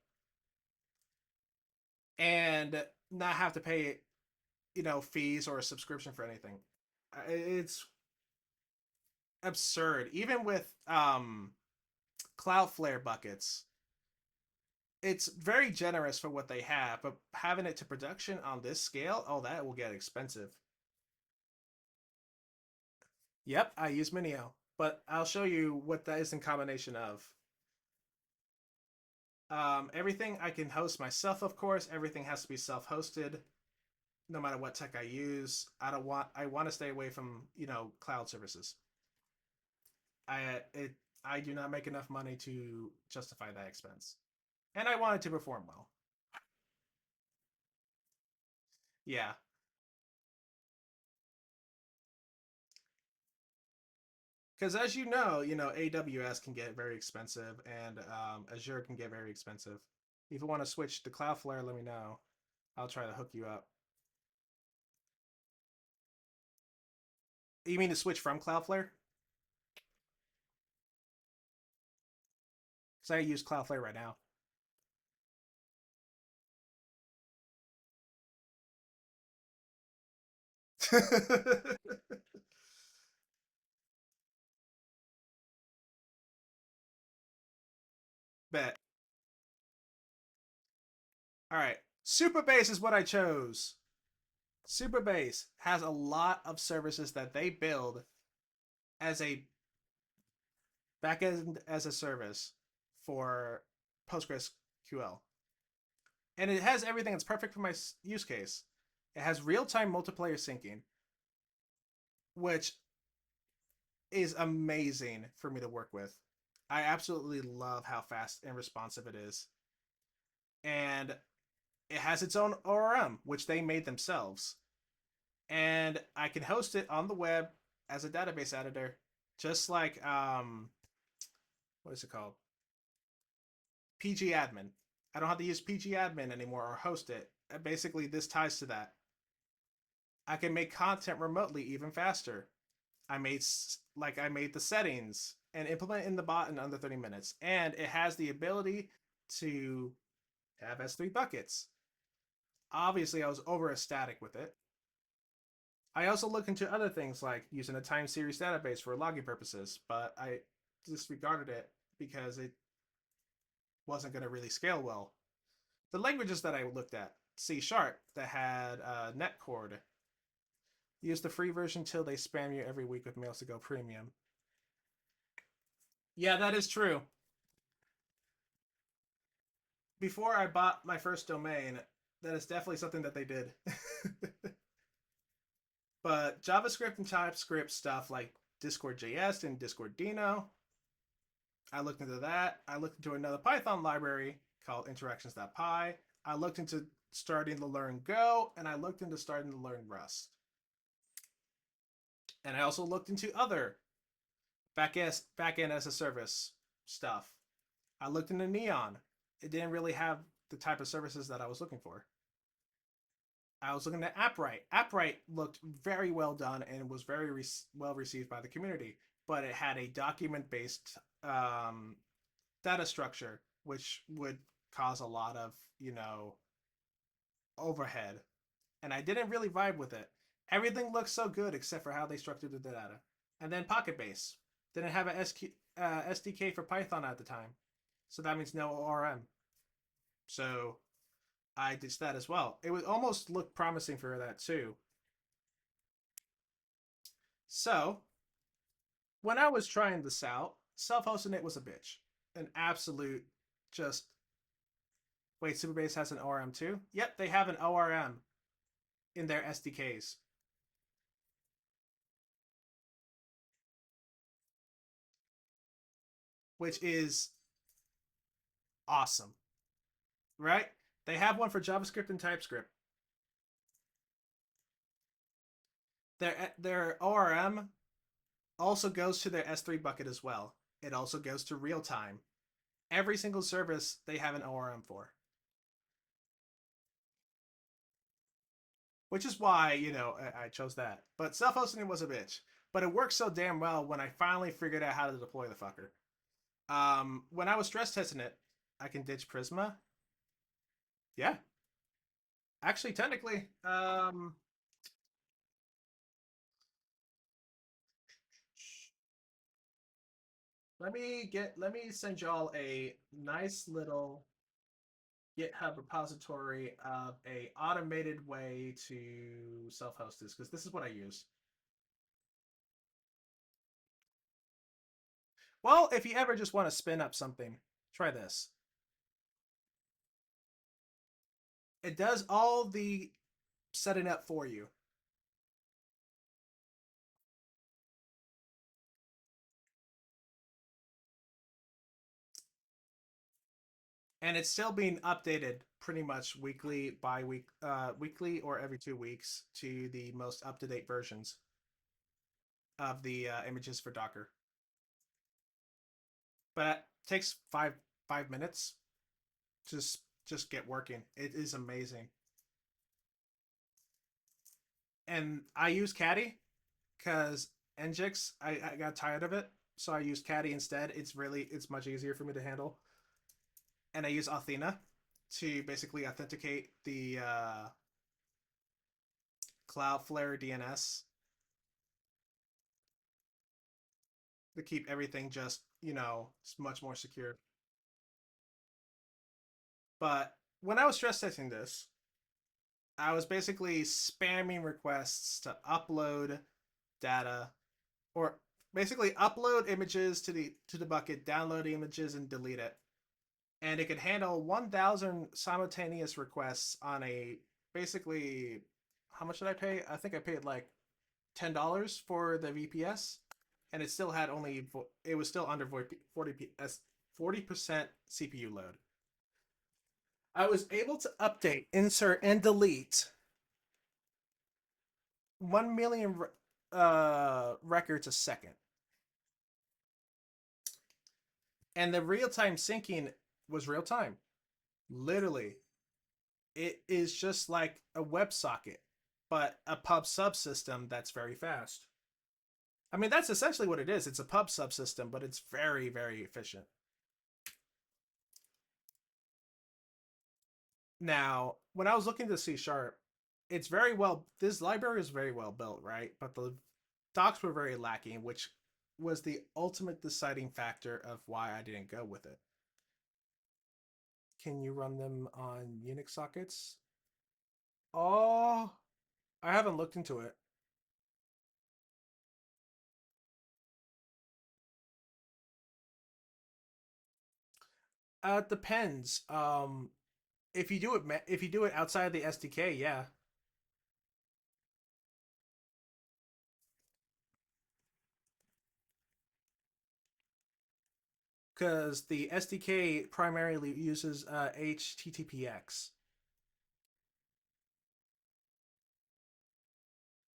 and not have to pay, fees or a subscription for anything. It's absurd. Even with Cloudflare buckets, it's very generous for what they have, but having it to production on this scale, oh, that will get expensive. Yep, I use Minio, but I'll show you what that is in combination of. Everything I can host myself, of course. Everything has to be self-hosted, no matter what tech I use. I want to stay away from cloud services. I do not make enough money to justify that expense, and I want it to perform well. Yeah, because as AWS can get very expensive, and Azure can get very expensive. If you want to switch to Cloudflare, let me know. I'll try to hook you up. You mean to switch from Cloudflare? Because I use Cloudflare right now. Bet. All right. Supabase is what I chose. Supabase has a lot of services that they build as a backend as a service for PostgreSQL. And it has everything that's perfect for my use case. It has real-time multiplayer syncing, which is amazing for me to work with. I absolutely love how fast and responsive it is. And it has its own ORM, which they made themselves. And I can host it on the web as a database editor, just like what is it called? PG Admin. I don't have to use PG Admin anymore or host it. Basically, this ties to that. I can make content remotely even faster. I made the settings and implement in the bot in under 30 minutes, and it has the ability to have S3 buckets. Obviously, I was over ecstatic with it. I also looked into other things like using a time series database for logging purposes, but I disregarded it because it wasn't going to really scale well. The languages that I looked at, C Sharp, that had netcord. Use the free version till they spam you every week with mails to go premium. Yeah, that is true. Before I bought my first domain, that is definitely something that they did. But JavaScript and TypeScript stuff like Discord.js and Discord Dino, I looked into that. I looked into another Python library called interactions.py. I looked into starting to learn Go, and I looked into starting to learn Rust. And I also looked into other backend as a service stuff. I looked into Neon. It didn't really have the type of services that I was looking for. I was looking at AppWrite. AppWrite looked very well done and was very well received by the community, but it had a document based data structure, which would cause a lot of, overhead. And I didn't really vibe with it. Everything looked so good except for how they structured the data. And then PocketBase didn't have an SDK for Python at the time, so that means no ORM. So I did that as well. It would almost look promising for that too. So when I was trying this out, self-hosting it was a bitch. An absolute just wait, Supabase has an ORM too? Yep, they have an ORM in their SDKs. Which is awesome. Right? They have one for JavaScript and TypeScript. Their ORM also goes to their S3 bucket as well. It also goes to real time. Every single service they have an ORM for. Which is why, I chose that. But self-hosting was a bitch. But it worked so damn well when I finally figured out how to deploy the fucker. When I was stress testing it, I can ditch Prisma. Yeah. Actually, technically, let me send y'all a nice little GitHub repository of a automated way to self-host this because this is what I use. Well, if you ever just want to spin up something, try this. It does all the setting up for you. And it's still being updated pretty much weekly or every 2 weeks to the most up-to-date versions of the images for Docker. But it takes 5 minutes to just get working. It is amazing. And I use Caddy because Nginx, I got tired of it, so I use Caddy instead. It's much easier for me to handle. And I use Athena to basically authenticate the Cloudflare DNS to keep everything just much more secure. But when I was stress testing this, I was basically spamming requests to upload data, or basically upload images to the bucket, download images, and delete it. And it could handle 1,000 simultaneous requests on a basically, how much did I pay? I think I paid like $10 for the VPS, and it still had only it was still under 40% CPU load. I was able to update, insert, and delete 1 million records a second, and the real time syncing was real time. Literally, it is just like a WebSocket, but a pub subsystem that's very fast. I mean, that's essentially what it is. It's a pub subsystem, but it's very, very efficient. Now, when I was looking to C sharp, it's very well, this library is very well built, right? But the docs were very lacking, which was the ultimate deciding factor of why I didn't go with it. Can you run them on Unix sockets? Oh, I haven't looked into it. It depends. If you do it outside the SDK, yeah, because the SDK primarily uses HTTPX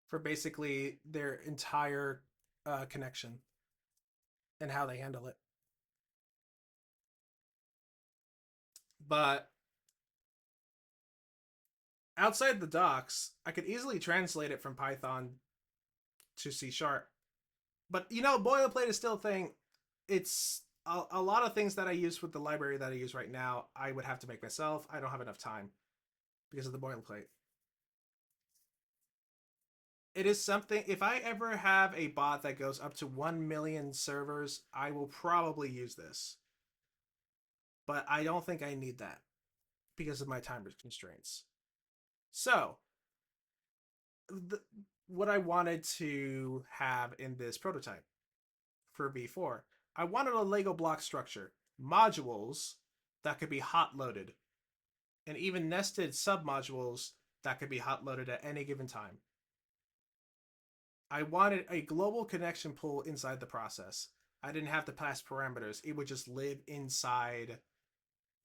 for basically their entire connection and how they handle it. But outside the docs, I could easily translate it from Python to C sharp. But boilerplate is still a thing. It's a lot of things that I use with the library that I use right now, I would have to make myself. I don't have enough time because of the boilerplate. It is something, if I ever have a bot that goes up to 1 million servers, I will probably use this. But I don't think I need that because of my time constraints. So, the, what I wanted to have in this prototype for V4, I wanted a Lego block structure, modules that could be hot loaded, and even nested submodules that could be hot loaded at any given time. I wanted a global connection pool inside the process. I didn't have to pass parameters. It would just live inside.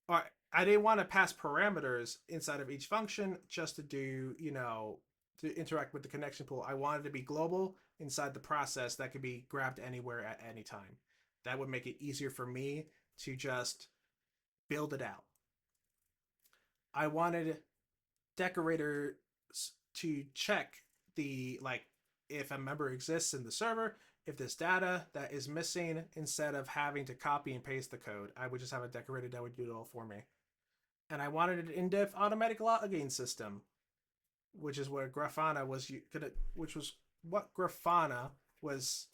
Or I didn't want to pass parameters inside of each function just to do, to interact with the connection pool. I wanted to be global inside the process that could be grabbed anywhere at any time. That would make it easier for me to just build it out. I wanted decorators to check the if a member exists in the server, if there's data that is missing, instead of having to copy and paste the code, I would just have a decorator that would do it all for me. And I wanted an in-depth automatic logging system, which is where Grafana was which was what Grafana was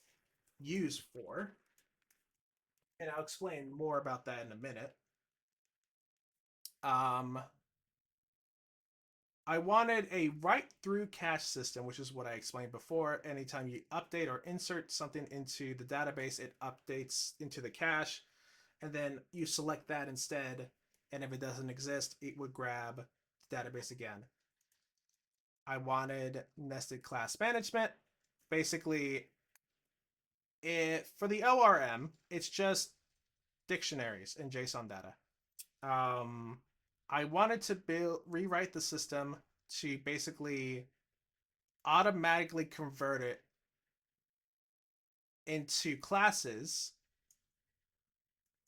used for. And I'll explain more about that in a minute. Um, I wanted a write through cache system, which is what I explained before. Anytime you update or insert something into the database, it updates into the cache, and then you select that instead. And if it doesn't exist, it would grab the database again. I wanted nested class management. Basically, for the ORM, it's just dictionaries and JSON data. Um, I wanted to rewrite the system to basically automatically convert it into classes,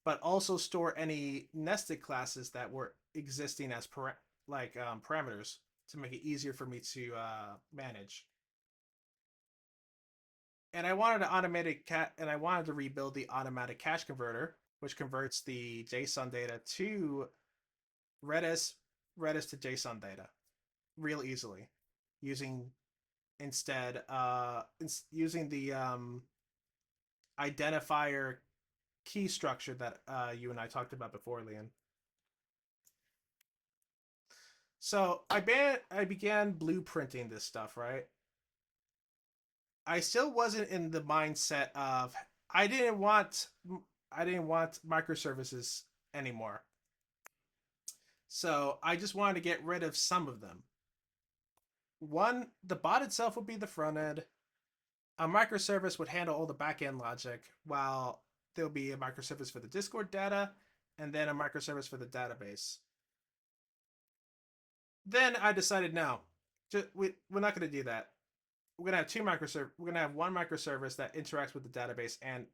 but also store any nested classes that were existing as parameters to make it easier for me to manage. And I wanted and I wanted to rebuild the automatic cache converter, which converts the JSON data to Redis, Redis to JSON data, real easily, using instead using the identifier key structure that you and I talked about before, Leon. So I began blueprinting this stuff, right? I still wasn't in the mindset of I didn't want I didn't want microservices anymore. So I just wanted to get rid of some of them. One, the bot itself would be the front end. A microservice would handle all the back end logic, while there'll be a microservice for the Discord data and then a microservice for the database. Then I decided no, we're not going to do that. We're going to have two microservices. We're going to have one microservice that interacts with the database and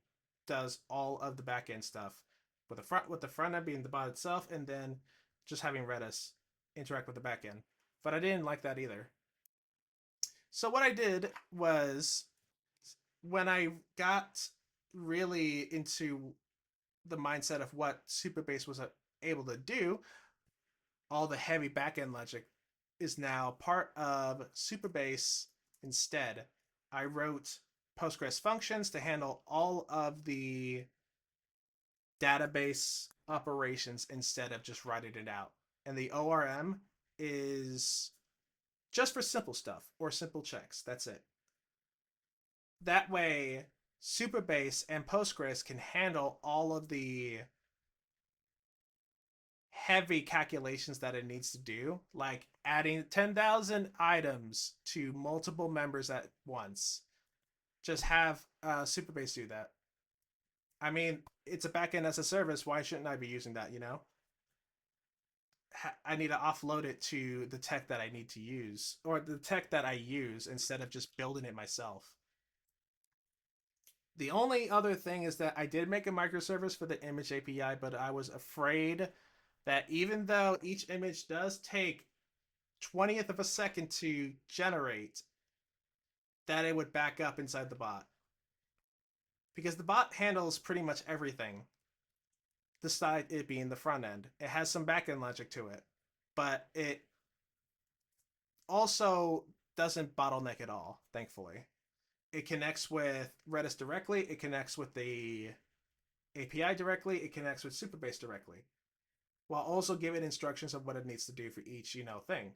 does all of the back end stuff, with the front end being the bot itself, and then just having Redis interact with the back end. But I didn't like that either. So what I did was, when I got really into the mindset of what Supabase was able to do, all the heavy backend logic is now part of Supabase instead. I wrote Postgres functions to handle all of the database operations instead of just writing it out. And the ORM is just for simple stuff or simple checks. That's it. That way, Supabase and Postgres can handle all of the heavy calculations that it needs to do, like adding 10,000 items to multiple members at once. Just have Supabase do that. I mean, it's a backend as a service. Why shouldn't I be using that? I need to offload it to the tech that I need to use, or the tech that I use, instead of just building it myself. The only other thing is that I did make a microservice for the image API, but I was afraid that even though each image does take 20th of a second to generate, that it would back up inside the bot. Because the bot handles pretty much everything, despite it being the front end. It has some back end logic to it, but it also doesn't bottleneck at all, thankfully. It connects with Redis directly, it connects with the API directly, it connects with Supabase directly, while also giving instructions of what it needs to do for each, thing.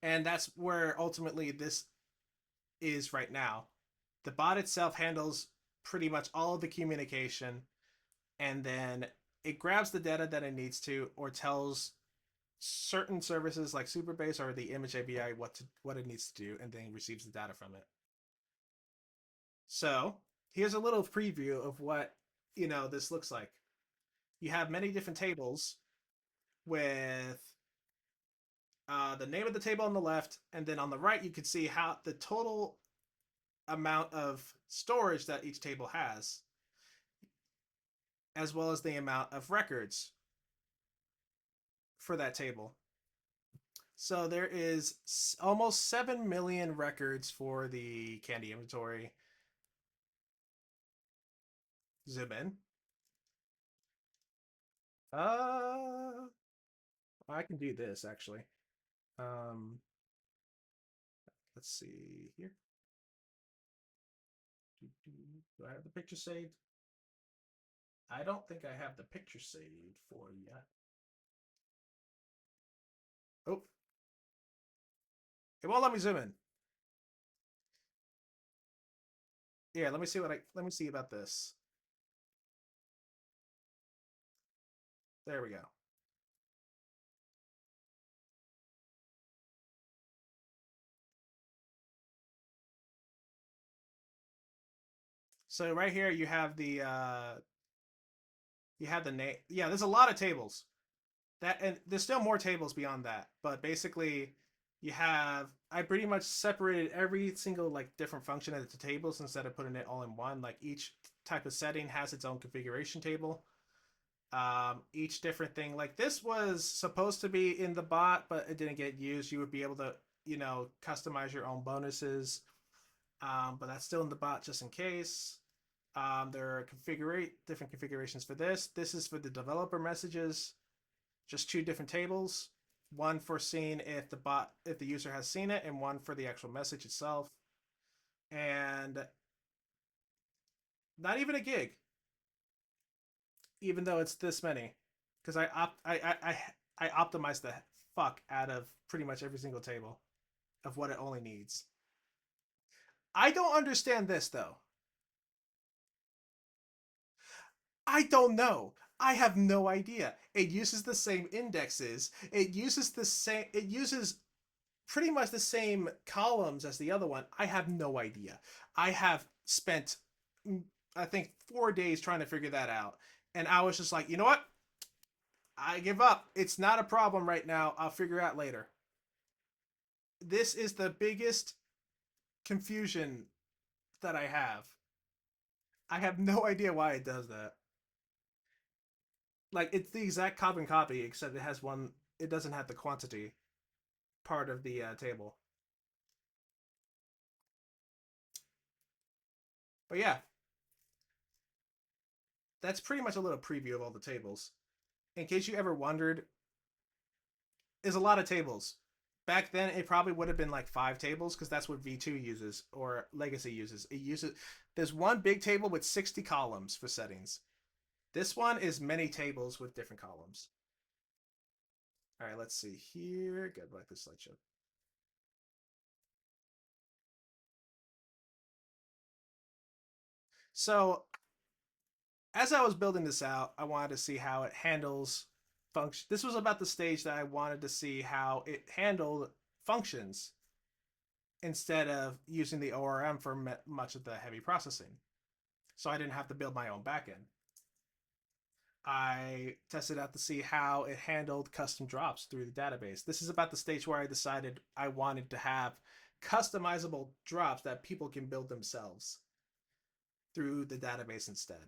And that's where ultimately this is right now. The bot itself handles pretty much all of the communication, and then it grabs the data that it needs to, or tells certain services like Supabase or the image API what it needs to do, and then receives the data from it. So here's a little preview of what this looks like. You have many different tables with the name of the table on the left, and then on the right you can see how the total amount of storage that each table has, as well as the amount of records for that table. So there is almost 7 million records for the candy inventory. Zoom in. I can do this actually. Um, let's see here. Do I have the picture saved? I don't think I have the picture saved for yet. Oh, it won't let me zoom in. Yeah, let me see about this. There we go. So right here you have the name. Yeah, there's a lot of tables. And there's still more tables beyond that, but basically I pretty much separated every single different function into tables instead of putting it all in one. Like each type of setting has its own configuration table. Each different thing, like this was supposed to be in the bot, but it didn't get used. You would be able to customize your own bonuses, but that's still in the bot just in case. There are different configurations for this. This is for the developer messages, just two different tables. One for seeing if the user has seen it, and one for the actual message itself. And not even a gig, even though it's this many, because I optimized the fuck out of pretty much every single table of what it only needs. I don't understand this though. I don't know. I have no idea. It uses the same indexes. It uses pretty much the same columns as the other one. I have no idea. I have spent I think 4 days trying to figure that out. And I was just like, "You know what? I give up. It's not a problem right now. I'll figure out later." This is the biggest confusion that I have. I have no idea why it does that. Like it's the exact carbon copy, except it has one. It doesn't have the quantity part of the table. But yeah, that's pretty much a little preview of all the tables. In case you ever wondered, there's a lot of tables. Back then, it probably would have been like 5 tables because that's what V2 uses or Legacy uses. It uses there's one big table with 60 columns for settings. This one is many tables with different columns. All right, let's see here. Get back to slideshow. So as I was building this out, I wanted to see how it handles function. This was about the stage that I wanted to see how it handled functions instead of using the ORM for much of the heavy processing. So I didn't have to build my own backend. I tested out to see how it handled custom drops through the database. This is about the stage where I decided I wanted to have customizable drops that people can build themselves through the database instead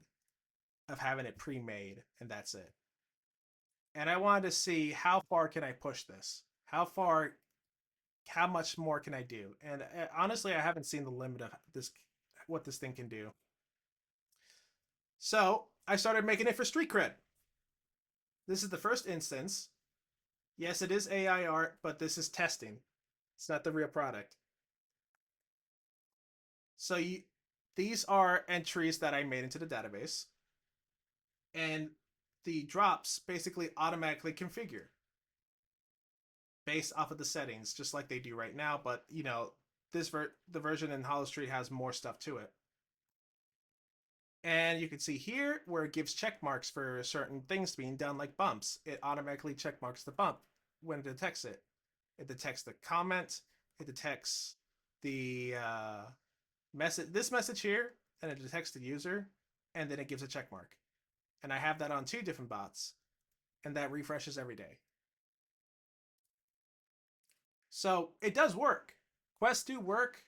of having it pre-made and that's it. And I wanted to see how far can I push this? How much more can I do? And honestly, I haven't seen the limit of this what this thing can do. So I started making it for Street Cred. This is the first instance. Yes, it is AI art, but this is testing. It's not the real product. So these are entries that I made into the database, and the drops basically automatically configure based off of the settings, just like they do right now. But you know, the version in Hallowstreat has more stuff to it. And you can see here where it gives check marks for certain things being done, like bumps. It automatically check marks the bump when it detects it. It detects the comment. It detects the this message here, and it detects the user, and then it gives a check mark. And I have that on 2 different bots, and that refreshes every day. So it does work. Quests do work.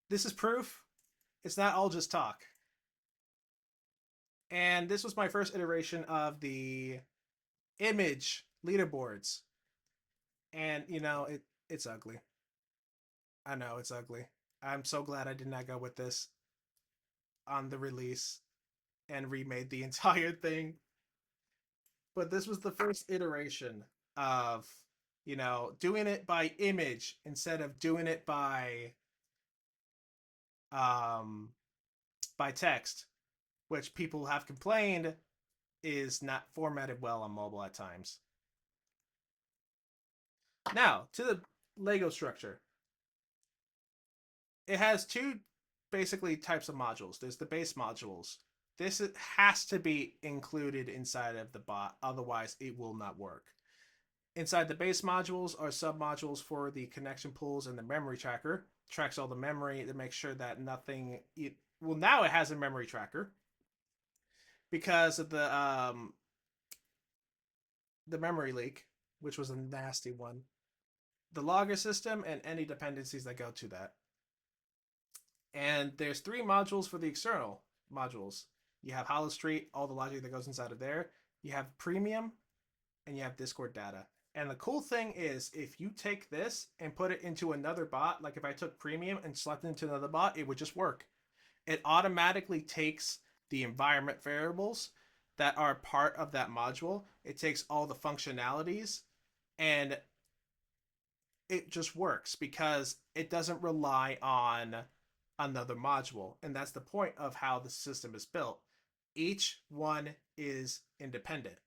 This is proof. It's not all just talk. And this was my first iteration of the image leaderboards. And you know, it's ugly. I know it's ugly. I'm so glad I did not go with this on the release and remade the entire thing. But this was the first iteration of, you know, doing it by image instead of doing it um by text, which people have complained is not formatted well on mobile at times. Now, to the Lego structure. It has 2 basically types of modules. There's the base modules. This has to be included inside of the bot, otherwise it will not work. Inside the base modules are submodules for the connection pools and the memory tracker. Tracks all the memory to make sure that nothing. Well, now it has a memory tracker because of the memory leak, which was a nasty one. The logger system and any dependencies that go to that. And there's 3 modules for the external modules. You have Hallowstreat, all the logic that goes inside of there. You have Premium, and you have Discord data. And the cool thing is, if you take this and put it into another bot, like if I took Premium and slapped it into another bot, it would just work. It automatically takes the environment variables that are part of that module. It takes all the functionalities, and it just works because it doesn't rely on another module. And that's the point of how the system is built. Each one is independent.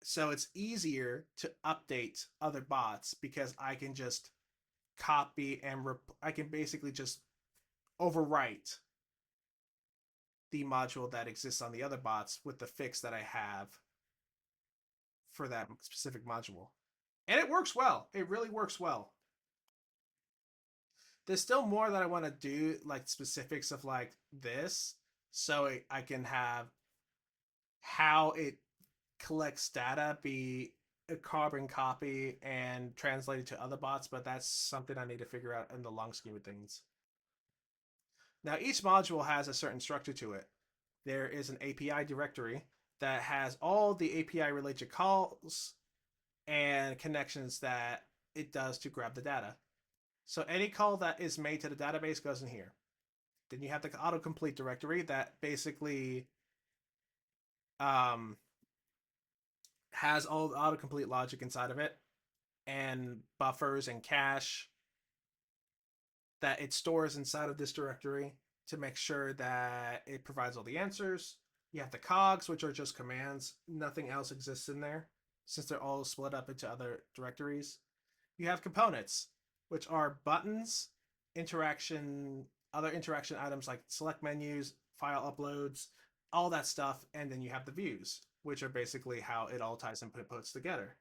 So it's easier to update other bots because I can just copy and I can basically just overwrite the module that exists on the other bots with the fix that I have for that specific module. And it works well. It really works well. There's still more that I want to do, like specifics of like this, so I can have how it collects data be a carbon copy and translate it to other bots, but that's something I need to figure out in the long scheme of things. Now, each module has a certain structure to it. There is an API directory that has all the API related calls and connections that it does to grab the data. So any call that is made to the database goes in here. Then you have the autocomplete directory that basically um, has all the autocomplete logic inside of it and buffers and cache that it stores inside of this directory to make sure that it provides all the answers. You have the cogs, which are just commands. Nothing else exists in there since they're all split up into other directories. You have components, which are buttons, other interaction items like select menus, file uploads, all that stuff. And then you have the views, which are basically how it all ties and puts together.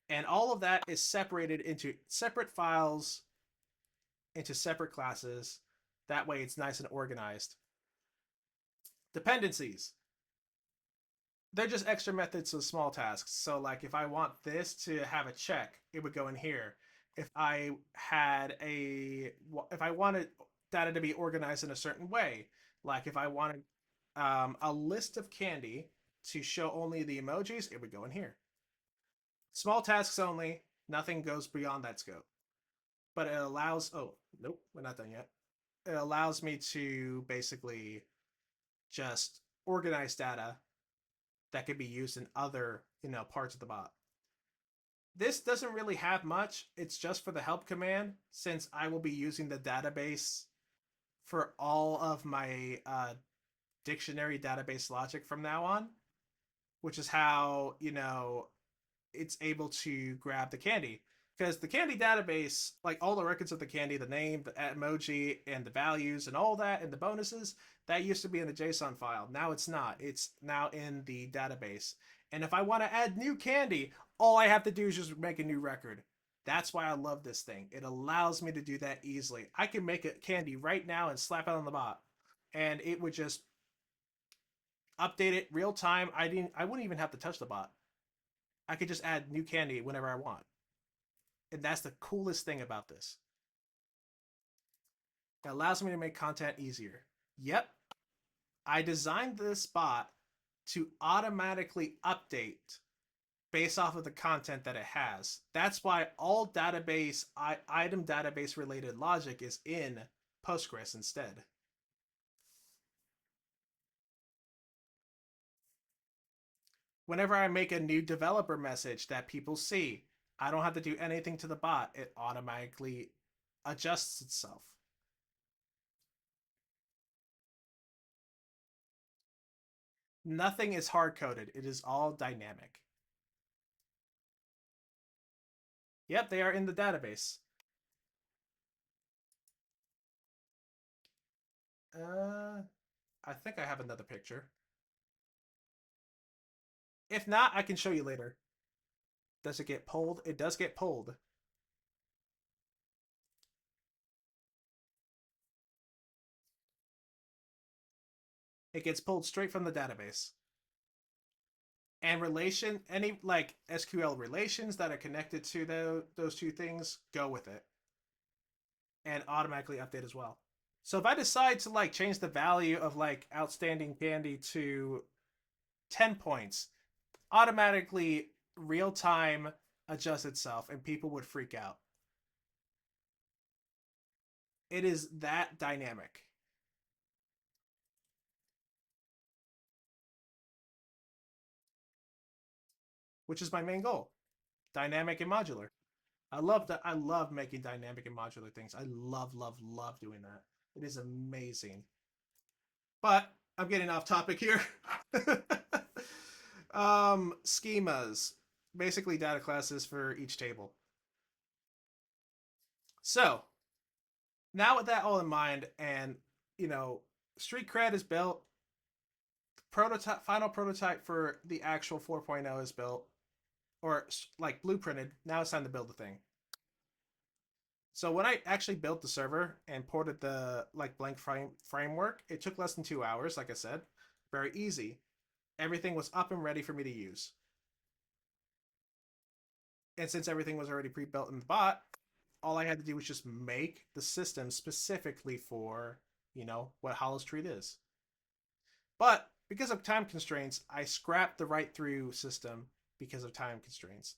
And all of that is separated into separate files, into separate classes. That way it's nice and organized. Dependencies. They're just extra methods of small tasks. So like if I want this to have a check, it would go in here. If I had if I wanted data to be organized in a certain way, like if I wanted a list of candy to show only the emojis, it would go in here. Small tasks only, nothing goes beyond that scope. But it allows, oh, nope, we're not done yet. It allows me to basically just organize data that could be used in other, parts of the bot. This doesn't really have much. It's just for the help command, since I will be using the database for all of my dictionary database logic from now on, which is how, it's able to grab the candy. Because the candy database, like all the records of the candy, the name, the emoji, and the values, and all that, and the bonuses, that used to be in the JSON file. Now it's not. It's now in the database. And if I want to add new candy, all I have to do is just make a new record. That's why I love this thing. It allows me to do that easily. I can make a candy right now and slap it on the bot, and it would just update it real time. I wouldn't even have to touch the bot. I could just add new candy whenever I want. And that's the coolest thing about this. It allows me to make content easier. Yep, I designed this bot to automatically update based off of the content that it has. That's why all item database related logic is in Postgres instead. Whenever I make a new developer message that people see, I don't have to do anything to the bot. It automatically adjusts itself. Nothing is hard coded. It is all dynamic. Yep, they are in the database. I think I have another picture. If not, I can show you later. Does it get pulled? It does get pulled. It gets pulled straight from the database. And any like SQL relations that are connected to those two things go with it and automatically update as well. So if I decide to like change the value of like outstanding candy to 10 points, automatically real time adjust itself and people would freak out. It is that dynamic. Which is my main goal. Dynamic and modular. I love that. I love making dynamic and modular things. I love, love, love doing that. It is amazing. But I'm getting off topic here. Schemas, basically data classes for each table. So now with that all in mind, and you know, Street Cred is built. Prototype, final prototype for the actual 4.0 is built, or like blueprinted. Now it's time to build the thing. So when I actually built the server and ported the like blank framework, it took less than 2 hours. Like I said, very easy. Everything was up and ready for me to use. And since everything was already pre-built in the bot, all I had to do was just make the system specifically for, what Hallowstreat is. But because of time constraints, I scrapped the write through system because of time constraints.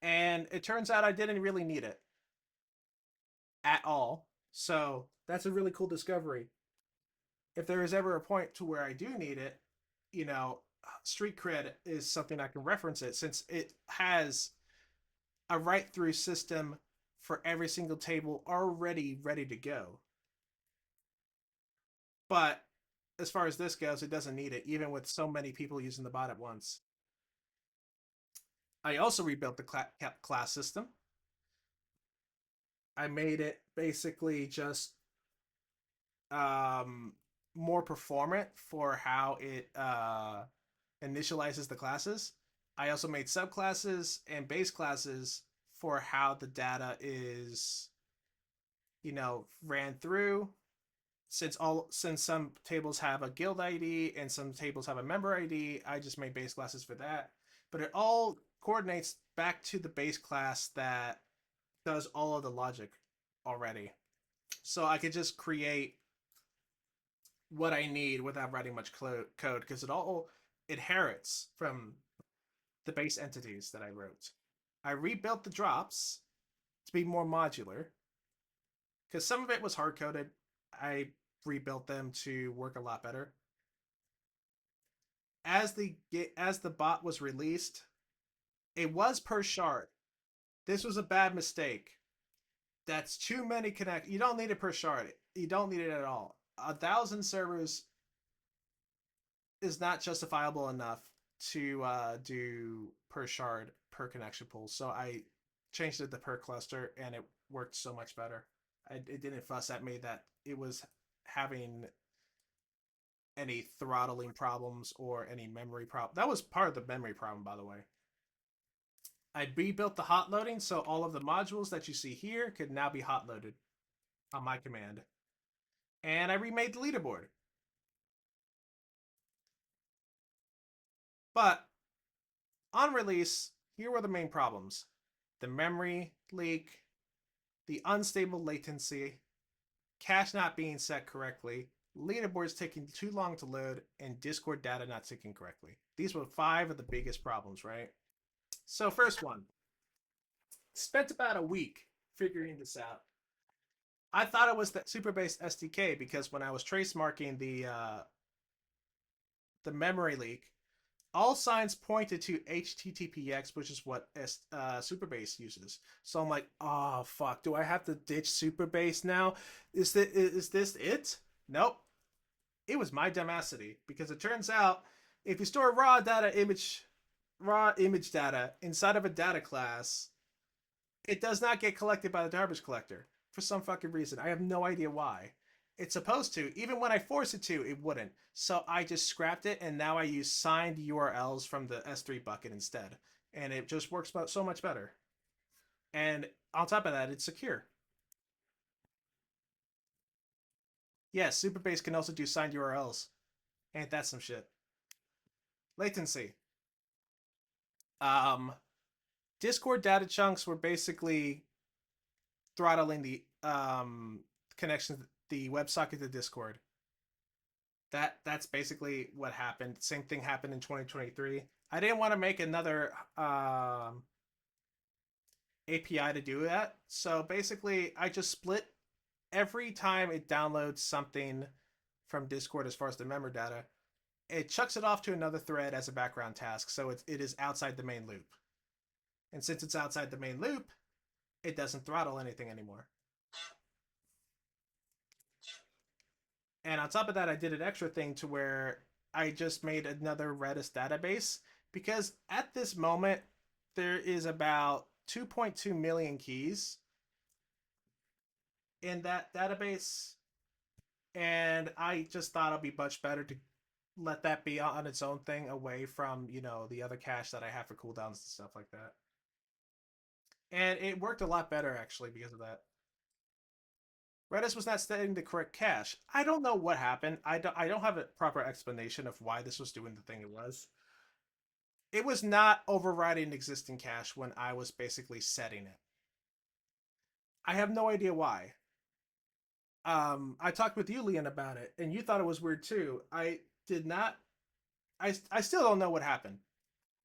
And it turns out I didn't really need it at all. So that's a really cool discovery. If there is ever a point to where I do need it, you know, Street Cred is something I can reference it since it has a write through system for every single table already ready to go. But as far as this goes, it doesn't need it, even with so many people using the bot at once. I also rebuilt the class system. I made it basically just um, more performant for how it initializes the classes. I also made subclasses and base classes for how the data is, ran through. Since some tables have a guild ID and some tables have a member ID, I just made base classes for that. But it all coordinates back to the base class that does all of the logic already. So I could just create what I need without writing much code because it all inherits from the base entities that I wrote. I rebuilt the drops to be more modular because some of it was hard coded. I rebuilt them to work a lot better. As the bot was released, it was per shard. This was a bad mistake. That's too many connect. You don't need it per shard. You don't need it at all. 1,000 servers is not justifiable enough to do per shard per connection pool. So I changed it to per cluster, and it worked so much better. It didn't fuss at me that it was having any throttling problems or any memory problem. That was part of the memory problem, by the way. I rebuilt the hot loading so all of the modules that you see here could now be hot loaded on my command. And I remade the leaderboard. But on release, here were the main problems: the memory leak, the unstable latency, cache not being set correctly, leaderboards taking too long to load, and Discord data not syncing correctly. These were 5 of the biggest problems, right? So, first one, spent about a week figuring this out. I thought it was the Supabase SDK because when I was trace marking the memory leak, all signs pointed to HTTPX, which is what Supabase uses. So I'm like, oh fuck, do I have to ditch Supabase now? Is this it? Nope. It was my dumacity because it turns out if you store raw image data inside of a data class, it does not get collected by the garbage collector for some fucking reason. I have no idea why. It's supposed to. Even when I force it to, it wouldn't. So I just scrapped it, and now I use signed URLs from the S3 bucket instead. And it just works so much better. And on top of that, it's secure. Yes, Supabase can also do signed URLs. Ain't that some shit? Latency. Um, Discord data chunks were basically throttling the connection, the WebSocket to Discord. That's basically what happened. Same thing happened in 2023. I didn't want to make another API to do that, so basically I just split every time it downloads something from Discord as far as the member data. It chucks it off to another thread as a background task, so it is outside the main loop. And since it's outside the main loop, it doesn't throttle anything anymore. And on top of that, I did an extra thing to where I just made another Redis database because at this moment there is about 2.2 million keys in that database, and I just thought it'd be much better to let that be on its own thing away from the other cache that I have for cooldowns and stuff like that. And it worked a lot better actually because of that. Redis was not setting the correct cache. I don't know what happened. I don't have a proper explanation of why this was doing the thing it was. It was not overriding existing cache when I was basically setting it. I have no idea why. I talked with you, Leon, about it, and you thought it was weird too. I did not. I still don't know what happened.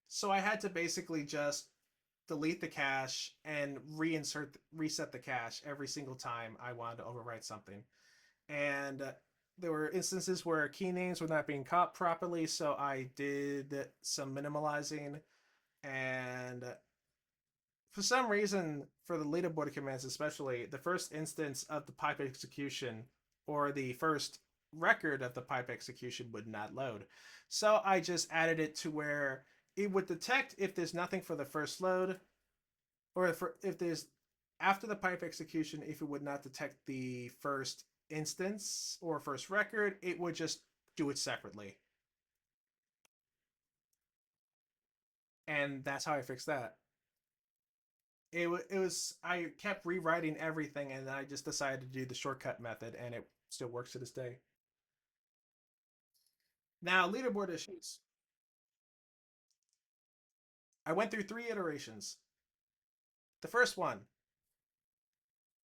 So I had to basically just delete the cache and reset the cache every single time I wanted to overwrite something. And there were instances where key names were not being caught properly, so I did some minimalizing. And for some reason, for the leaderboard commands especially, the first instance of the pipe execution or the first record of the pipe execution would not load. So I just added it to where it would detect if there's nothing for the first load, or if there's after the pipe execution, if it would not detect the first instance or first record, it would just do it separately. And that's how I fixed that. It was I kept rewriting everything, and I just decided to do the shortcut method, and it still works to this day. Now, leaderboard issues. I went through 3 iterations. The first one,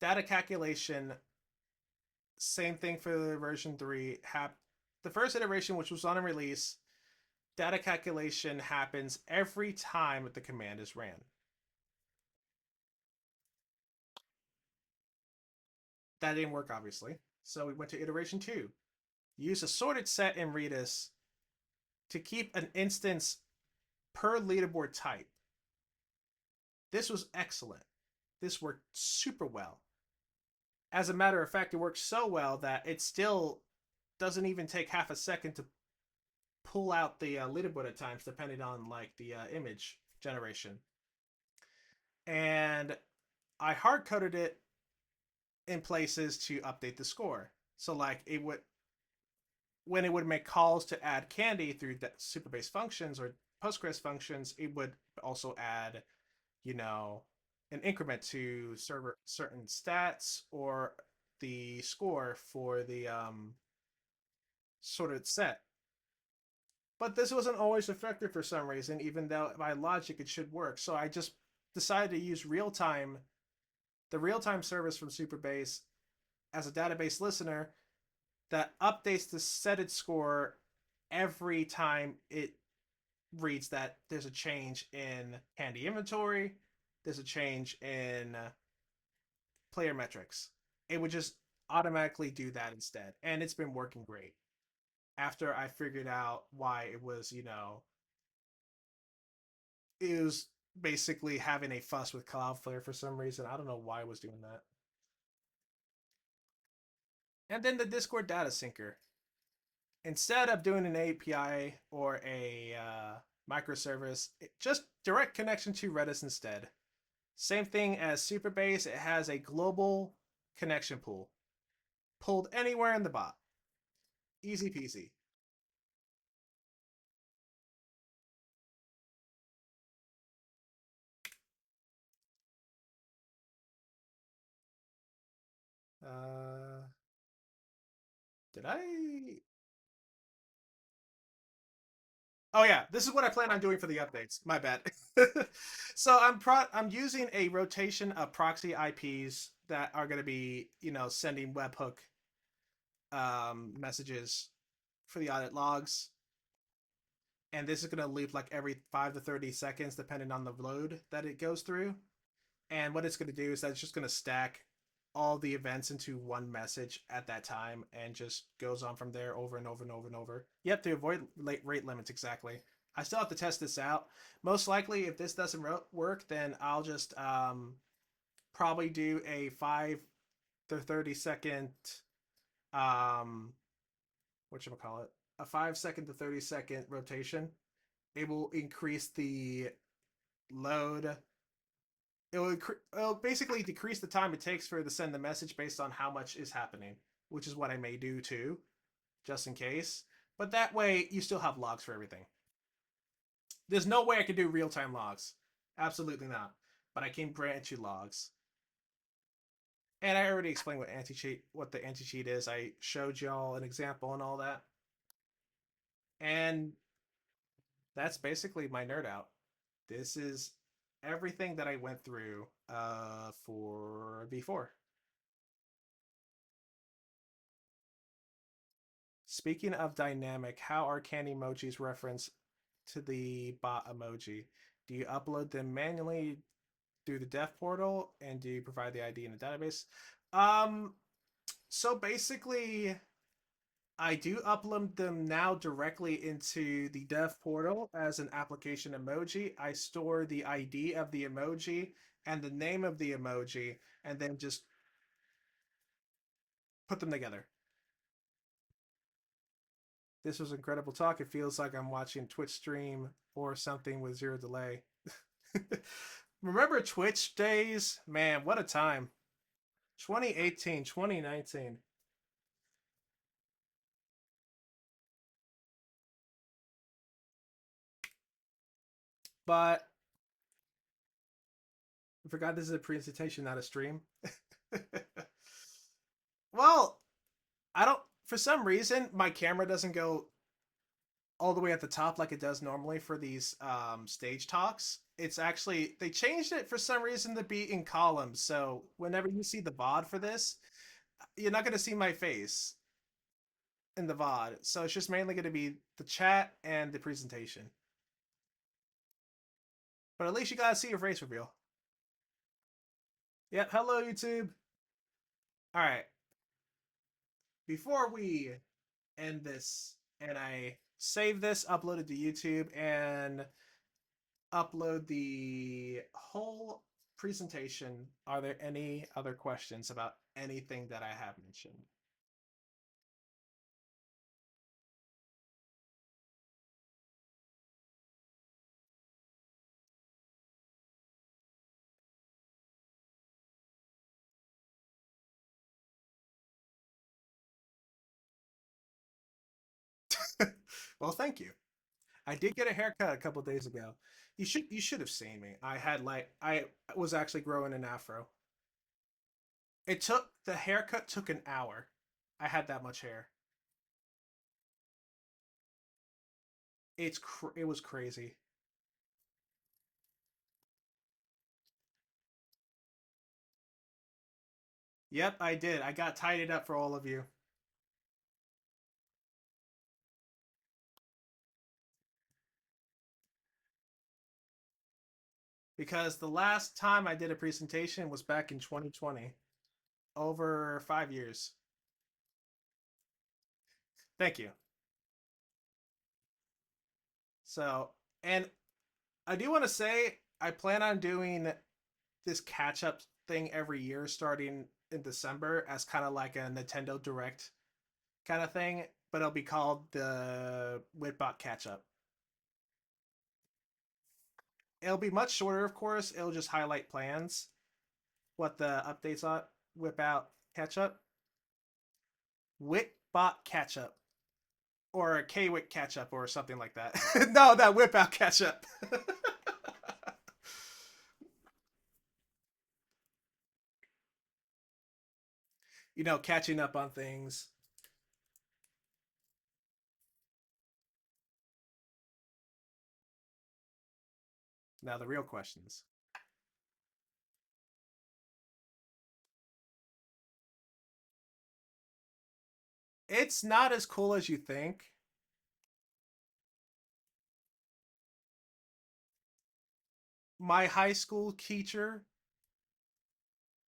data calculation, same thing for version 3. The first iteration, which was on a release, data calculation happens every time the command is ran. That didn't work, obviously. So we went to iteration 2. Use a sorted set in Redis to keep an instance per leaderboard type. This was excellent. This worked super well. As a matter of fact, it works so well that it still doesn't even take half a second to pull out the leaderboard at times, depending on like the image generation. And I hard coded it in places to update the score. So like it would when it would make calls to add candy through the Supabase functions or Postgres functions, it would also add, you know, an increment to server certain stats or the score for the sorted set. But this wasn't always effective for some reason, even though by logic it should work. So I just decided to use the real time service from Supabase as a database listener that updates the setted score every time it reads that there's a change in candy inventory, there's a change in player metrics. It would just automatically do that instead. And it's been working great. After I figured out why it was basically having a fuss with Cloudflare for some reason. I don't know why I was doing that. And then the Discord data syncer. Instead of doing an API or a microservice, just direct connection to Redis instead. Same thing as Supabase, it has a global connection pool. Pulled anywhere in the bot. Easy peasy. Uh, did I? Oh yeah, this is what I plan on doing for the updates. My bad. So I'm using a rotation of proxy IPs that are going to be sending webhook messages for the audit logs, and this is going to loop like every 5 to 30 seconds depending on the load that it goes through. And what it's going to do is that it's just going to stack all the events into one message at that time and just goes on from there over and over and over and over. Yep, to avoid rate limits, exactly. I still have to test this out. Most likely, if this doesn't work, then I'll just probably do a 5 to 30 second, what should I call it? a 5 second to 30 second rotation, it will increase the load. It'll basically decrease the time it takes for it to send the message based on how much is happening, which is what I may do too, just in case. But that way, you still have logs for everything. There's no way I could do real-time logs. Absolutely not. But I can grant you logs. And I already explained what the anti-cheat is. I showed y'all an example and all that. And that's basically my nerd out. This is everything that I went through for V4. Speaking of dynamic, how are candy emojis reference to the bot emoji? Do you upload them manually through the dev portal, and do you provide the ID in the database? Um, so basically, I do upload them now directly into the dev portal as an application emoji. I store the ID of the emoji and the name of the emoji, and then just put them together. This was incredible talk. It feels like I'm watching Twitch stream or something with zero delay. Remember Twitch days? Man, what a time. 2018, 2019. But I forgot this is a presentation, not a stream. Well, I don't, for some reason, my camera doesn't go all the way at the top like it does normally for these stage talks. It's actually, they changed it for some reason to be in columns. So whenever you see the VOD for this, you're not going to see my face in the VOD. So it's just mainly going to be the chat and the presentation. But at least you got to see your face reveal. Yep. Hello, YouTube. All right. Before we end this and I save this, upload it to YouTube, and upload the whole presentation, are there any other questions about anything that I have mentioned? Well, thank you. I did get a haircut a couple days ago. You should have seen me. I was actually growing an afro. The haircut took an hour. I had that much hair. It was crazy. Yep, I did. I got tidied up for all of you. Because the last time I did a presentation was back in 2020, over 5 years. Thank you. So, and I do want to say I plan on doing this catch up thing every year starting in December as kind of like a Nintendo Direct kind of thing, but it'll be called the Wittbot catch up. It'll be much shorter, of course. It'll just highlight plans, what the updates are, whip out catch up, Wittbot catch up, or a K-Wit catch up, or something like that. No, that whip out catch up. Catching up on things. Now the real questions. It's not as cool as you think. My high school teacher,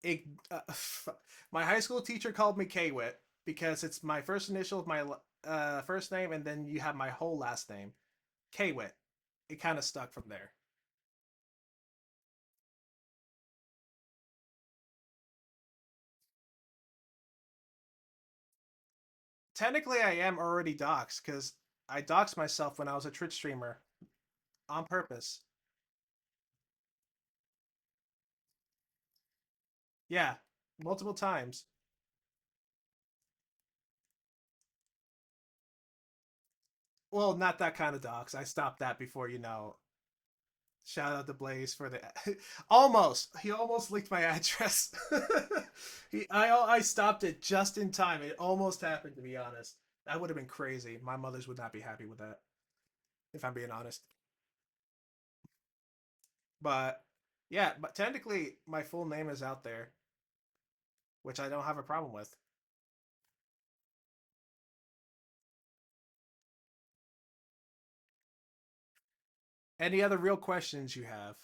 it, uh, my high school teacher called me Kwit because it's my first initial of my first name, and then you have my whole last name, Kwit. It kind of stuck from there. Technically, I am already doxxed because I doxed myself when I was a Twitch streamer on purpose. Yeah, multiple times. Well, not that kind of dox. I stopped that before, shout out to Blaze for the almost. He almost leaked my address. I stopped it just in time. It almost happened, to be honest. That would have been crazy. My mothers would not be happy with that, if I'm being honest. But yeah, but technically my full name is out there, which I don't have a problem with. Any other real questions you have?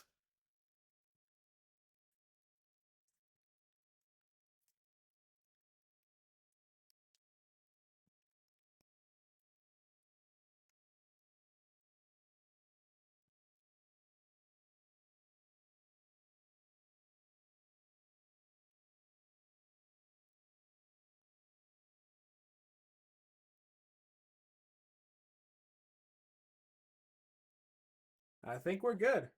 I think we're good.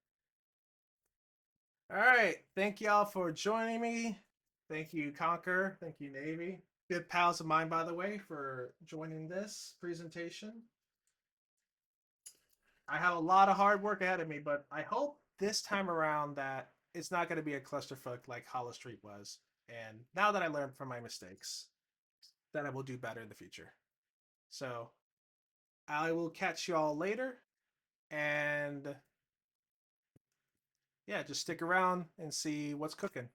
All right. Thank y'all for joining me. Thank you, Conquer. Thank you, Navy. Good pals of mine, by the way, for joining this presentation. I have a lot of hard work ahead of me, but I hope this time around that it's not going to be a clusterfuck like Hallowstreat was. And now that I learned from my mistakes, that I will do better in the future. So I will catch you all later. And yeah, just stick around and see what's cooking.